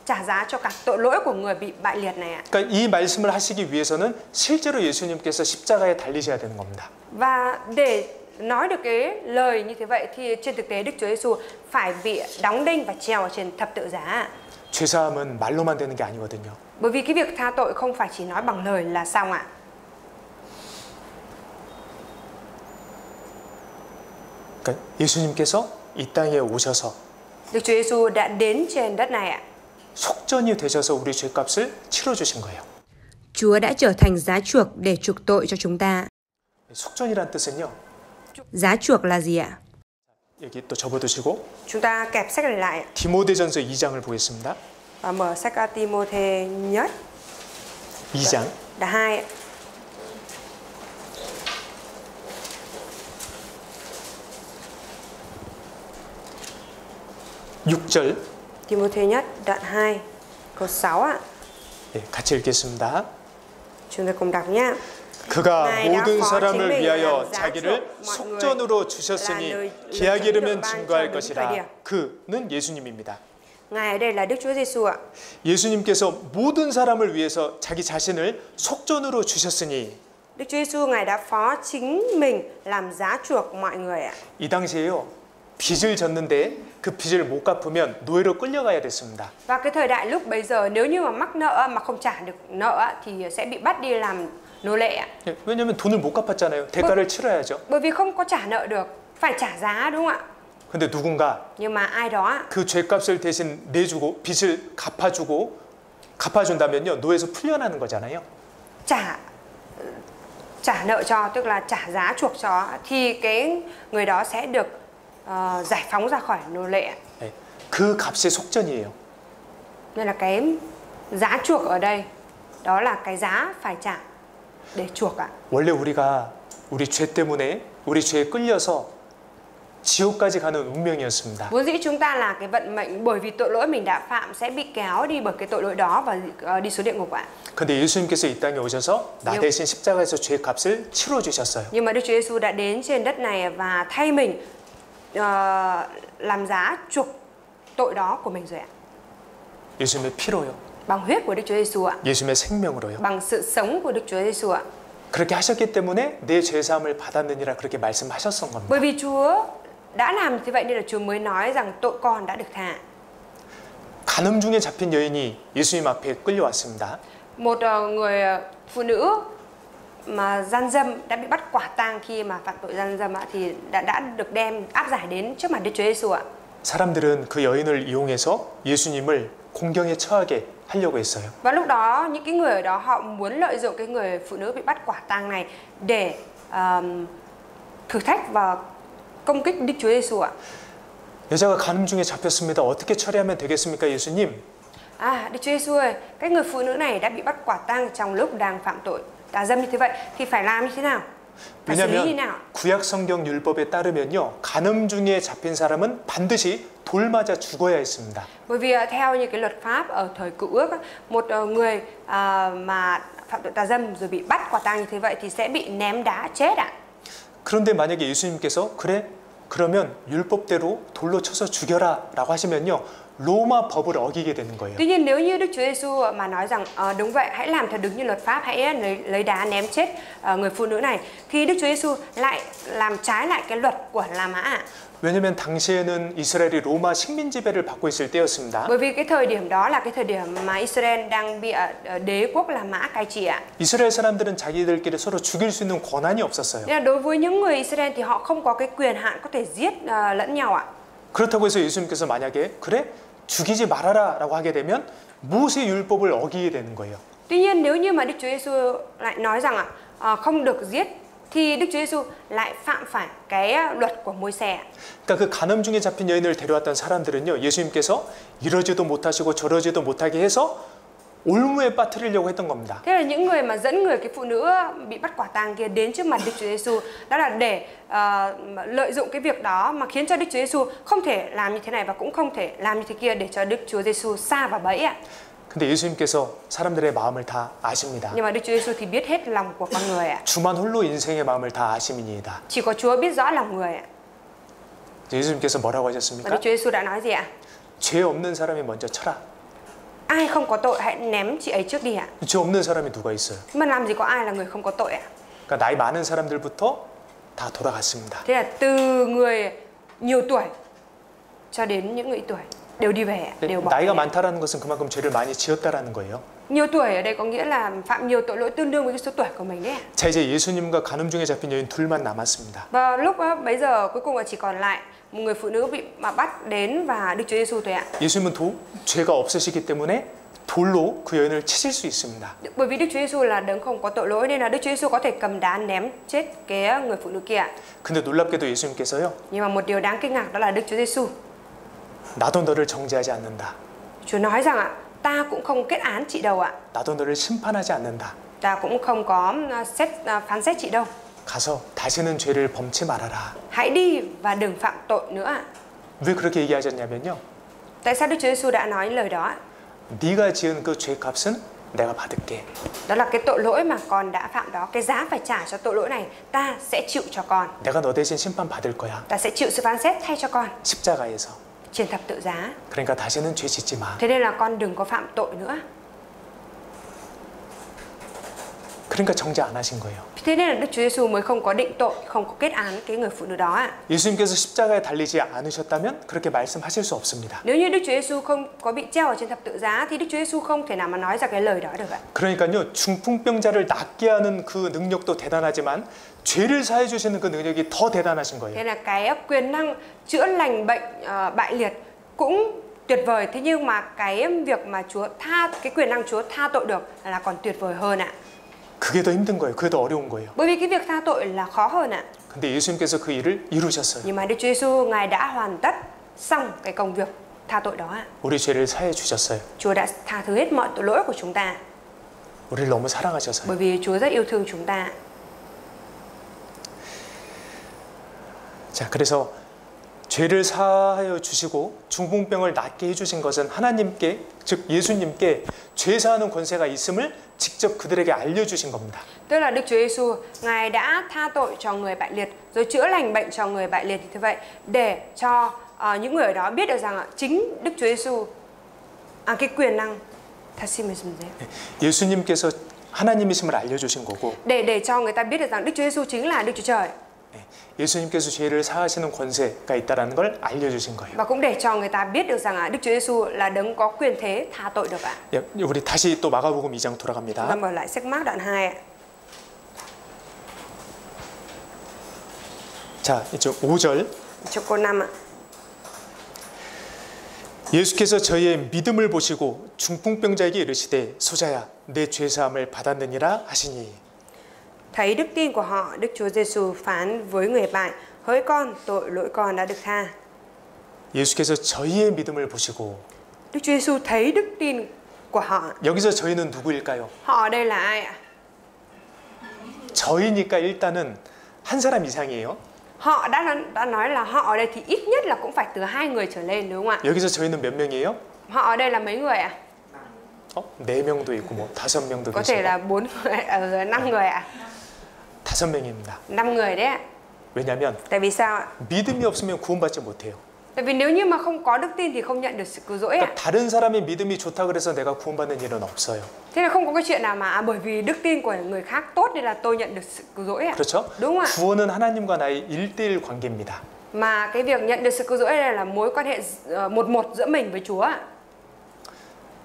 trả giá cho cả tội lỗi của người bị bại liệt này ạ. 그러니까 이 말씀을 하시기 위해서는 실제로 예수님께서 십자가에 달리셔야 되는 겁니다. Và để nói được cái lời như thế vậy thì trên thực tế Đức Chúa Giêsu phải bị đóng đinh và treo ở trên thập tự giá. 죄 사함은 말로만 되는 게 아니거든요. Bởi vì cái việc tha tội không phải chỉ nói bằng lời là xong ạ. 그러니까 예수님께서 이 땅에 오셔서 Đức Chúa Giêsu đã đến trên đất này ạ. 속전이 되셔서 우리 죄값을 치러 주신 거예요. Chúa đã trở thành giá chuộc để chuộc tội cho chúng ta. 속전이란 뜻은요. Giá chuộc là gì ạ? 여기 또 접어두시고 Chúng ta kẹp sách này lại 디모데전서 2장을 보겠습니다. và mở sách Ti-mô-thê nhất 2장 đoạn 2 ạ. (6절) Ti-mô-thê nhất đoạn 2 câu 6 ạ. 네, 같이 읽겠습니다. Chúng ta cùng đọc nhé. 그가 Ngài đã 모든 phó 사람을 chính mình 위하여 làm giá 자기를 chuộc mọi người 속전으로 là 주셨으니 lời 기약이 được 이르면 ban 증거할 cho đúng thời 것이라. điểm. 그는 예수님입니다. Ngài ở đây là Đức Chúa Giêsu ạ. 예수님께서 모든 사람을 위해서 자기 자신을 속전으로 주셨으니 Đức Chúa Giêsu ngài đã phó chính mình làm giá chuộc mọi người ạ. 이 당시에요. 빚을 졌는데 그 빚을 못 갚으면 노예로 끌려가야 됐습니다. Và cái thời đại lúc bấy giờ nếu như mà mắc nợ mà không trả được nợ thì sẽ bị bắt đi làm nô lệ ạ. 왜냐하면 돈을 못 갚았잖아요. 대가를 치러야죠. Bởi vì không có trả nợ được, phải trả giá đúng không ạ? 근데 누군가 Nhưng mà ai đó 그 죄값을 대신 내주고 빚을 갚아준다면요. 노예에서 풀려나는 거잖아요. trả nợ cho, tức là trả giá chuộc cho thì cái người đó sẽ được giải phóng ra khỏi nô lệ. 네, 그 값이 속전이에요. Nên là cái giá chuộc ở đây đó là cái giá phải trả để chuộc ạ. 원래 우리가 우리 죄 때문에 우리 죄에 끌려서 지옥까지 가는 운명이었습니다. Vốn dĩ chúng ta là cái vận mệnh bởi vì tội lỗi mình đã phạm sẽ bị kéo đi bởi cái tội lỗi đó và đi xuống địa ngục ạ. 근데 예수님께서 이 땅에 오셔서 나 대신 십자가에서 죄 값을 치러 주셨어요. Nhưng mà Đức Chúa Giêsu đã đến trên đất này và thay mình làm giá chuộc tội đó của mình rồi ạ. 예수님의 피로요. Bằng huyết của Đức Chúa Giêsu ạ. 예수님의 생명으로요. Bằng sự sống của Đức Chúa Giêsu ạ. 그렇게 하셨기 때문에 내 죄 사함을 받았느니라 그렇게 말씀하셨던 겁니다. Bởi vì Chúa đã làm như vậy nên là Chúa mới nói rằng tội con đã được tha. 간음 중에 잡힌 여인이 예수님 앞에 끌려왔습니다. Một người phụ nữ mà gian dâm đã bị bắt quả tang khi mà phạm tội gian dâm thì đã được đem áp giải đến trước mặt Đức Chúa Giêsu ạ. 사람들은 그 여인을 이용해서 예수님을 공경에 처하게 하려고 했어요. Và lúc đó những cái người ở đó họ muốn lợi dụng cái người phụ nữ bị bắt quả tang này để thử thách và công kích Đức Chúa Giêsu ạ. 여자가 간음 중에 잡혔습니다. 어떻게 처리하면 되겠습니까, 예수님? Đức Chúa Giêsu ơi, cái người phụ nữ này đã bị bắt quả tang trong lúc đang phạm tội tà dâm như thế vậy thì phải làm như thế nào? Phải xử lý như thế nào? 왜냐하면 구약 성경 율법에 따르면요, 간음 중에 잡힌 사람은 반드시 돌 맞아 죽어야 했습니다. Bởi vì theo như cái luật pháp ở thời Cựu Ước, một người mà phạm tội tà dâm rồi bị bắt quả tang như thế vậy thì sẽ bị ném đá chết ạ. 그런데 만약에 예수님께서 그래? 그러면 율법대로 돌로 쳐서 죽여라라고 하시면요, 로마 법을 어기게 되는 거예요. Tuy nhiên nếu như Đức Chúa Giêsu mà nói rằng đúng vậy, hãy làm theo đúng như luật pháp, hãy lấy đá ném chết người phụ nữ này, thì Đức Chúa Giêsu lại làm trái lại cái luật của La Mã. 왜냐하면 당시에는 이스라엘이 로마 식민 지배를 받고 있을 때였습니다. Bởi vì cái thời điểm đó là cái thời điểm mà Israel đang bị đế quốc La Mã cai trị ạ. 이스라엘 사람들은 자기들끼리 서로 죽일 수 있는 권한이 없었어요. Nên là đối với những người Israel thì họ không có cái quyền hạn có thể giết lẫn nhau ạ. 그렇다고 해서 예수님께서 만약에 그래? 죽이지 말아라라고 하게 되면 모세 율법을 어기게 되는 거예요. Tuy nhiên nếu như mà Đức Chúa Giêsu lại nói rằng không được giết thì Đức Chúa Giêsu lại phạm phải cái luật của Môi-se. 그러니까 그 간음 중에 잡힌 여인을 데려왔던 사람들은요, 예수님께서 이러지도 못하시고 저러지도 못하게 해서 올무에 빠뜨리려고 했던 겁니다. Thế là những người mà dẫn người cái phụ nữ bị bắt quả tang kia đến trước mặt Đức Chúa Giêsu, đó là để lợi dụng cái việc đó mà khiến cho Đức Chúa Giêsu không thể làm như thế này và cũng không thể làm như thế kia để cho Đức Chúa Giêsu sa vào bẫy ạ. 근데 예수님께서 사람들의 마음을 다 아십니다. Nhưng mà Đức Chúa Giêsu thì biết hết lòng của con người ạ. 주만 홀로 인생의 마음을 다 아심이니이다. Chỉ có Chúa biết rõ lòng người ạ. 예수님께서 뭐라고 Và Đức 하셨습니까? Chúa Giêsu đã nói gì ạ? 죄 없는 사람이 먼저 쳐라. Ai không có tội hãy ném chị ấy trước đi ạ. 죄 없는 사람이 누가 있어요? Nhưng mà làm gì có ai là người không có tội ạ? 그러니까 나이 많은 사람들부터 다 돌아갔습니다. Thế là từ người nhiều tuổi cho đến những người ít tuổi đều đi về, đều bỏ 나이가 về. 많다라는 것은 그만큼 죄를 많이 지었다라는 거예요. Nhiều tuổi ở đây có nghĩa là phạm nhiều tội lỗi tương đương với cái số tuổi của mình đấy ạ. 자, 이제 예수님과 간음 중에 잡힌 여인 둘만 남았습니다. Và lúc bấy giờ cuối cùng là chỉ còn lại một người phụ nữ bị bắt đến và Đức Chúa Giêsu thôi ạ. 예수님은 죄가 없으시기 때문에 돌로 그 여인을 치실 수 있습니다. Bởi vì Đức Chúa Giêsu là đấng không có tội lỗi nên là Đức Chúa Giêsu có thể cầm đá ném chết cái người phụ nữ kia. 근데 놀랍게도 예수님께서요, Nhưng mà một điều đáng kinh ngạc đó là Đức Chúa Giêsu, 나도 너를 정죄하지 않는다. Chúa nói rằng ạ, ta cũng không kết án chị đâu ạ. 나도 너를 심판하지 않는다. Ta cũng không có phán xét chị đâu. 가서 다시는 죄를 범치 말아라. Hãy đi và đừng phạm tội nữa ạ. 왜 그렇게 얘기하셨냐면요, Tại sao Đức Chúa Giêsu đã nói lời đó ạ? 네가 지은 그 죄값은 내가 받을게. Đó là cái tội lỗi mà con đã phạm đó, cái giá phải trả cho tội lỗi này ta sẽ chịu cho con. 내가 너 대신 심판 받을 거야. Ta sẽ chịu sự phán xét thay cho con 십자가에서. trên thập tự giá. 그러니까 다시는 죄 짓지 마. Thế nên là con đừng có phạm tội nữa. 그러니까 정죄 안 하신 거예요. Thế nên là Đức Chúa Giêsu mới không có định tội, không có kết án cái người phụ nữ đó ạ. 예수님께서 십자가에 달리지 않으셨다면 그렇게 말씀하실 수 없습니다. Nếu như Đức Chúa Giêsu không có bị treo ở trên thập tự giá thì Đức Chúa Giêsu không thể nào mà nói ra cái lời đó được ạ. 그러니까요, 중풍병자를 낫게 하는 그 능력도 대단하지만 죄를 사해 주시는 그 능력이 더 대단하신 거예요. Thế là cái quyền năng chữa lành bệnh bại liệt cũng tuyệt vời, thế nhưng mà cái việc mà cái quyền năng Chúa tha tội được là còn tuyệt vời hơn ạ. 그게 더 힘든 거예요. 그게 더 어려운 거예요. Bởi vì cái việc tha tội là khó hơn ạ. 근데 예수님께서 그 일을 이루셨어요. Nhưng mà Đức Chúa Giêsu Ngài đã hoàn tất xong cái công việc tha tội đó ạ. 우리 죄를 사해 주셨어요. Chúa đã tha thứ hết mọi tội lỗi của chúng ta. 우리를 너무 사랑하셔서요. Bởi vì Chúa rất yêu thương chúng ta. 자, 그래서 죄를 사하여 주시고 중풍병을 낫게 해주신 것은 하나님께, 즉 예수님께 죄 사하는 권세가 있음을 직접 그들에게 알려주신 겁니다. Tức là Đức Chúa Giêsu Ngài đã tha tội cho người bại liệt rồi chữa lành bệnh cho người bại liệt như vậy để cho những người ở đó biết được rằng chính Đức Chúa Giêsu cái quyền năng 예수님께서 하나님이심을 알려주신 거고, để cho người ta biết được rằng Đức Chúa Giêsu chính là Đức Chúa Trời. 예수님께서 죄를 사하시는 권세가 있다는 걸 알려주신 거예요. Và cũng để cho người ta biết được rằng Đức Chúa Giêsu là đấng có quyền thế tha tội được ạ. 우리 다시 또 마가복음 2장 Chúng ta 돌아갑니다. mở lại sách Mác đoạn 2 ạ. 자, 이제 5절. Cho câu 5 ạ. 예수께서 저희의 믿음을 보시고 중풍병자에게 이르시되 소자야 내 죄사함을 받았느니라 하시니. Thấy đức tin của họ, Đức Chúa Giêsu phán với người bạn: hỡi con, tội lỗi con đã được tha. 예수께서 저희의 믿음을 보시고. Đức Chúa Giêsu thấy đức tin của họ. 여기서 저희는 누구일까요? Họ ở đây là ai ạ? 저희니까 일단은 한 사람 이상이에요. Họ đã nói là họ ở đây thì ít nhất là cũng phải từ 2 người trở lên, đúng không ạ? 여기서 저희는 몇 명이에요? Họ ở đây là mấy người ạ? 4명도 있고 뭐 5명도 Có thể 계시고. là 4 người, 5 người ạ? 5명입니다. 5 người đấy ạ. 왜냐하면 Tại vì sao ạ? 믿음이 없으면 구원받지 못해요. Tại vì nếu như mà không có đức tin thì không nhận được sự cứu rỗi ạ. 그러니까 다른 사람의 믿음이 좋다 그래서 내가 구원받는 일은 없어요. Thế là không có cái chuyện nào mà bởi vì đức tin của người khác tốt nên là tôi nhận được sự cứu rỗi ạ. 그렇죠? Đúng không ạ? 구원은 하나님과 나의 1:1 관계입니다. Mà cái việc nhận được sự cứu rỗi này là mối quan hệ 1-1 giữa mình với Chúa ạ.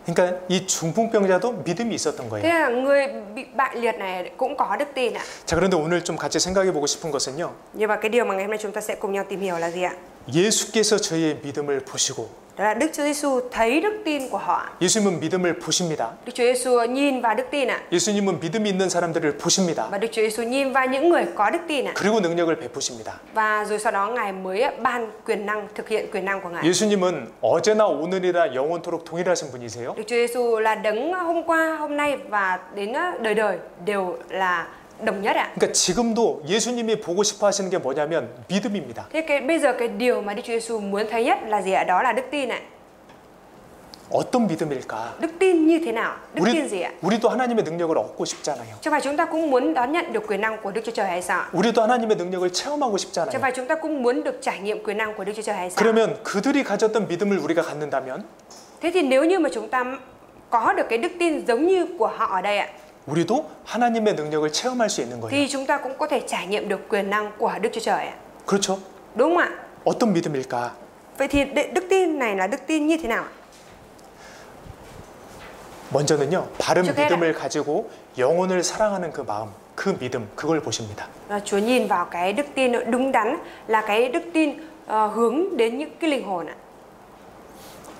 그러니까 이 중풍병자도 믿음이 있었던 Thế 거예요. là người bị bại liệt này cũng có đức tin ạ. 자, 그런데 오늘 좀 같이 생각해 보고 싶은 것은요. Nhưng mà cái điều mà ngày hôm nay chúng ta sẽ cùng nhau tìm hiểu là gì ạ? 예수께서 저희의 믿음을 보시고. Đó là Đức Chúa Giêsu thấy đức tin của họ. 예수님은 믿음을 보십니다. Đức Chúa Giêsu nhìn vào đức tin ạ. 예수님은 믿음이 있는 사람들을 보십니다. Và Đức Chúa Giêsu nhìn vào những người có đức tin ạ. 그리고 능력을 베푸십니다. Và rồi sau đó Ngài mới ban quyền năng, thực hiện quyền năng của Ngài. 예수님은 어제나 오늘이나 영원토록 동일하신 분이세요. Đức Chúa Giêsu là đấng hôm qua, hôm nay và đến đời đời đều là đồng nhất ạ. 그러니까 지금도 예수님이 보고 싶어 하시는 게 뭐냐면 믿음입니다. Thế bây giờ cái điều mà Đức Chúa Giêsu muốn thấy nhất là gì ạ? Đó là đức tin ạ. 어떤 믿음일까? Đức tin như thế nào? Đức tin gì ạ? 우리도 하나님의 능력을 얻고 싶잖아요. Chẳng phải chúng ta cũng muốn đón nhận được quyền năng của Đức Chúa Trời hay sao? 우리도 하나님의 능력을 체험하고 Chẳng 싶잖아요. phải chúng ta cũng muốn được trải nghiệm quyền năng của Đức Chúa Trời hay sao? 그러면 그들이 가졌던 믿음을 우리가 갖는다면 Thế thì nếu như mà chúng ta có được cái đức tin giống như của họ ở đây ạ, 우리도 하나님의 능력을 체험할 수 있는 거예요. thì chúng ta cũng có thể trải nghiệm được quyền năng của Đức Chúa Trời ạ. 그렇죠? Đúng không ạ? 어떤 믿음일까? Vậy thì đức tin này là đức tin như thế nào? 먼저는요. 바른 trước hết 믿음을 가지고 영혼을 사랑하는 그 마음, 그 믿음, 그걸 보십니다. Chúa nhìn vào cái đức tin đúng đắn là cái đức tin hướng đến những cái linh hồn ạ.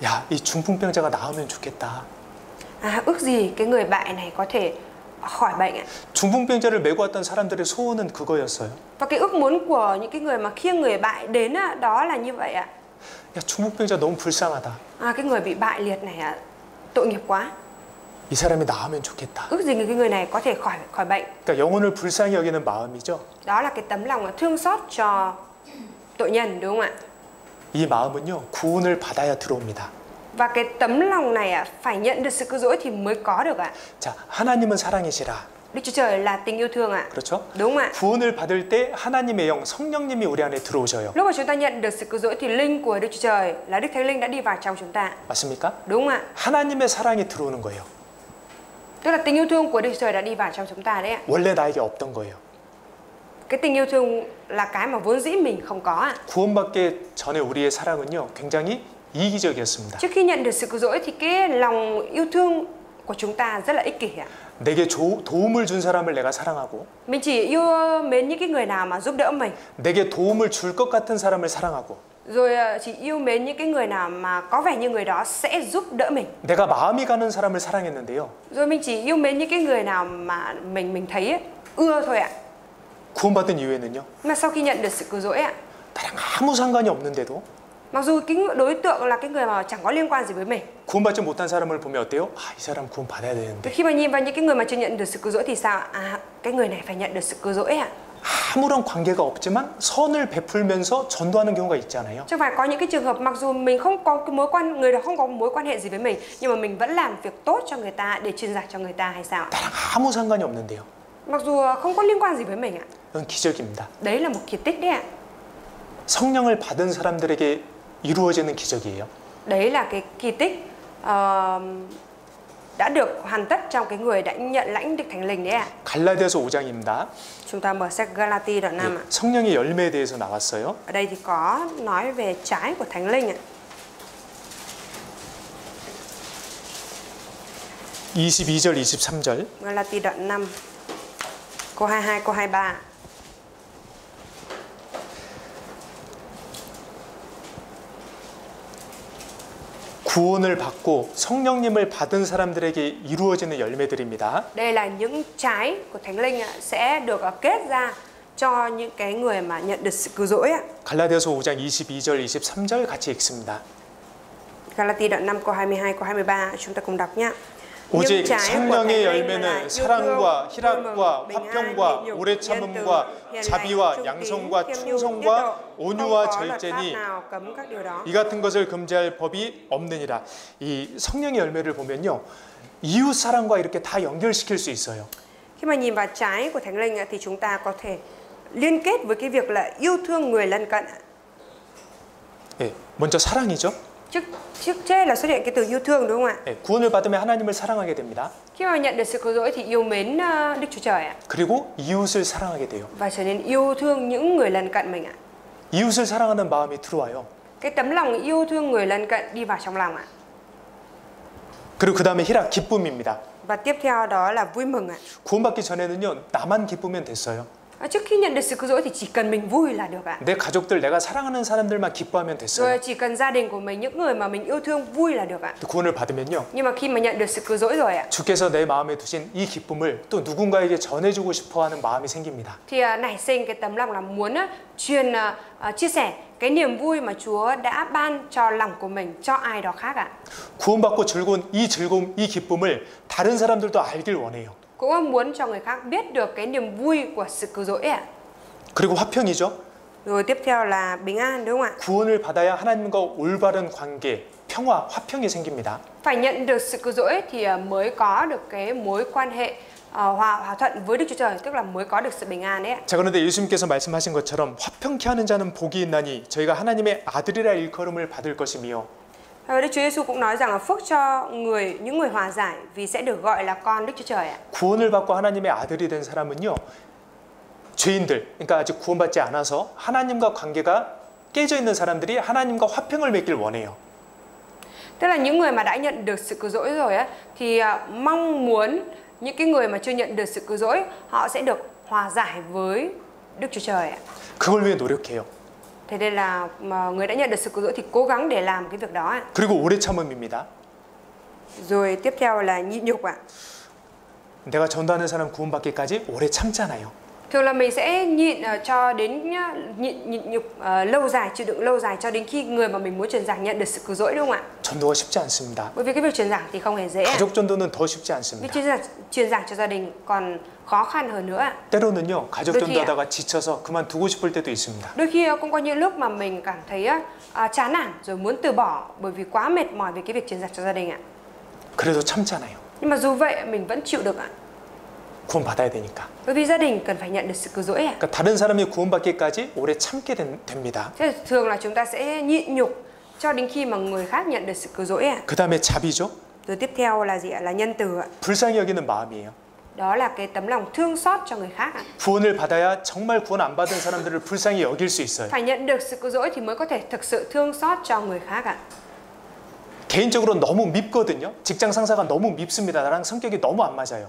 야, 이 중풍병자가 나으면 좋겠다. Ước gì cái người bại này có thể khỏi bệnh ạ. 중풍병자를 메고 왔던 사람들의 소원은 그거였어요. Và cái ước muốn của những cái người mà khiêng người bại đến đó là như vậy ạ. 야, 중풍병자 너무 불쌍하다. Cái người bị bại liệt này tội nghiệp quá. 이 사람이 나으면 좋겠다. Ước gì cái người này có thể khỏi bệnh. 그러니까 영혼을 불쌍히 여기는 마음이죠. Đó là cái tấm lòng thương xót cho tội nhân, đúng không ạ? 이 마음은요, 구원을 받아야 들어옵니다. Và cái tấm lòng này phải nhận được sự cứu rỗi thì mới có được ạ. 자, 하나님은 사랑이시라. Đức Chúa Trời là tình yêu thương ạ. 그렇죠? Đúng không ạ? 구원을 받을 때 하나님의 영, 성령님이 우리 안에 들어오셔요. Lúc mà chúng ta nhận được sự cứu rỗi thì linh của Đức Chúa Trời là Đức Thánh Linh đã đi vào trong chúng ta. 맞습니까? Đúng không ạ? 하나님의 사랑이 들어오는 거예요. Tức là tình yêu thương của Đức Chúa Trời đã đi vào trong chúng ta đấy ạ. 원래 나에게 없던 거예요. Cái tình yêu thương là cái mà vốn dĩ mình không có ạ. 구원받기 전에 우리의 사랑은요, 굉장히 이기적이었습니다. Trước khi nhận được sự cứu rỗi thì cái lòng yêu thương của chúng ta rất là ích kỷ ạ. 내게 도움을 준 사람을 내가 사랑하고, Mình chỉ yêu mến những cái người nào mà giúp đỡ mình. 내게 도움을 줄 것 같은 사람을 사랑하고, Rồi chỉ yêu mến những cái người nào mà có vẻ như người đó sẽ giúp đỡ mình. 내가 마음이 가는 사람을 사랑했는데요. Rồi mình chỉ yêu mến những cái người nào mà mình thấy ưa thôi ạ. 구원받은 이후에는요, Mà sau khi nhận được sự cứu rỗi ạ, 나랑 아무 상관이 없는데도 mặc dù cái đối tượng là cái người mà chẳng có liên quan gì với mình, 구원받지 못한 사람을 보면 어때요? 아, 이 사람 구원 받아야 되는데. khi mà nhìn vào những cái người mà chưa nhận được sự cứu rỗi thì sao? Cái người này phải nhận được sự cứu rỗi ạ. 아무런 관계가 없지만 선을 베풀면서 전도하는 경우가 있잖아요. Chẳng phải có những cái trường hợp mặc dù mình không có cái người đó không có mối quan hệ gì với mình, nhưng mà mình vẫn làm việc tốt cho người ta để truyền giải cho người ta hay sao? 나랑 아무 상관이 없는데요. Mặc dù không có liên quan gì với mình ạ. 이건 기적입니다. Đấy là một kỳ tích đấy ạ. 성령을 받은 사람들에게 이루어지는 기적이에요. Đấy là cái kỳ tích đã được hoàn tất trong cái người đã nhận lãnh Đức Thánh Linh đấy ạ. 갈라디아서 5장입니다. Chúng ta mở sách Galati đoạn 5 ạ. 성령의 열매에 대해서 나왔어요. Ở đây thì có nói về trái của Thánh Linh ạ. 22절, 23절. Galati đoạn 5 câu 22 câu 23. 구원을 받고 성령님을 받은 사람들에게 이루어지는 열매들입니다. Đây là những trái của Thánh Linh ạ, sẽ được kết ra cho những cái người mà nhận được sự cứu rỗi ạ. 갈라디아서 5장 22절, 23절 같이 읽습니다. Galati đoạn 5 câu 22 câu 23 chúng ta cùng đọc nhé. 오직 성령의 열매는 사랑과 희락과 화평과 오래 참음과 자비와 양성과 충성과 온유와 절제니 이 같은 것을 금지할 법이 없느니라. 이 성령의 열매를 보면요, 이웃 사랑과 이렇게 다 연결시킬 수 있어요. Khi mà nhìn vào trái của Thánh Linh thì chúng ta có thể liên kết với cái việc là yêu thương người lân cận. 예, 먼저 사랑이죠. Trước trên là xuất hiện cái từ yêu thương đúng không ạ? 예, 구원을 받으면 하나님을 사랑하게 됩니다. Khi mà nhận được sự cứu rỗi thì yêu mến Đức Chúa Trời ạ. 그리고 이웃을 사랑하게 돼요. Và trở nên yêu thương những người lân cận mình ạ. 이웃을 사랑하는 마음이 들어와요. Cái tấm lòng yêu thương người lân cận đi vào trong lòng ạ. 그리고 그 다음에 희락, 기쁨입니다. Và tiếp theo đó là vui mừng ạ. 구원받기 전에는요, 나만 기쁘면 됐어요. Trước khi nhận được sự cứu rỗi thì chỉ cần mình vui là được ạ. 내 가족들, 내가 사랑하는 사람들만 기뻐하면 됐어요. Rồi chỉ cần gia đình của mình, những người mà mình yêu thương vui là được ạ. 구원을 받으면요, Nhưng mà khi mà nhận được sự cứu rỗi rồi ạ, 주께서 내 마음에 두신 이 기쁨을 또 누군가에게 전해주고 싶어하는 마음이 생깁니다. thì nảy sinh cái tấm lòng là muốn chia sẻ cái niềm vui mà Chúa đã ban cho lòng của mình cho ai đó khác ạ. 구원받고 즐거운 이 즐거움, 이 기쁨을 다른 사람들도 알길 원해요. Cũng muốn cho người khác biết được cái niềm vui của sự cứu rỗi ạ. 그리고 화평이죠. Rồi tiếp theo là bình an đúng không ạ? 구원을 받아야 하나님과 올바른 관계, 평화, 화평이 생깁니다. Phải nhận được sự cứu rỗi thì mới có được cái mối quan hệ hòa thuận với Đức Chúa Trời, tức là mới có được sự bình an đấy ạ. 자, 그런데 예수님께서 말씀하신 것처럼 화평케 하는 자는 복이 있나니 저희가 하나님의 아들이라 일컬음을 받을 것이며. Đức Chúa Giêsu cũng nói rằng là phước cho những người hòa giải vì sẽ được gọi là con Đức Chúa Trời ạ. 구원을 받고 하나님의 아들이 된 사람은요, 죄인들, 그러니까 아직 구원받지 않아서 하나님과 관계가 깨져 있는 사람들이 하나님과 화평을 맺길 원해요. Tức là những người mà đã nhận được sự cứu rỗi rồi á, thì mong muốn những cái người mà chưa nhận được sự cứu rỗi họ sẽ được hòa giải với Đức Chúa Trời ạ. 그걸 위해 노력해요. Thế nên là người đã nhận được sự cứu rỗi thì cố gắng để làm cái việc đó ạ. 그리고 오래 참음입니다. Rồi tiếp theo là nhịn nhục ạ. 내가 전도하는 사람 구원받기까지 오래 참잖아요. Thường là mình sẽ nhịn cho đến nhịn nhục lâu dài, chịu đựng lâu dài cho đến khi người mà mình muốn truyền giảng nhận được sự cứu rỗi đúng không ạ? 전도가 쉽지 않습니다. Bởi vì cái việc truyền giảng thì không hề dễ. 가족 전도는 더 쉽지 않습니다. Việc truyền giảng cho gia đình còn khó khăn hơn nữa ạ. 때로는요, 가족 전도하다가 지쳐서 그만두고 싶을 때도 있습니다. Đôi khi cũng có những lúc mà mình cảm thấy chán nản rồi muốn từ bỏ bởi vì quá mệt mỏi về cái việc truyền giảng cho gia đình ạ. 그래도 참잖아요. Nhưng mà dù vậy mình vẫn chịu được ạ. 구원 받아야 되니까. Bởi vì gia đình cần phải nhận được sự cứu rỗi ạ. 그러니까 다른 사람이 구원받기까지 오래 참게 됩니다. Thế thường là chúng ta sẽ nhịn nhục cho đến khi mà người khác nhận được sự cứu rỗi ạ. 그 다음에 자비죠. Rồi tiếp theo là gì ạ? Là nhân từ ạ. 불쌍히 여기는 마음이에요. Đó là cái tấm lòng thương xót cho người khác ạ. 구원을 받아야 정말 구원 안 받은 사람들을 불쌍히 여길 수 있어요. Phải nhận được sự cứu rỗi thì mới có thể thực sự thương xót cho người khác ạ. 개인적으로 너무 밉거든요. 직장 상사가 너무 밉습니다. 나랑 성격이 너무 안 맞아요.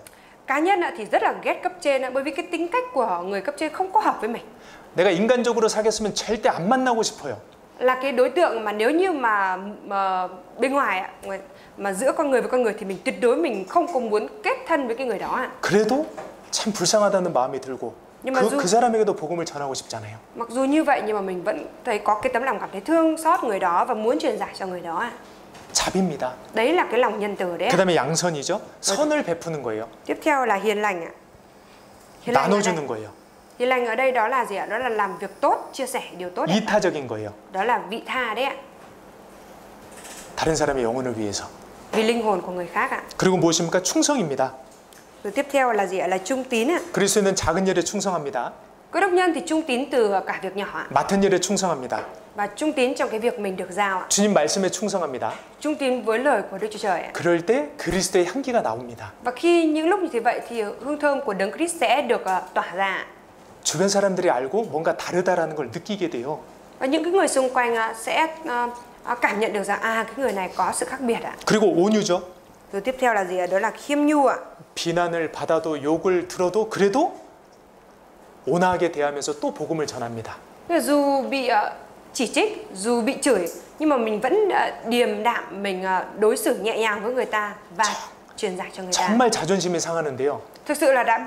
Cá nhân thì rất là ghét cấp trên bởi vì cái tính cách của người cấp trên không có hợp với mình. 내가 인간적으로 사귀었으면 절대 안 만나고 싶어요. Là cái đối tượng mà nếu như mà bên ngoài ạ, mà giữa con người với con người thì mình tuyệt đối mình không có muốn kết thân với cái người đó ạ. 그래도 참 불쌍하다는 마음이 들고 그 사람에게도 복음을 전하고 싶잖아요. Mặc dù như vậy nhưng mà mình vẫn thấy có cái tấm lòng cảm thấy thương xót người đó và muốn truyền giải cho người đó ạ. 자비입니다. Đấy là cái lòng nhân từ đấy. 그다음에 양선이죠. 선을 베푸는 거예요. Tiếp theo là hiền lành ạ. 나눠주는 거예요. Hiền lành ở đây đó là gì ạ? Đó là làm việc tốt, chia sẻ điều tốt. 이타적인 거예요. Đó là vị tha đấy ạ. 다른 사람의 영혼을 위해서. Vì linh hồn của người khác ạ. 그리고 무엇입니까? 충성입니다. Rồi tiếp theo là gì ạ? Là trung tín ạ. 그리스도는 작은 일에 충성합니다. Cơ đốc nhân thì trung tín từ cả việc nhỏ ạ. 맡은 일에 충성합니다. và trung tín trong cái việc mình được giao ạ. 주님 말씀에 충성합니다. Trung tín với lời của Đức Chúa Trời ạ. 그럴 때 그리스도의 향기가 나옵니다. Và khi những lúc như thế vậy thì hương thơm của Đấng Christ sẽ được tỏa ra. 주변 사람들이 알고 뭔가 다르다라는 걸 느끼게 돼요. Và những cái người xung quanh sẽ cảm nhận được rằng cái người này có sự khác biệt ạ. 그리고 온유죠. Rồi tiếp theo là gì ạ? Đó là khiêm nhu ạ. 비난을 받아도 욕을 들어도 그래도 온화하게 대하면서 또 복음을 전합니다. Dù bị chỉ trích, dù bị chửi, nhưng mà mình vẫn điềm đạm, mình đối xử nhẹ nhàng với người ta và truyền giải cho người ta. 정말 자존심이 상하는데요. Thực sự là đã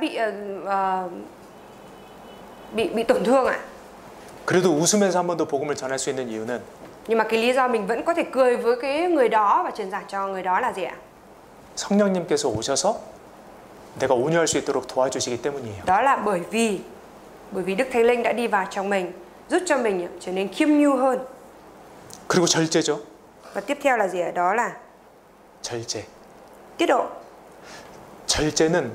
bị tổn thương ạ. 그래도 웃으면서 한 번 더 복음을 전할 수 있는 이유는 Nhưng mà cái lý do mình vẫn có thể cười với cái người đó và truyền giải cho người đó là gì ạ? 성령님께서 오셔서 내가 온유할 수 있도록 도와주시기 때문이에요. Đó là bởi vì Đức Thánh Linh đã đi vào trong mình, giúp cho mình trở nên khiêm nhu hơn. 그리고 절제죠. Và tiếp theo là gì ạ? Đó là 절제. tiết độ. 절제는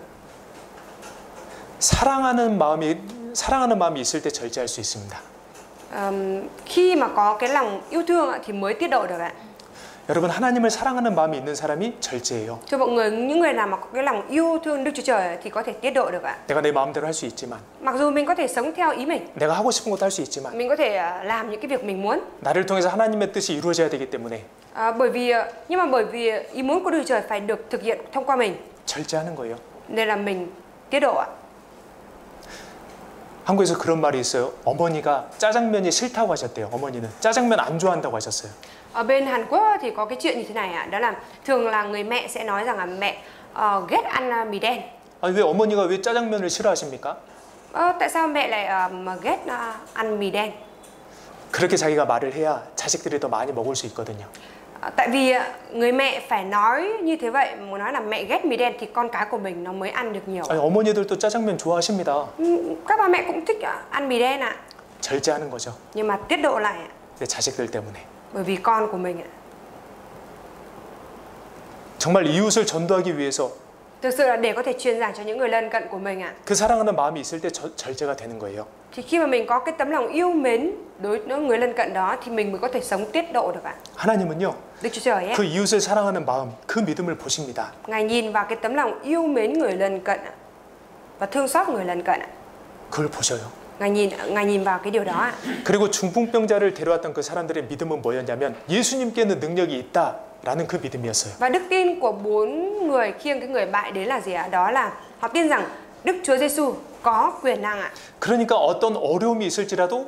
사랑하는 마음이 있을 때 절제할 수 있습니다. Khi mà có cái lòng yêu thương thì mới tiết độ được ạ. 여러분, 하나님을 사랑하는 마음이 있는 사람이 절제예요. Thưa mọi người, những người nào mà có cái lòng yêu thương Đức Chúa Trời thì có thể tiết độ được ạ. 내가 내 마음대로 할 수 있지만, Mặc dù mình có thể sống theo ý mình, 내가 하고 싶은 것도 할 수 있지만, mình có thể làm những cái việc mình muốn. 나를 통해서 하나님의 뜻이 이루어져야 되기 때문에 Bởi vì ý muốn của Đức Chúa Trời phải được thực hiện thông qua mình, 절제하는 거예요. nên là mình tiết độ ạ. 한국에서 그런 말이 있어요. 어머니가 짜장면이 싫다고 하셨대요. 어머니는 짜장면 안 좋아한다고 하셨어요. Ở bên Hàn Quốc thì có cái chuyện như thế này ạ, đó là thường là người mẹ sẽ nói rằng là mẹ ghét ăn mì đen. 아니, 왜 어머니가 왜 짜장면을 싫어하십니까? Tại sao mẹ lại ghét ăn mì đen? 그렇게 자기가 말을 해야 자식들이 더 많이 먹을 수 있거든요. Tại vì người mẹ phải nói như thế vậy, muốn nói là mẹ ghét mì đen thì con cái của mình nó mới ăn được nhiều. 아니, 어머니들도 짜장면 좋아하십니다. Các bà mẹ cũng thích ăn mì đen ạ. 절제하는 거죠. Nhưng mà tiết độ lại ạ. 내 자식들 때문에. Bởi vì con của mình ạ. 정말 이웃을 전도하기 위해서 Thực sự là để có thể truyền giải cho những người lân cận của mình ạ. 그 사랑하는 마음이 있을 때 절제가 되는 거예요. Thì khi mà mình có cái tấm lòng yêu mến đối với người lân cận đó thì mình mới có thể sống tiết độ được ạ. 하나님은요, Đức Chúa Trời ấy, 그 이웃을 사랑하는 마음, 그 믿음을 보십니다. Ngài nhìn vào cái tấm lòng yêu mến người lân cận ạ, và thương xót người lân cận ạ. 그걸 보셔요. Ngài nhìn vào cái điều đó ạ. 그리고 중풍병자를 데려왔던 그 사람들의 믿음은 뭐였냐면 예수님께는 능력이 있다라는 그 믿음이었어요. Và đức tin của 4 người khiêng cái người bại đấy là gì ạ? Đó là họ tin rằng Đức Chúa Giêsu có quyền năng ạ. 그러니까 어떤 어려움이 있을지라도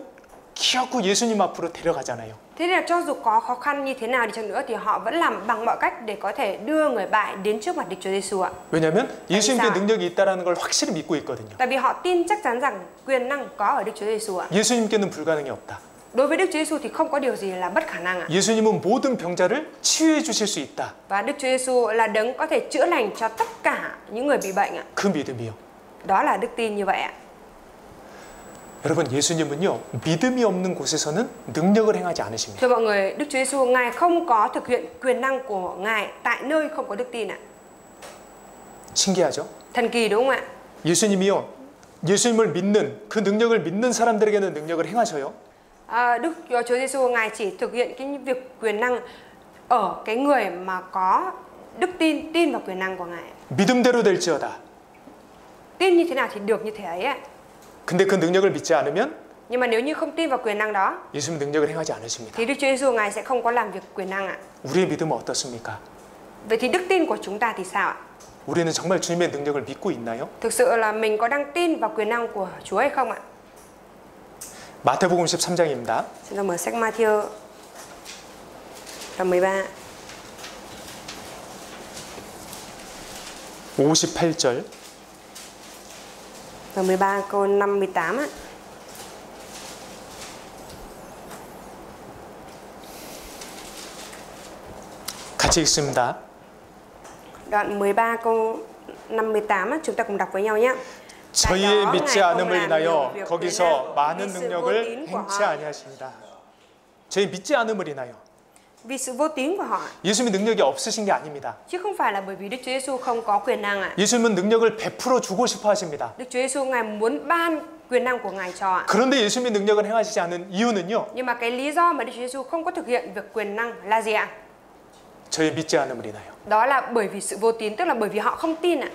기어코 예수님 앞으로 데려가잖아요. Thế nên là cho dù có khó khăn như thế nào đi chăng nữa thì họ vẫn làm bằng mọi cách để có thể đưa người bại đến trước mặt Đức Chúa Giêsu ạ. 왜냐하면 예수님께 능력이 있다라는 걸 확실히 믿고 있거든요. Tại vì họ tin chắc chắn rằng quyền năng có ở Đức Chúa Giêsu ạ. 예수님께는 불가능이 없다. Đối với Đức Chúa Giêsu thì không có điều gì là bất khả năng ạ. 예수님은 모든 병자를 치유해 주실 수 있다. Và Đức Chúa Giêsu là đấng có thể chữa lành cho tất cả những người bị bệnh ạ. 그 믿음이요. Đó là đức tin như vậy ạ. 여러분, 예수님은요, 믿음이 없는 곳에서는 능력을 행하지 않으십니다. Thưa mọi người, Đức Chúa Giêsu Ngài không có thực hiện quyền năng của Ngài tại nơi không có đức tin ạ. 신기하죠? Thần kỳ đúng không ạ? 예수님이요, 예수님을 믿는 그 능력을 믿는 사람들에게는 능력을 행하셔요. Đức Chúa Giêsu Ngài chỉ thực hiện cái việc quyền năng ở cái người mà có đức tin vào quyền năng của Ngài. 믿음대로 될지어다. Tin như thế nào thì được như thế ấy ạ. 근데 그 능력을 믿지 않으면 Nhưng mà nếu như không tin vào quyền năng đó 예수님 능력을 행하지 않으십니다. thì Đức Chúa Giêsu Ngài sẽ không có làm việc quyền năng ạ. 우리의 믿음은 어떻습니까? Vậy thì đức tin của chúng ta thì sao ạ? 우리는 정말 주님의 능력을 믿고 있나요? Thực sự là mình có đang tin vào quyền năng của Chúa hay không ạ? 마태복음 13장입니다. Chúng ta mở sách Ma-thi-ơ đoạn 13 58절. đoạn 13 câu 58 ạ. 같이 읽습니다. Đoạn 13 câu 58 á, chúng ta cùng đọc với nhau nhé. 저희의 믿지 않음을 인하여 거기서 많은 능력을 행치 아니하신다. 저희 믿지 않음을 인하여. Vì sự vô tín của họ, 예수님이 능력이 없으신 게 아닙니다. chứ không phải là bởi vì Đức Chúa Giêsu không có quyền năng ạ. 예수님은 능력을 베풀어 주고 싶어 하십니다. Đức Chúa Giêsu Ngài muốn ban quyền năng của Ngài cho ạ. 그런데 예수님의 능력을 행하시지 않은 이유는요. Nhưng mà cái lý do mà Đức Chúa Giêsu không có thực hiện việc quyền năng là gì ạ? 저의 믿지 않음을 인하여. Đó là bởi vì sự vô tín, tức là bởi vì họ không tin ạ.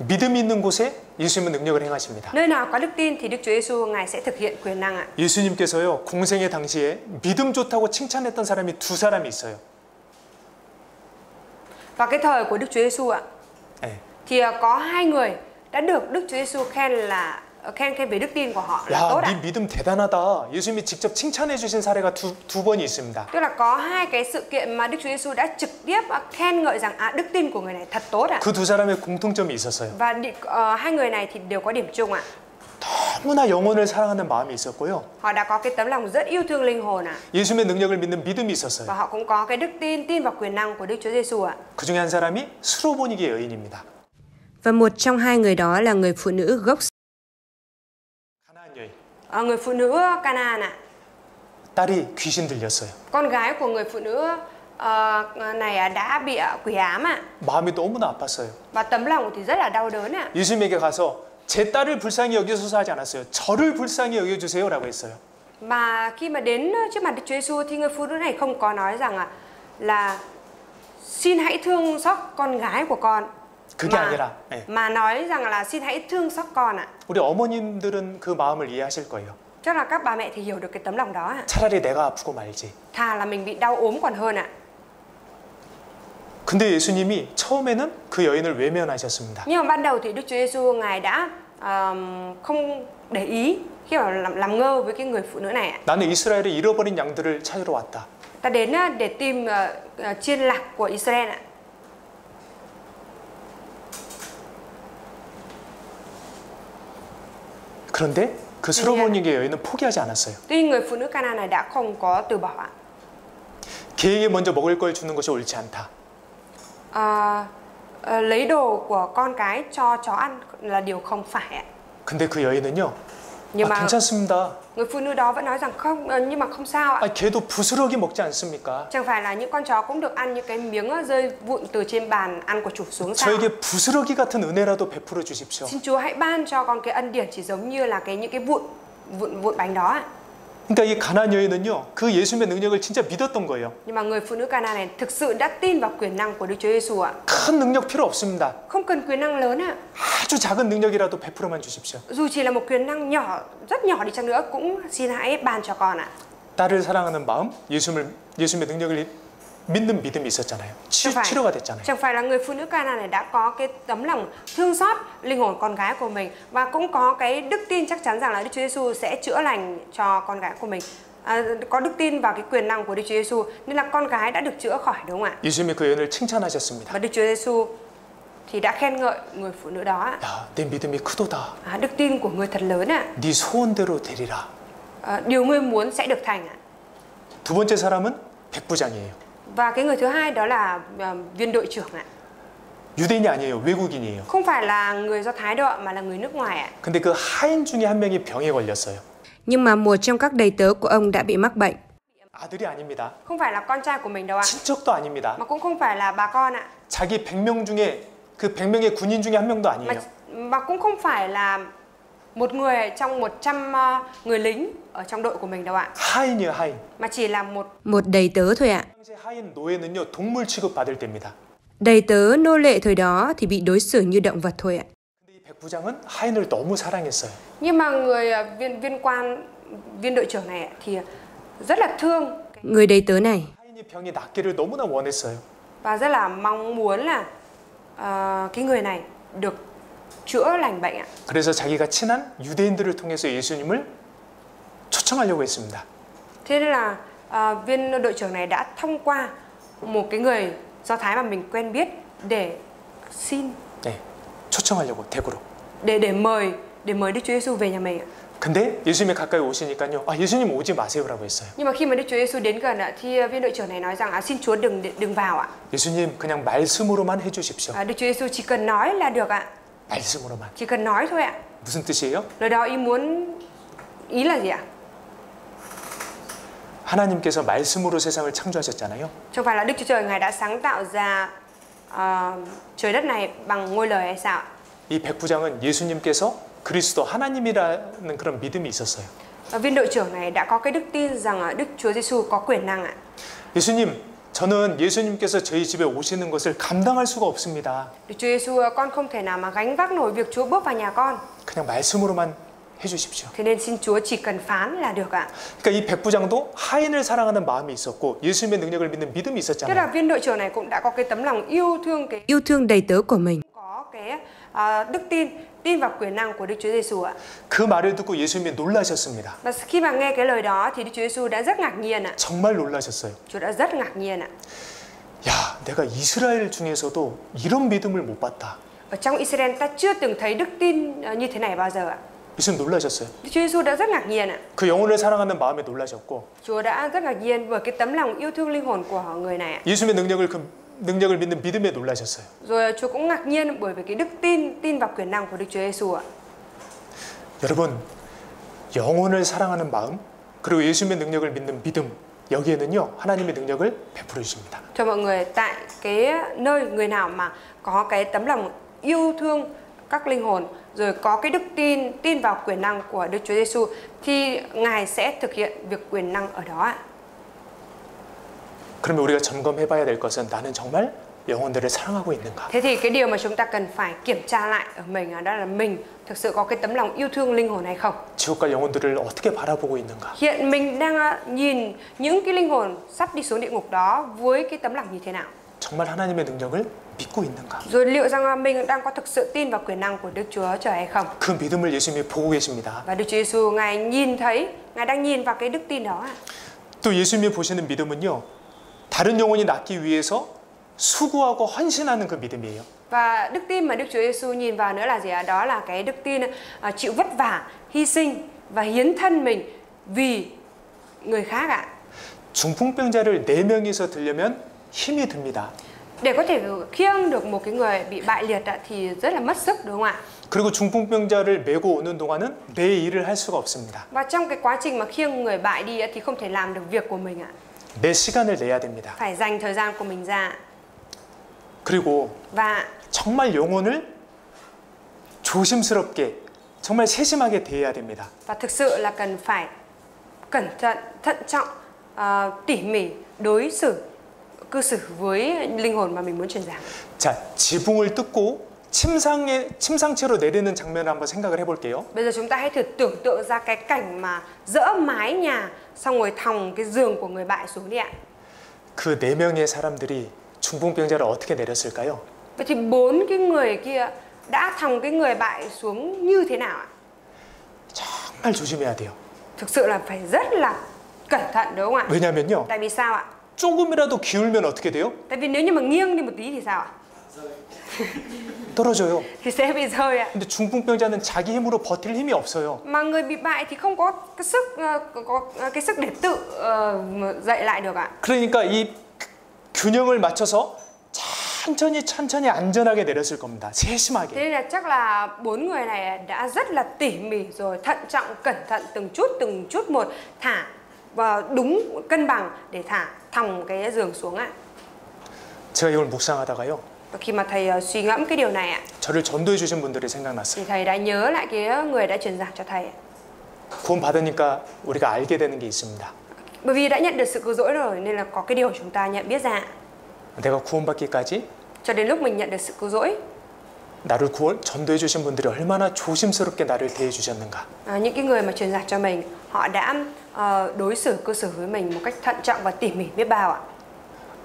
믿음이 있는 곳에 예수님은 능력을 행하십니다. Nơi nào có đức tin thì Đức Chúa Giêsu Ngài sẽ thực hiện quyền năng ạ. 예수님께서요 공생의 당시에 믿음 좋다고 칭찬했던 사람이 두 사람이 있어요. Và cái thời của Đức Chúa Giêsu ạ, 네. thì có hai người đã được Đức Chúa Giêsu khen về đức tin của họ là tốt 야, ạ. 네 믿음 대단하다. 예수님이 직접 칭찬해 주신 사례가 두 번이 있습니다. Tức là có hai cái sự kiện mà Đức Chúa Giêsu đã trực tiếp khen ngợi rằng đức tin của người này thật tốt ạ. 그 두 사람의 공통점이 있었어요. Và hai người này thì đều có điểm chung ạ. 너무나 영혼을 사랑하는 마음이 있었고요. Họ đã có cái tấm lòng rất yêu thương linh hồn ạ. 예수님의 능력을 믿는 믿음이 있었어요. Và họ cũng có cái đức tin vào quyền năng của Đức Chúa Giêsu ạ. 그 중에 한 사람이 수로보니게 여인입니다. Và một trong hai người đó là người phụ nữ gốc 가나안 여인. người phụ nữ Canaan ạ. 딸이 귀신 들렸어요. Con gái của người phụ nữ này đã bị quỷ ám ạ. 마음이 너무나 아팠어요. Và tấm lòng thì rất là đau đớn ạ. 예수님에게 가서 제 딸을 불쌍히 여기소서 하지 않았어요. 저를 불쌍히 여겨주세요라고 했어요. Mà khi mà đến trước mặt Đức Chúa Giêsu thì người phụ nữ này không có nói rằng là xin hãy thương xót con gái của con. 그게 아니라 네. Mà nói rằng là xin hãy thương xót con ạ. 우리 어머님들은 그 마음을 이해하실 거예요. Chắc là các bà mẹ thì hiểu được cái tấm lòng đó ạ. 차라리 내가 아프고 말지. Thà là mình bị đau ốm còn hơn ạ. 근데 예수님이 처음에는 그 여인을 외면하셨습니다. Nhưng mà ban đầu thì Đức Chúa Giêsu Ngài đã không để ý khi mà làm ngơ với cái người phụ nữ này ạ. 나는 이스라엘의 잃어버린 양들을 찾으러 왔다. Ta đến để tìm chiên lạc của Israel ạ. 그런데 그 수로보니게 여인은 포기하지 않았어요. Tuy người phụ nữ Canaan này đã không có từ bỏ ạ. 걔에게 먼저 먹을 걸 주는 것이 옳지 않다. Lấy đồ của con cái cho chó ăn là điều không phải ạ. 근데 그 여인은요. Nhưng mà 괜찮습니다. người phụ nữ đó vẫn nói rằng không, nhưng mà không sao ạ. 걔도 부스러기 먹지 않습니까? Chẳng phải là những con chó cũng được ăn những cái miếng rơi vụn từ trên bàn ăn của chủ xuống sao? 저에게 부스러기 같은 은혜라도 베풀어 주십시오. Xin Chúa hãy ban cho con cái ân điển chỉ giống như là những cái vụn bánh đó ạ. 그러니까 이 가나안 여인은요. 그 예수님의 능력을 진짜 믿었던 거예요. Nhưng mà người phụ nữ Canaan này thực sự đã tin vào quyền năng của Đức Chúa Giêsu ạ. 큰 능력 필요 없습니다. Không cần quyền năng lớn ạ. 아주 작은 능력이라도 베풀어만 주십시오. Dù chỉ là một quyền năng nhỏ, rất nhỏ đi chăng nữa cũng xin hãy ban cho con ạ. 딸을 사랑하는 마음, 예수님의 능력을 믿는 믿음이 있었잖아요. 치료가 됐잖아요. Chẳng phải là người phụ nữ Canaan này đã có cái tấm lòng thương xót linh hồn con gái của mình và cũng có cái đức tin chắc chắn rằng là Đức Chúa Giêsu sẽ chữa lành cho con gái của mình. Có đức tin vào cái quyền năng của Đức Chúa Giêsu nên là con gái đã được chữa khỏi, đúng không ạ? 예수님이 그 여인을 칭찬하셨습니다. Và Đức Chúa Giêsu thì đã khen ngợi người phụ nữ đó. 야, 내 믿음이 크도다. Đức tin của người thật lớn ạ. 네 소원대로 되리라. Điều ngươi muốn sẽ được thành ạ. 두 번째 사람은 백부장이에요. Và cái người thứ hai đó là viên đội trưởng ạ. 유대인이 아니에요. 외국인이에요. Không phải là người Do Thái đâu ạ, mà là người nước ngoài ạ. 근데 그 하인 중에 한 명이 병에 걸렸어요. Nhưng mà một trong các đầy tớ của ông đã bị mắc bệnh. 아들이 아닙니다. Không phải là con trai của mình đâu ạ. 친척도 아닙니다. Mà cũng không phải là bà con ạ. 자기 100명 중에 그 100명의 군인 중에 한 명도 아니에요. Mà cũng không phải là một người trong 100 người lính ở trong đội của mình đâu ạ. 하인이에요, 하인. Mà chỉ là một đầy tớ thôi ạ. 당시 하인 노예는요, 동물 취급받을 때입니다. Đầy tớ nô lệ thời đó thì bị đối xử như động vật thôi ạ. 근데 이 백부장은 하인을 너무 사랑했어요. Nhưng mà người viên đội trưởng này thì rất là thương người đầy tớ này. 하인이 병이 낫기를 너무나 원했어요. Và rất là mong muốn là cái người này được chữa lành bệnh ạ. 그래서 자기가 친한 유대인들을 통해서 예수님을 초청하려고 했습니다. Thế nên là viên đội trưởng này đã thông qua một cái người Do Thái mà mình quen biết để xin, 네, 초청하려고 대구로. để mời Đức Chúa Giêsu về nhà mình ạ. 근데 예수님이 가까이 오시니까요. 예수님 오지 마세요라고 했어요. Nhưng mà khi mà Đức Chúa Giêsu đến gần ạ, thì viên đội trưởng này nói rằng xin Chúa đừng vào ạ. 예수님 그냥 말씀으로만 해주십시오. Đức Chúa Giêsu chỉ cần nói là được ạ. 말씀으로만. Chỉ cần nói thôi ạ. 무슨 뜻이에요? Lời đó ý là gì ạ? 하나님께서 말씀으로 세상을 창조하셨잖아요. Không phải là Đức Chúa Trời Ngài đã sáng tạo ra trời đất này bằng ngôi lời hay sao? 이 백부장은 예수님께서 그리스도 하나님이라는 그런 믿음이 있었어요. Viên đội trưởng này đã có cái đức tin rằng Đức Chúa Giêsu có quyền năng ạ. 예수님, 저는 예수님께서 저희 집에 오시는 것을 감당할 수가 없습니다. Đức Chúa Giêsu, con không thể nào mà gánh vác nổi việc Chúa bước vào nhà con. 그냥 말씀으로만 해주십시오. Thế nên xin Chúa chỉ cần phán là được ạ. 그러니까 이 백부장도 하인을 사랑하는 마음이 있었고 예수님의 능력을 믿는 믿음이 Tức là 있었잖아요. viên đội trưởng này cũng đã có cái tấm lòng yêu thương đầy tớ của mình. Có cái đức tin vào quyền năng của Đức Chúa Giêsu ạ. 그 말을 듣고 예수님이 놀라셨습니다. Và khi mà nghe cái lời đó thì Đức Chúa Giêsu đã rất ngạc nhiên ạ. 정말 놀라셨어요. Chúa đã rất ngạc nhiên ạ. 야, 내가 이스라엘 중에서도 이런 믿음을 못 봤다. Ở trong Israel ta chưa từng thấy đức tin như thế này bao giờ ạ. 예수님 놀라셨어요. Đức Chúa Giêsu đã rất ngạc nhiên ạ. 그 영혼을 사랑하는 마음에 놀라셨고 Chúa đã rất ngạc nhiên bởi cái tấm lòng yêu thương linh hồn của người này ạ. 예수님의 능력을 믿는 믿음에 놀라셨어요. Rồi Chúa cũng ngạc nhiên bởi vì cái đức tin vào quyền năng của Đức Chúa Giêsu ạ. 여러분, 영혼을 사랑하는 마음 그리고 예수님의 능력을 믿는 믿음 여기에는요 하나님의 능력을 베풀어 주십니다. Cho mọi người, tại cái nơi người nào mà có cái tấm lòng yêu thương các linh hồn, rồi có cái đức tin vào quyền năng của Đức Chúa Giêsu thì Ngài sẽ thực hiện việc quyền năng ở đó ạ. 그러면 우리가 점검해봐야 될 것은 나는 정말 영혼들을 사랑하고 있는가? Thế thì cái điều mà chúng ta cần phải kiểm tra lại ở mình đó là mình thực sự có cái tấm lòng yêu thương linh hồn hay không? 지옥 갈 영혼들을 어떻게 바라보고 있는가? Hiện mình đang nhìn những cái linh hồn sắp đi xuống địa ngục đó với cái tấm lòng như thế nào? 정말 하나님의 능력을 믿고 있는가? Rồi liệu rằng mình đang có thực sự tin vào quyền năng của Đức Chúa Trời hay không? 그 믿음을 예수님이 보고 계십니다. Và Đức Chúa Giêsu Ngài nhìn thấy, Ngài đang nhìn vào cái đức tin đó ạ. 또 예수님이 보시는 믿음은요 다른 영혼이 낫기 위해서 수고하고 헌신하는 그 믿음이에요. Và đức tin mà Đức Chúa Giêsu nhìn vào nữa là gì ạ? Đó là cái đức tin chịu vất vả, hy sinh và hiến thân mình vì người khác ạ. 중풍병자를 4명이서 들려면 힘이 듭니다. Để có thể khiêng được một cái người bị bại liệt thì rất là mất sức, đúng không ạ? 그리고 중풍병자를 메고 오는 동안은 내 일을 할 수가 없습니다. Và trong cái quá trình mà khiêng người bại đi thì không thể làm được việc của mình ạ. 내 시간을 내야 됩니다. Phải dành thời gian của mình ra. 그리고 Và 정말 영혼을 조심스럽게 정말 세심하게 대해야 됩니다. và thực sự là cần phải cẩn thận, thận trọng, tỉ mỉ cư xử với linh hồn mà mình muốn truyền giảng. 자, 지붕을 뜯고 침상채로 내리는 장면을 한번 생각을 해볼게요. Bây giờ chúng ta hãy thử tưởng tượng ra cái cảnh mà dỡ mái nhà xong rồi thòng cái giường của người bại xuống đi ạ. 그 4명의 사람들이 중풍병자를 어떻게 내렸을까요? Vậy thì 4 cái người kia đã thòng cái người bại xuống như thế nào ạ? 정말 조심해야 돼요. Thực sự là phải rất là cẩn thận, đúng không ạ? 왜냐면요. Tại vì sao ạ? 조금이라도 기울면 어떻게 돼요? Tại vì nếu như mà nghiêng đi một tí thì sao ạ? 떨어져요. Thì sẽ bị rơi ạ. 근데 중풍병자는 자기 힘으로 버틸 힘이 없어요. Mà người bị bại thì không có cái sức để tự dậy lại được ạ. 그러니까 이 균형을 맞춰서 천천히 안전하게 내렸을 겁니다. Thế 세심하게. nên là chắc là 4 người này đã rất là tỉ mỉ rồi thận trọng, cẩn thận từng chút một thả và đúng cân bằng để thòng cái giường xuống ạ. 제가 이걸 묵상하다가요. Và khi mà thầy suy ngẫm cái điều này ạ, 저를 전도해 주신 분들이 생각났어요. thì thầy đã nhớ lại cái người đã truyền giảng cho thầy ạ. 구원 받으니까 우리가 알게 되는 게 있습니다. Bởi vì đã nhận được sự cứu rỗi rồi nên là có cái điều chúng ta nhận biết ra. 내가 구원받기까지 Cho đến lúc mình nhận được sự cứu rỗi, 나를 전도해 주신 분들이 얼마나 조심스럽게 나를 대해 주셨는가. những cái người mà truyền giảng cho mình, họ đã cư xử với mình một cách thận trọng và tỉ mỉ biết bao ạ.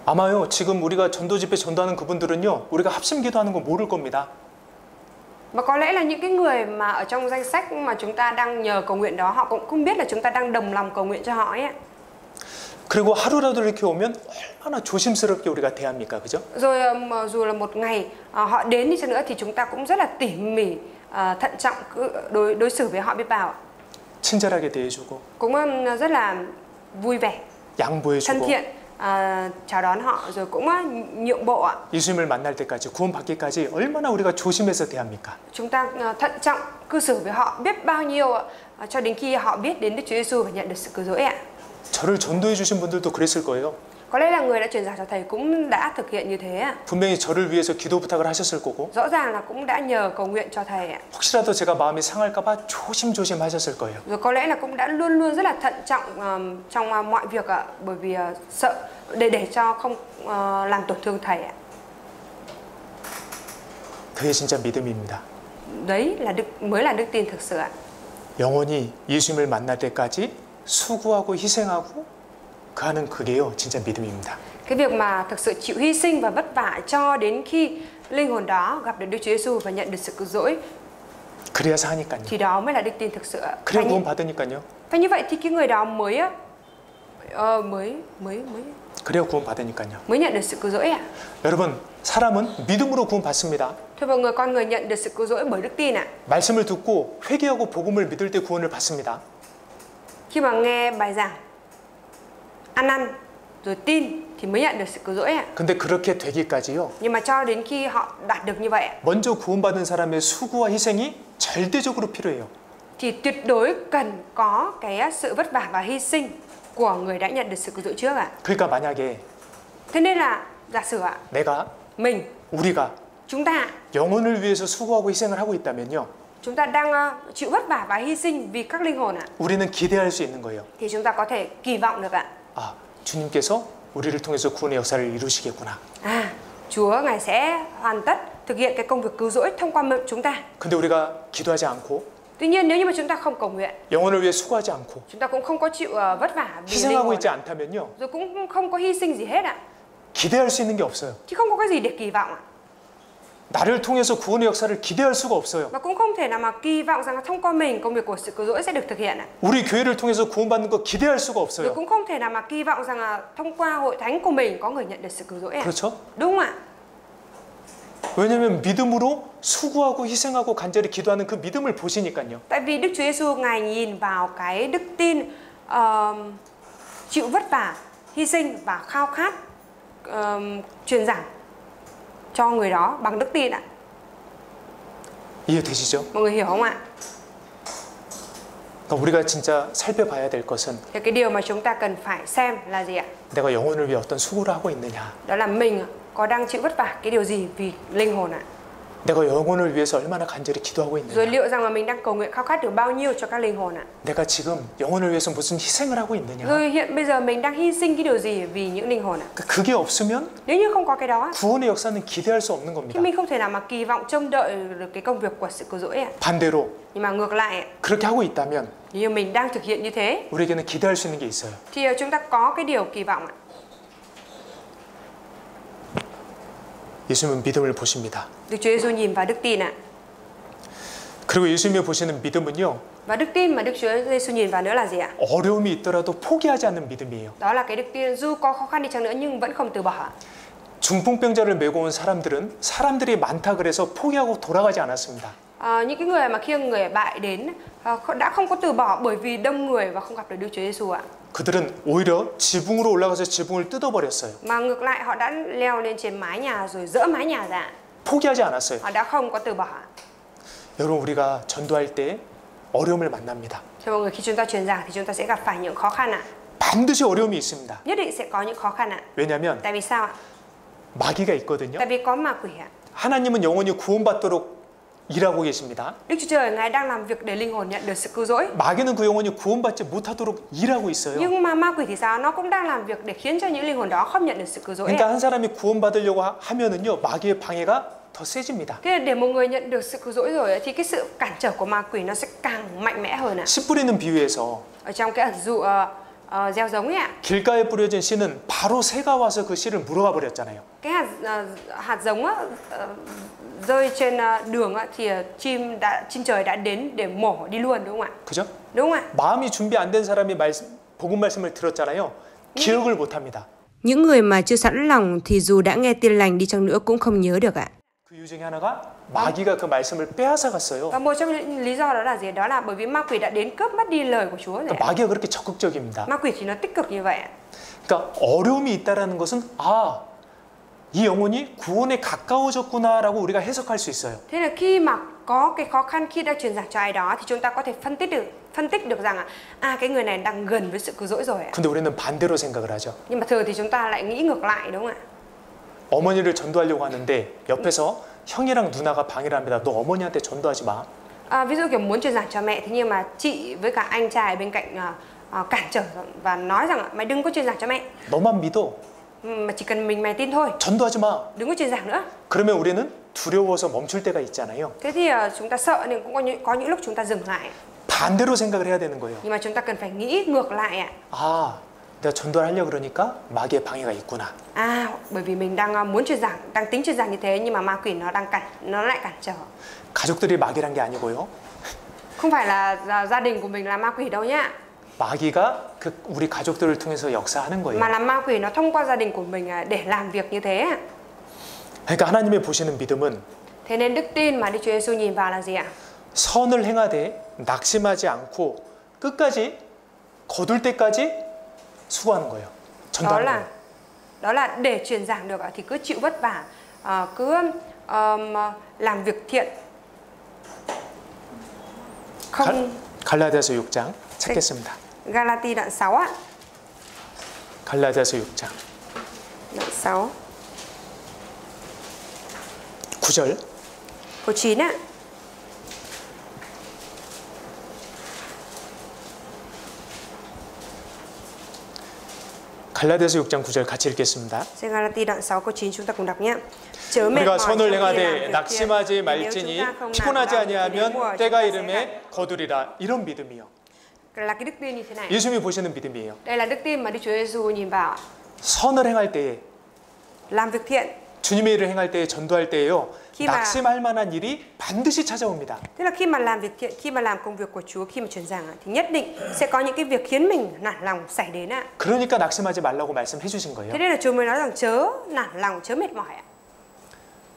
아마요 지금 우리가 전도 집회 전도하는 그분들은요 우리가 합심 기도하는 거 모를 겁니다. Và có lẽ là những cái người mà ở trong danh sách mà chúng ta đang nhờ cầu nguyện đó, họ cũng không biết là chúng ta đang đồng lòng cầu nguyện cho họ ấy. 그리고 하루라도 이렇게 오면 얼마나 조심스럽게 우리가 대합니까, 그죠? Rồi dù là một ngày họ đến đi chăng nữa thì chúng ta cũng rất là tỉ mỉ, thận trọng đối xử với họ biết bao ạ. 친절하게 대해주고, Cũng rất là vui vẻ, thân 양보해주고, thiện, chào đón họ, rồi cũng nhượng bộ ạ. 예수님을 만날 때까지 구원 받기까지 얼마나 우리가 조심해서 대합니까? Chúng ta thận trọng cư xử với họ biết bao nhiêu ạ, cho đến khi họ biết đến Đức Chúa Giêsu và nhận được sự cứu rỗi ạ. 저를 전도해 주신 분들도 그랬을 거예요. Có lẽ là người đã truyền giảng cho thầy cũng đã thực hiện như thế ạ. 분명히 저를 위해서 기도 부탁을 하셨을 거고 Rõ ràng là cũng đã nhờ cầu nguyện cho thầy ạ. 혹시라도 제가 마음이 상할까봐 조심조심 하셨을 거예요. Rồi có lẽ là cũng đã luôn luôn rất là thận trọng trong mọi việc ạ, bởi vì sợ để cho không làm tổn thương thầy ạ. 그게 진짜 믿음입니다. Đấy là mới là đức tin thực sự ạ. 영원히 예수님을 만날 때까지 수고하고 희생하고 하는 그게요 진짜 믿음입니다. Cái việc mà thực sự chịu hy sinh và vất vả cho đến khi linh hồn đó gặp được Đức Chúa Giêsu và nhận được sự cứu rỗi, 그래야 사니까요. thì đó mới là đức tin thực sự ạ. 그래야 구원 받으니까요. Và như vậy thì cái người đó mới 그래야 구원 받으니까요. nhận được sự cứu rỗi ạ. 여러분 사람은 믿음으로 구원 받습니다. Thưa mọi người, con người nhận được sự cứu rỗi bởi đức tin ạ. 말씀을 듣고 회개하고 복음을 믿을 때 구원을 받습니다. Khi mà nghe bài giảng, ăn năn rồi tin thì mới nhận được sự cứu rỗi ạ. 근데 그렇게 되기까지요. Nhưng mà cho đến khi họ đạt được như vậy ạ, 먼저 구원받은 사람의 수고와 희생이 절대적으로 필요해요. thì tuyệt đối cần có cái sự vất vả và hy sinh của người đã nhận được sự cứu rỗi trước ạ. 그러니까 만약에 Thế nên là giả sử ạ, 내가 mình, 우리가 chúng ta 영혼을 위해서 수고하고 희생을 하고 있다면요. chúng ta đang chịu vất vả và hy sinh vì các linh hồn ạ, 우리는 기대할 수 있는 거예요. thì chúng ta có thể kỳ vọng được ạ. 아, 주님께서 우리를 통해서 구원의 역사를 이루시겠구나. Chúa Ngài sẽ hoàn tất thực hiện cái công việc cứu rỗi thông qua chúng ta. 근데 우리가 기도하지 않고 Tuy nhiên nếu như mà chúng ta không cầu nguyện, 영혼을 위해 수고하지 않고 chúng ta cũng không có chịu vất vả vì linh 희생하고 hồn, 있지 않다면요. rồi cũng không có hy sinh gì hết ạ, 기대할 수 있는 게 없어요. chứ không có cái gì để kỳ vọng ạ. 나를 통해서 구원의 역사를 기대할 수가 없어요. Và cũng không thể nào mà kỳ vọng rằng thông qua mình công việc của sự cứu rỗi sẽ được thực hiện ạ. 우리 교회를 통해서 구원받는 거 기대할 수가 Rồi 없어요. cũng không thể nào mà kỳ vọng rằng thông qua hội thánh của mình có người nhận được sự cứu rỗi ạ. 그렇죠? Đúng không ạ? 왜냐하면 믿음으로 수고하고 희생하고 간절히 기도하는 그 믿음을 보시니까요. Tại vì Đức Chúa Giêsu Ngài nhìn vào cái đức tin chịu vất vả, hy sinh và khao khát truyền giảng cho người đó bằng đức tin ạ. 이해되시죠? Mọi người hiểu không ạ? 그러니까 우리가 진짜 살펴봐야 될 것은 Thì cái điều mà chúng ta cần phải xem là gì ạ? 내가 영혼을 위해 어떤 수고를 하고 있느냐. Đó là mình có đang chịu vất vả cái điều gì vì linh hồn ạ? 내가 영혼을 위해서 얼마나 간절히 기도하고 Rồi 있느냐. liệu rằng là mình đang cầu nguyện khao khát được bao nhiêu cho các linh hồn ạ? 내가 지금 영혼을 위해서 무슨 희생을 하고 있느냐. Rồi hiện bây giờ mình đang hy sinh cái điều gì vì những linh hồn ạ? 그게 없으면 Nếu như không có cái đó 구원의 역사는 기대할 수 없는 thì 겁니다. mình không thể nào mà kỳ vọng trông đợi được cái công việc của sự cứu rỗi ạ. 반대로 Nhưng mà ngược lại ạ, 그렇게 하고 있다면 nếu như mình đang thực hiện như thế 우리에게는 기대할 수 있는 게 있어요. thì chúng ta có cái điều kỳ vọng ạ. 예수님은 믿음을 보십니다. Đức Chúa Giêsu nhìn vào đức tin ạ. 그리고 예수님이 보시는 믿음은요. Và đức tin mà Đức Chúa Giêsu nhìn vào nữa là gì ạ? 어려움이 있더라도 포기하지 않는 믿음이에요. Đó là cái đức tin dù có khó khăn đi chăng nữa nhưng vẫn không từ bỏ ạ. 중풍병자를 메고 온 사람들은 사람들이 많다 그래서 포기하고 돌아가지 않았습니다. Những cái người mà khi người bại đến đã không có từ bỏ bởi vì đông người và không gặp được Đức Chúa Giêsu ạ. 그들은 오히려 지붕으로 올라가서 지붕을 뜯어버렸어요. Mà ngược lại họ đã leo lên trên mái nhà rồi dỡ mái nhà ra. 포기하지 않았어요. Họ đã không có từ bỏ. 여러분 우리가 전도할 때 어려움을 만납니다. Cho mọi người, khi chúng ta truyền giảng thì chúng ta sẽ gặp phải những khó khăn ạ. 반드시 어려움이 있습니다. Nhất định sẽ có những khó khăn ạ. 왜냐하면 Tại vì sao ạ? 마귀가 있거든요. Tại vì có ma quỷ ạ. 하나님은 영원히 구원받도록 일하고 계십니다. Đức Chúa Trời Ngài đang làm việc để linh hồn nhận được sự cứu rỗi. 마귀는 그 영혼이 구원받지 못하도록 일하고 있어요. Nhưng mà ma quỷ thì sao? Nó cũng đang làm việc để khiến cho những linh hồn đó không nhận được sự cứu rỗi. 그러니까 한 사람이 구원받으려고 하면은요 마귀의 방해가 더 세집니다. Thế để một người nhận được sự cứu rỗi rồi thì cái sự cản trở của ma quỷ nó sẽ càng mạnh mẽ hơn ạ. 씨 뿌리는 비유에서 Ở trong cái ẩn dụ gieo giống ấy ạ, 길가에 뿌려진 씨는 바로 새가 와서 그 씨를 물어가 버렸잖아요. cái hạt giống á, rơi trên đường á, thì chim trời đã đến để mổ đi luôn, đúng không ạ? 그죠? Đúng không ạ? 마음이 준비 안 된 사람이 복음 말씀을 들었잖아요. 기억을 못 합니다. Những người mà chưa sẵn lòng thì dù đã nghe tin lành đi chăng nữa cũng không nhớ được ạ. 그 이유 중에 하나가 마귀가 그 말씀을 빼앗아 갔어요. Và một trong những lý do đó là gì? Đó là bởi vì ma quỷ đã đến cướp mất đi lời của Chúa rồi. 그러니까 마귀가 그렇게 적극적입니다. Ma quỷ thì nó tích cực như vậy ạ. 그러니까 어려움이 있다라는 것은 이 영혼이 구원에 가까워졌구나라고 우리가 해석할 수 있어요. Thế là khi mà có cái khó khăn khi đang truyền giảng cho ai đó thì chúng ta có thể phân tích được phân tích được rằng cái người này đang gần với sự cứu rỗi rồi ạ. 근데 우리는 반대로 생각을 하죠. Nhưng mà thường thì chúng ta lại nghĩ ngược lại đúng không ạ? 어머니를 전도하려고 하는데 옆에서 형이랑 누나가 방해를 합니다. 너 어머니한테 전도하지 마. Ví dụ kiểu muốn truyền giảng cho mẹ, thế nhưng mà chị với cả anh trai bên cạnh cản trở và nói rằng mày đừng có truyền giảng cho mẹ. 너만 믿어. Mà chỉ cần mày tin thôi. 전도하지 마. Đừng có truyền giảng nữa. 그러면 우리는 두려워서 멈출 때가 있잖아요. Thế thì chúng ta sợ nên cũng có những lúc chúng ta dừng lại. 반대로 생각을 해야 되는 거예요. Nhưng mà chúng ta cần phải nghĩ ngược lại ạ. 내가 전도를 하려고 그러니까 마귀의 방해가 있구나. Bởi vì mình đang muốn truyền giảng, đang tính truyền giảng như thế nhưng mà ma quỷ nó lại cản trở. 가족들이 마귀란 게 아니고요. Không phải là gia đình của mình là ma quỷ đâu nhá. 마귀가 우리 가족들을 통해서 역사하는 거예요. Mà là ma quỷ nó thông qua gia đình của mình để làm việc như thế. 그러니까 하나님이 보시는 믿음은 Thế nên đức tin mà Đức Chúa Giêsu nhìn vào là gì ạ? 선을 행하되 낙심하지 않고 끝까지 거둘 때까지 수고하는 거예요. 전도하는 거예요. Đó là để truyền giảng được thì cứ chịu vất vả, cứ làm việc thiện. Không. 갈라디아서 6장 찾겠습니다. Galati đoạn 6 ạ. 갈라디아서 6장 Đoạn 6. 9절. Câu 9 ạ. 갈라디아서 6장 9절 같이 읽겠습니다. Galati đoạn 6 câu 9 chúng ta cùng đọc nhé. Chớ mệt 우리가 mỏi 선을 trong khi 행하되 làm việc 낙심하지 thiện. Nếu 말지니 chúng ta không 피곤하지 nản lòng thì đến 아니하면 mùa 때가 chúng ta sẽ 이름에 거두리라. 이런 믿음이요. là cái đức tin như thế này. 예수님이 보시는 믿음이에요. Đây là đức tin mà Đức Chúa Giêsu nhìn vào. 선을 행할 때에 Làm việc thiện. 주님의 일을 행할 때에 전도할 때에요. khi mà 낙심할 만한 일이 반드시 찾아옵니다. tức là khi mà làm việc thiện, khi mà làm công việc của Chúa, khi mà truyền giảng thì nhất định sẽ có những cái việc khiến mình nản lòng xảy đến ạ. 그러니까 낙심하지 말라고 말씀해 주신 거예요. Thế nên là Chúa mới nói rằng chớ nản lòng, chớ mệt mỏi ạ.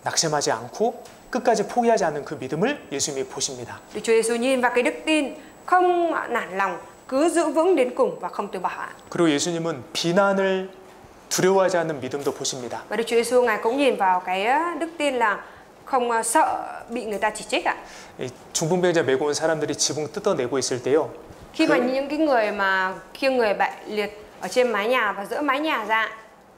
낙심하지 않고 끝까지 포기하지 않는 그 믿음을 예수님이 보십니다. Đức Chúa Giêsu nhìn vào cái đức tin không nản lòng, cứ giữ vững đến cùng và không từ bỏ ạ. 그리고 예수님은 비난을 두려워하지 않는 믿음도 보십니다. Và Đức Chúa Giêsu ngài cũng nhìn vào cái đức tin là không sợ bị người ta chỉ trích ạ. 중풍병자 메고 온 사람들이 지붕 뜯어내고 있을 때요. Khi mà những cái người mà khiêng người bệnh liệt ở trên mái nhà và dỡ mái nhà ra,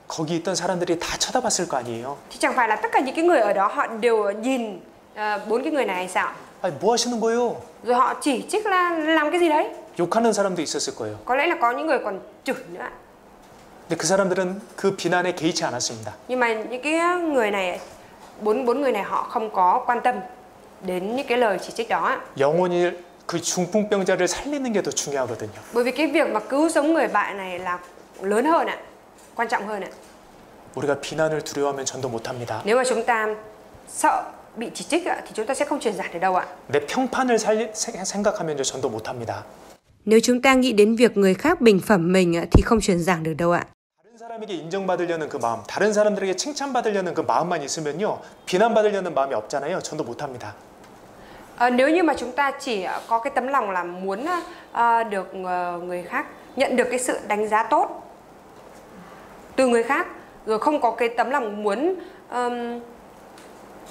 거기 있던 사람들이 다 쳐다봤을 거 아니에요. thì chẳng phải là tất cả những cái người ở đó họ đều nhìn bốn cái người này hay sao? 아니, 뭐 하시는 거예요? Rồi họ chỉ trích là làm cái gì đấy. 욕하는 사람도 있었을 거예요. Có lẽ là có những người còn chửi nữa ạ. 근데 그 사람들은 그 비난에 개의치 않았습니다. Nhưng mà những cái người này, bốn người này họ không có quan tâm đến những cái lời chỉ trích đó ạ. 영혼이 그 중풍병자를 살리는 게 더 중요하거든요. Bởi vì cái việc mà cứu sống người bệnh này là lớn hơn ạ, quan trọng hơn ạ. 우리가 비난을 두려워하면 전도 못합니다. Nếu mà chúng ta sợ bị chỉ trích thì chúng ta sẽ không truyền giải được đâu ạ. 내 평판을 생각하면 전도 못합니다. Nếu chúng ta nghĩ đến việc người khác bình phẩm mình thì không truyền giảng được đâu ạ. 다른 사람에게 인정받으려는 그 마음, 다른 사람들에게 칭찬받으려는 그 마음만 있으면요, 비난받으려는 마음이 없잖아요. 전도 못합니다. Nếu như mà chúng ta chỉ có cái tấm lòng là muốn được người khác nhận được cái sự đánh giá tốt từ người khác, rồi không có cái tấm lòng muốn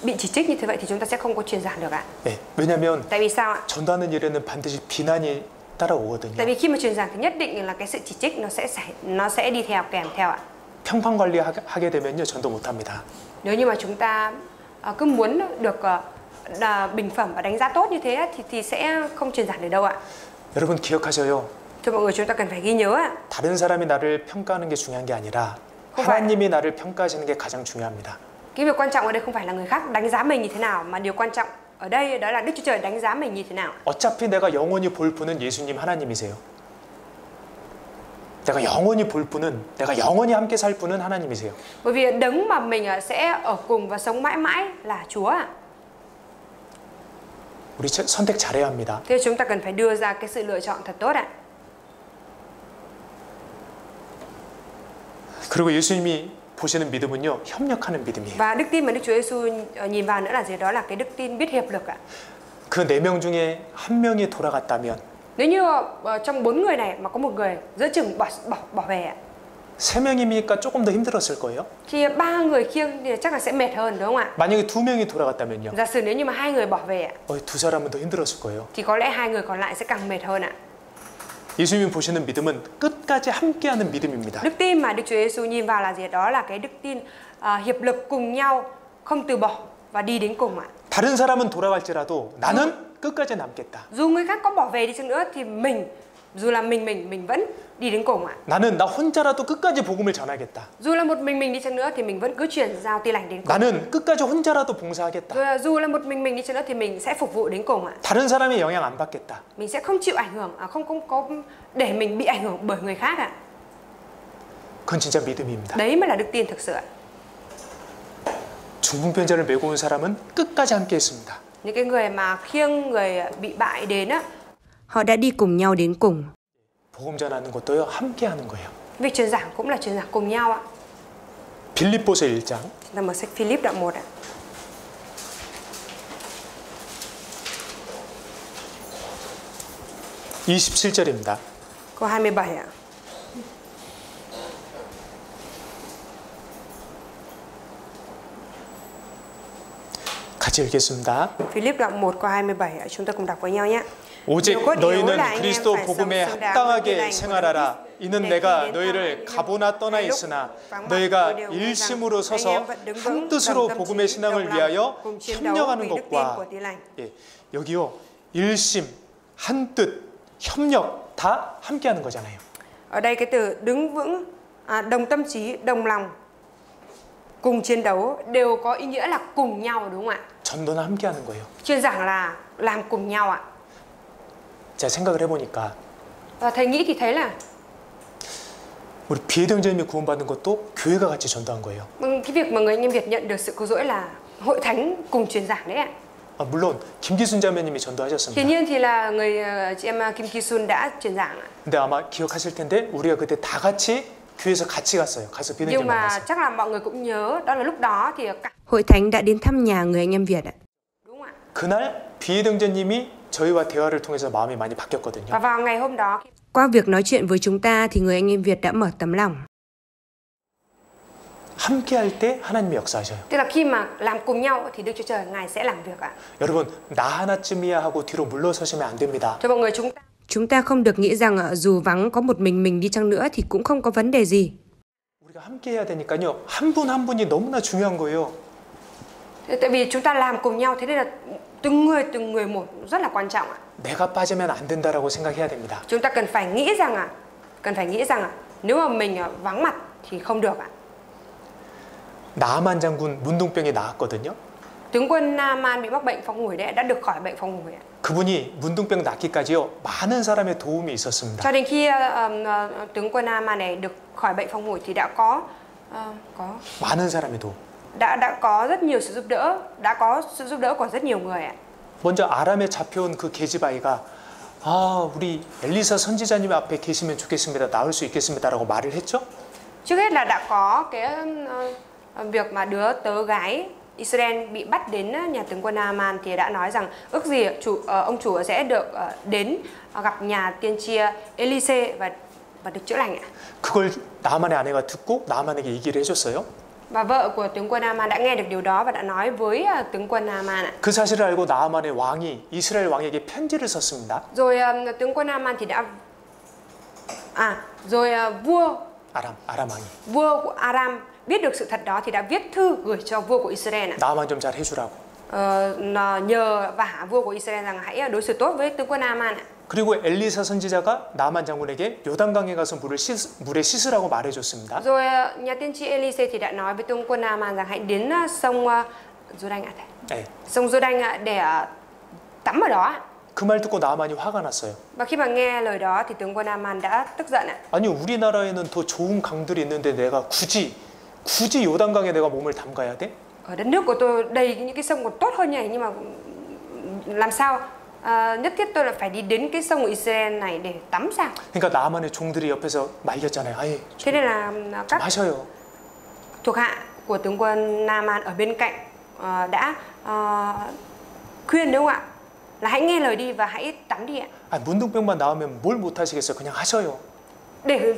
bị chỉ trích như thế vậy thì chúng ta sẽ không có truyền giảng được ạ. 네, 왜냐하면 Tại vì sao ạ? 전도하는 일에는 반드시 비난이 따라오거든요. Tại vì khi mà truyền giảng thì nhất định là cái sự chỉ trích nó sẽ đi theo kèm theo ạ. 평판 관리하게 되면요, 전도 못합니다. Nếu như mà chúng ta cứ muốn được bình phẩm và đánh giá tốt như thế thì sẽ không truyền giảng được đâu ạ. 여러분 기억하셔요. Thưa mọi người, chúng ta cần phải ghi nhớ ạ. 다른 사람이 나를 평가하는 게 중요한 게 아니라 하나님이 나를 평가하시는 게 가장 중요합니다. Cái việc quan trọng ở đây không phải là người khác đánh giá mình như thế nào, mà điều quan trọng ở đây đó là Đức Chúa Trời đánh giá mình như thế nào. 어차피 내가 영원히 볼 분은 예수님 하나님이세요. 내가 영원히 볼 분은, 내가 영원히 함께 살 분은 하나님이세요. Bởi vì đấng mà mình sẽ ở cùng và sống mãi mãi là Chúa ạ. 우리 선택 잘해야 합니다. Thế chúng ta cần phải đưa ra cái sự lựa chọn thật tốt ạ. 그리고 예수님이 보시는 믿음은요, 협력하는 믿음이에요. Và đức tin mà Đức Chúa Giêsu nhìn vào nữa là gì? Đó là cái đức tin biết hiệp lực ạ. 그 4명 중에 한 명이 돌아갔다면 Nếu như trong 4 người này mà có một người giữa chừng bỏ về ạ, 3명이니까 조금 더 힘들었을 거예요. Thì 3 người khiêng thì chắc là sẽ mệt hơn đúng không ạ? 만약에 2명이 돌아갔다면요. Giả sử nếu như mà 2 người bỏ về ạ, 두 사람은 더 힘들었을 거예요. thì có lẽ 2 người còn lại sẽ càng mệt hơn ạ. 예수님이 보시는 믿음은 끝까지 함께하는 믿음입니다. Đức tin mà Đức Chúa Giêsu nhìn vào là gì? Đó là cái đức tin hiệp lực cùng nhau, không từ bỏ và đi đến cùng ạ. 다른 사람은 돌아갈지라도 나는 끝까지 남겠다. Dù người khác có bỏ về đi chăng nữa thì dù là mình vẫn đi đến cùng ạ. 나는 나 혼자라도 끝까지 복음을 전하겠다. Dù là một mình đi chăng nữa thì mình vẫn cứ truyền giao tin lành đến cùng. 나는 끝까지 혼자라도 봉사하겠다. Rồi dù là một mình đi chăng nữa thì mình sẽ phục vụ đến cùng ạ. 다른 사람의 영향 안 받겠다. Mình sẽ không chịu ảnh hưởng, không có để mình bị ảnh hưởng bởi người khác ạ. 그건 진짜 믿음입니다. Đấy mới là đức tin thực sự ạ. 중풍편자를 메고 온 사람은 끝까지 함께했습니다. Những cái người mà khiêng người bị bại đến á, họ đã đi cùng nhau đến cùng. 복음 전하는 것도요 함께하는 거예요. Việc truyền giảng cũng là truyền giảng cùng nhau ạ. 빌립보서 1장 Chúng ta mở sách Philip đoạn 1 ạ. 27절입니다. Câu 27 ạ. 같이 읽겠습니다. Philip đoạn 1 câu 27 ạ. Chúng ta cùng đọc với nhau nhé. 오직 Điều cốt yếu 너희는 là anh em 그리스도 phải 복음에 sống xứng đáng với 합당하게 tin lành của 생활하라. Đấng Christ. 이는 Để 내가 khi đến 너희를 thăm 가보나 떠나 những lúc 있으나 vắng mặt, 너희가 tôi đều nghĩ rằng 일심으로 anh 서서 em vẫn đứng vững, 한 뜻으로 đồng tâm 복음의 trí, 신앙을 đồng lòng, 위하여 cùng chiến đấu 협력하는 vì đức tin của 것과 tin lành. 예, 여기요 일심, 한뜻, 협력 다 함께하는 거잖아요. Ở đây cái từ đứng vững, đồng tâm trí, đồng lòng, cùng chiến đấu đều có ý nghĩa là cùng nhau đúng không ạ? 전도는 함께하는 거예요. Chuyên giảng là làm cùng nhau ạ. 제가 생각을 해보니까 Và thầy nghĩ thì thấy là 우리 비해동자님이 구원받는 것도 교회가 같이 전도한 거예요. cái việc mà người anh em Việt nhận được sự cứu rỗi là hội thánh cùng truyền giảng đấy ạ. 물론 김기순 자매님이 Hiển 전도하셨습니다. nhiên thì là người chị em Kim Ki Sun đã truyền giảng ạ. 근데 아마 기억하실 텐데 우리가 그때 다 같이 교회에서 같이 갔어요. 가서 Nhưng 비해동자 mà 만났어요. chắc là mọi người cũng nhớ đó là lúc đó thì cả Hội thánh đã đến thăm nhà người anh em Việt ạ. đúng không ạ? 그날 비해동자님이 저희와 대화를 통해서 마음이 많이 바뀌었거든요. Và vào ngày hôm đó Qua việc nói chuyện với chúng ta thì người anh em Việt đã mở tấm lòng. 함께할 때 하나님이 역사하셔요. tức là khi mà làm cùng nhau thì Đức Chúa Trời Ngài sẽ làm việc ạ. 여러분 나 하나쯤이야 하고 뒤로 물러서시면 안 됩니다. Cho mọi người Chúng ta không được nghĩ rằng dù vắng có một mình đi chăng nữa thì cũng không có vấn đề gì. 우리가 함께해야 되니까요. 한 분 한 분이 너무나 중요한 거예요. tại vì chúng ta làm cùng nhau thế nên là từng người một rất là quan trọng ạ. 내가 빠지면 안 된다라고 생각해야 됩니다. Chúng ta cần phải nghĩ rằng nếu mà mình vắng mặt thì không được ạ. 나만 장군 문둥병이 나았거든요. Tướng quân Naaman bị mắc bệnh phong hủi đấy đã được khỏi bệnh phong hủi ạ. 그분이 문둥병 낫기까지요. 많은 사람의 도움이 있었습니다. Cho đến khi tướng quân Naaman này được khỏi bệnh phong hủi thì đã có 많은 사람의 도움. đã có rất nhiều sự giúp đỡ, đã có sự giúp đỡ của rất nhiều người ạ. 먼저 아람에 잡혀온 그 계집아이가 우리 엘리사 선지자님 앞에 계시면 좋겠습니다. 나을 수 있겠습니다라고 말을 했죠. Trước hết là đã có cái việc mà đứa tớ gái Israel bị bắt đến nhà tướng quân Naaman thì đã nói rằng ước gì ông chủ sẽ được đến gặp nhà tiên tri Elise và được chữa lành ạ. 그걸 나만의 아내가 듣고 나만에게 얘기를 해줬어요. Và vợ của tướng quân Naaman đã nghe được điều đó và đã nói với tướng quân Naaman ạ. 그 사실을 알고 나만의 왕이 이스라엘 왕에게 편지를 썼습니다. Rồi tướng quân Naaman thì đã vua 아람 왕이 vua của Aram biết được sự thật đó thì đã viết thư gửi cho vua của Israel ạ. 나만 좀 잘 해주라고. Nhờ vả vua của Israel rằng hãy đối xử tốt với tướng quân Naaman ạ. 그리고 엘리사 선지자가 나만 장군에게 요단강에 가서 물에 씻으라고 말해줬습니다. Rồi nhà tiên tri Elise thì đã nói với tướng quân Naaman rằng hãy đến sông Giô-đanh ạ. 네. Sông Giô-đanh để tắm ở đó ạ. 그 말 듣고 나만이 화가 났어요. Và khi mà nghe lời đó thì tướng quân Naaman đã tức giận ạ. 아니 우리나라에는 더 좋은 강들이 있는데 내가 굳이 요단강에 내가 몸을 담가야 돼? Ở đất nước của tôi đầy những cái sông còn tốt hơn này nhưng mà làm sao nhất thiết tôi là phải đi đến cái sông của Israel này để tắm sao? 그러니까 나만의 종들이 옆에서 말렸잖아요. 아예 Thế nên là 좀 các 하셔요. thuộc hạ của tướng quân Naaman ở bên cạnh đã khuyên đúng không ạ? Là hãy nghe lời đi và hãy tắm đi ạ. 문둥병만 나오면 뭘 못 하시겠어요. 그냥 하셔요. để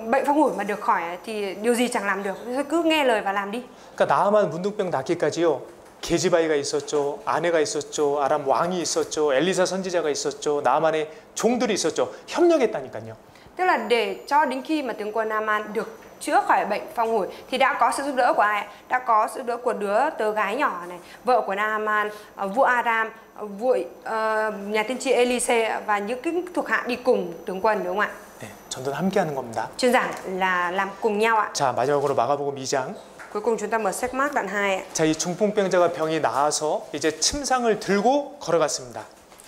bệnh phong hủi mà được khỏi thì điều gì chẳng làm được, thôi cứ nghe lời và làm đi. 그러니까 나아만 문둥병 낫기까지요. 게지바이가 있었죠. 아내가 있었죠. 아람 왕이 있었죠. 엘리사 선지자가 있었죠. 나아만의 종들이 있었죠. 협력했다니까요. Tức là để cho đến khi mà tướng quân Naaman được chữa khỏi bệnh phong hủi thì đã có sự giúp đỡ của ai? Đã có sự giúp đỡ của đứa tớ gái nhỏ này, vợ của Naaman, vua Aram, vua nhà tiên tri Elise và những cái thuộc hạ đi cùng tướng quân, đúng không ạ? 네, 전도는 함께하는 겁니다. Chuyên giảng là làm cùng nhau ạ. 자, 마지막으로 마가복음 2장. Cuối cùng chúng ta mở sách Mark đoạn 2 ạ. 자, 이 중풍병자가 병이 나아서 이제 침상을 들고 걸어갔습니다.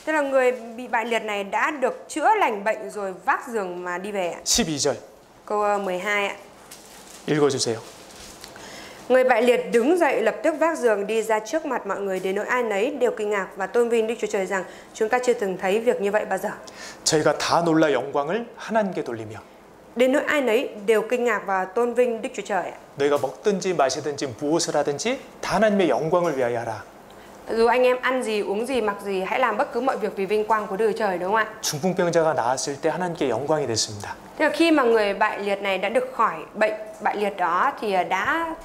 Tức là người bị bại liệt này đã được chữa lành bệnh rồi vác giường mà đi về ạ. 12절 Câu 12 ạ. 읽어주세요. Người bại liệt đứng dậy lập tức vác giường đi ra trước mặt mọi người, đến nỗi ai nấy đều kinh ngạc và tôn vinh Đức Chúa Trời rằng chúng ta chưa từng thấy việc như vậy bao giờ. 저희가 다 놀라 영광을 하나님께 돌리며 Đến nỗi ai nấy đều kinh ngạc và tôn vinh Đức Chúa Trời. 너희가 먹든지 마시든지 무엇을 하든지 다 하나님의 영광을 위하여 하라. Dù anh em ăn gì, uống gì, mặc gì, hãy làm bất cứ mọi việc vì vinh quang của Đức Chúa Trời, đúng không ạ? 중풍병자가 나았을 때 하나님께 영광이 됐습니다. Thế là khi mà người bại liệt này đã được khỏi bệnh bại liệt đó thì đã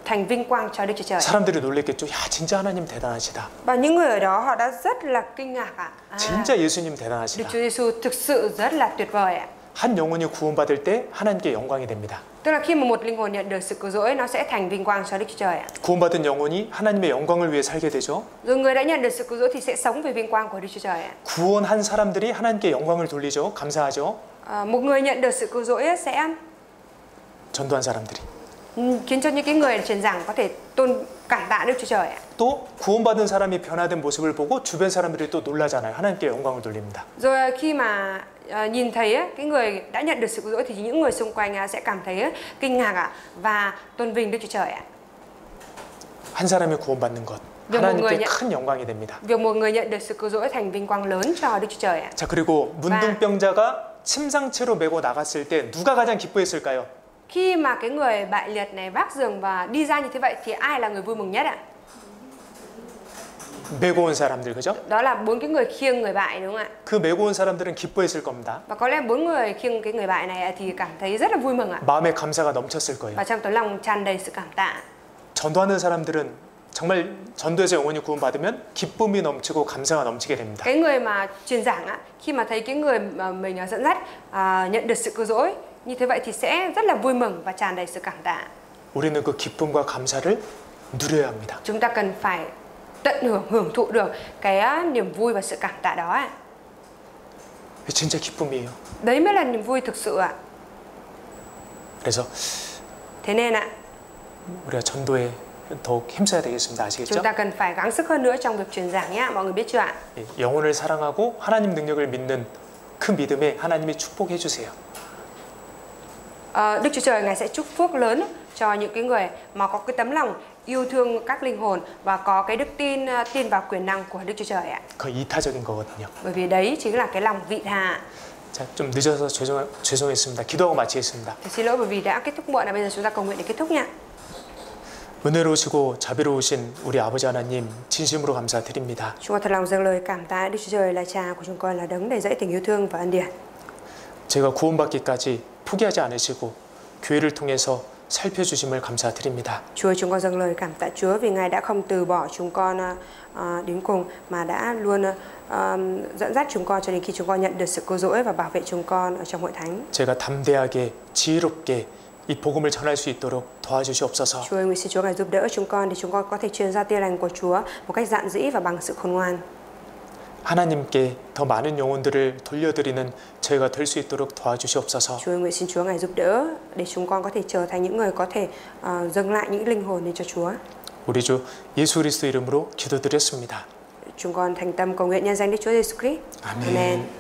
thành vinh quang cho Đức Chúa Trời. 사람들이 놀랬겠죠. 야, 진짜 하나님 대단하시다. Và những người ở đó họ đã rất là kinh ngạc ạ. 진짜 예수님 Đức 대단하시다. Chúa Giêsu thực sự rất là tuyệt vời ạ. 한 영혼이 구원받을 때 하나님께 영광이 됩니다. Tức là khi mà một linh hồn nhận được sự cứu rỗi, nó sẽ thành vinh quang cho Đức Chúa Trời ạ. 구원받은 영혼이 하나님의 영광을 위해 살게 되죠. Rồi người đã nhận được sự cứu rỗi thì sẽ sống vì vinh quang của Đức Chúa Trời ạ. 구원한 사람들이 하나님께 영광을 돌리죠. 감사하죠. Một người nhận được sự cứu rỗi sẽ 전도한 사람들이. khiến cho những cái người truyền giảng có thể cảm tạ Đức Chúa Trời ạ. 또 구원받은 사람이 변화된 모습을 보고 주변 사람들이 또 놀라잖아요. 하나님께 영광을 돌립니다. Rồi khi mà nhìn thấy cái người đã nhận được sự cứu rỗi thì những người xung quanh sẽ cảm thấy kinh ngạc ạ và tôn vinh Đức Chúa Trời ạ. 한 사람이 구원받는 것 하나님께 큰 영광이 됩니다. Việc một người nhận được sự cứu rỗi thành vinh quang lớn cho Đức Chúa Trời ạ. 자, 그리고 문둥병자가 침상채로 메고 나갔을 때 누가 가장 기뻐했을까요? Khi mà cái người bại liệt này vác giường và đi ra như thế vậy thì ai là người vui mừng nhất ạ? 메고 온 사람들, 그죠? Đó là 4 cái người khiêng người bại, đúng không ạ? 그 메고 온 사람들은 기뻐했을 겁니다. Và có lẽ 4 người khiêng cái người bại này thì cảm thấy rất là vui mừng ạ. 마음에 감사가 넘쳤을 거예요. Và trong tấm lòng tràn đầy sự cảm tạ. 전도하는 사람들은 정말 전도에서 영혼이 구원받으면 기쁨이 넘치고 감사가 넘치게 됩니다. Cái người mà truyền giảng á, khi mà thấy cái người mà mình dẫn dắt nhận được sự cứu rỗi như thế vậy thì sẽ rất là vui mừng và tràn đầy sự cảm tạ. 우리는 그 기쁨과 감사를 누려야 합니다. Chúng ta cần phải tận hưởng thụ được cái niềm vui và sự cảm tạ đó ạ. 진짜 기쁨이에요. Đấy mới là niềm vui thực sự ạ. 그래서 Thế nên ạ, 우리가 전도에 더욱 힘써야 되겠습니다. 아시겠죠? chúng ta cần phải gắng sức hơn nữa trong việc truyền giảng nhé, mọi người biết chưa ạ? 영혼을 사랑하고 하나님 능력을 믿는 그 믿음에 하나님이 축복해 주세요. Đức Chúa Trời Ngài sẽ chúc phước lớn cho những cái người mà có cái tấm lòng yêu thương các linh hồn và có cái đức tin vào quyền năng của Đức Chúa Trời ạ. 거의 이타적인 거거든요. Bởi vì đấy chính là cái lòng vị tha. 자, 좀 늦어서 죄송했습니다. 기도하고 마치겠습니다. Xin lỗi bởi vì đã kết thúc muộn, bây giờ chúng ta cầu nguyện để kết thúc nha. 은혜로우시고 자비로우신 우리 아버지 하나님 진심으로 감사드립니다. Chúng con thật lòng dâng lời cảm tạ Đức Chúa Trời là Cha của chúng con, là đấng đầy dẫy tình yêu thương và ân điển. 제가 구원받기까지 포기하지 않으시고 교회를 통해서 살펴주심을 감사드립니다. Chúa, chúng con dâng lời cảm tạ Chúa vì Ngài đã không từ bỏ chúng con đến cùng mà đã luôn dẫn dắt chúng con cho đến khi chúng con nhận được sự cứu rỗi và bảo vệ chúng con ở trong hội thánh. 제가 담대하게 지혜롭게 이 복음을 전할 수 있도록 도와주시옵소서. Chúa ơi, nguyện xin Chúa Ngài giúp đỡ chúng con để chúng con có thể truyền ra tin lành của Chúa một cách dạn dĩ và bằng sự khôn ngoan. 하나님께 더 많은 영혼들을 돌려드리는 저희가 될 수 있도록 도와주시옵소서. Chúa ơi, nguyện xin Chúa Ngài giúp đỡ để chúng con có thể trở thành những người có thể dâng lại những linh hồn lên cho Chúa. 우리 주 예수 그리스도 이름으로 기도드렸습니다. Chúng con thành tâm cầu nguyện nhân danh Đức Chúa Giêsu Christ. 아멘. Amen.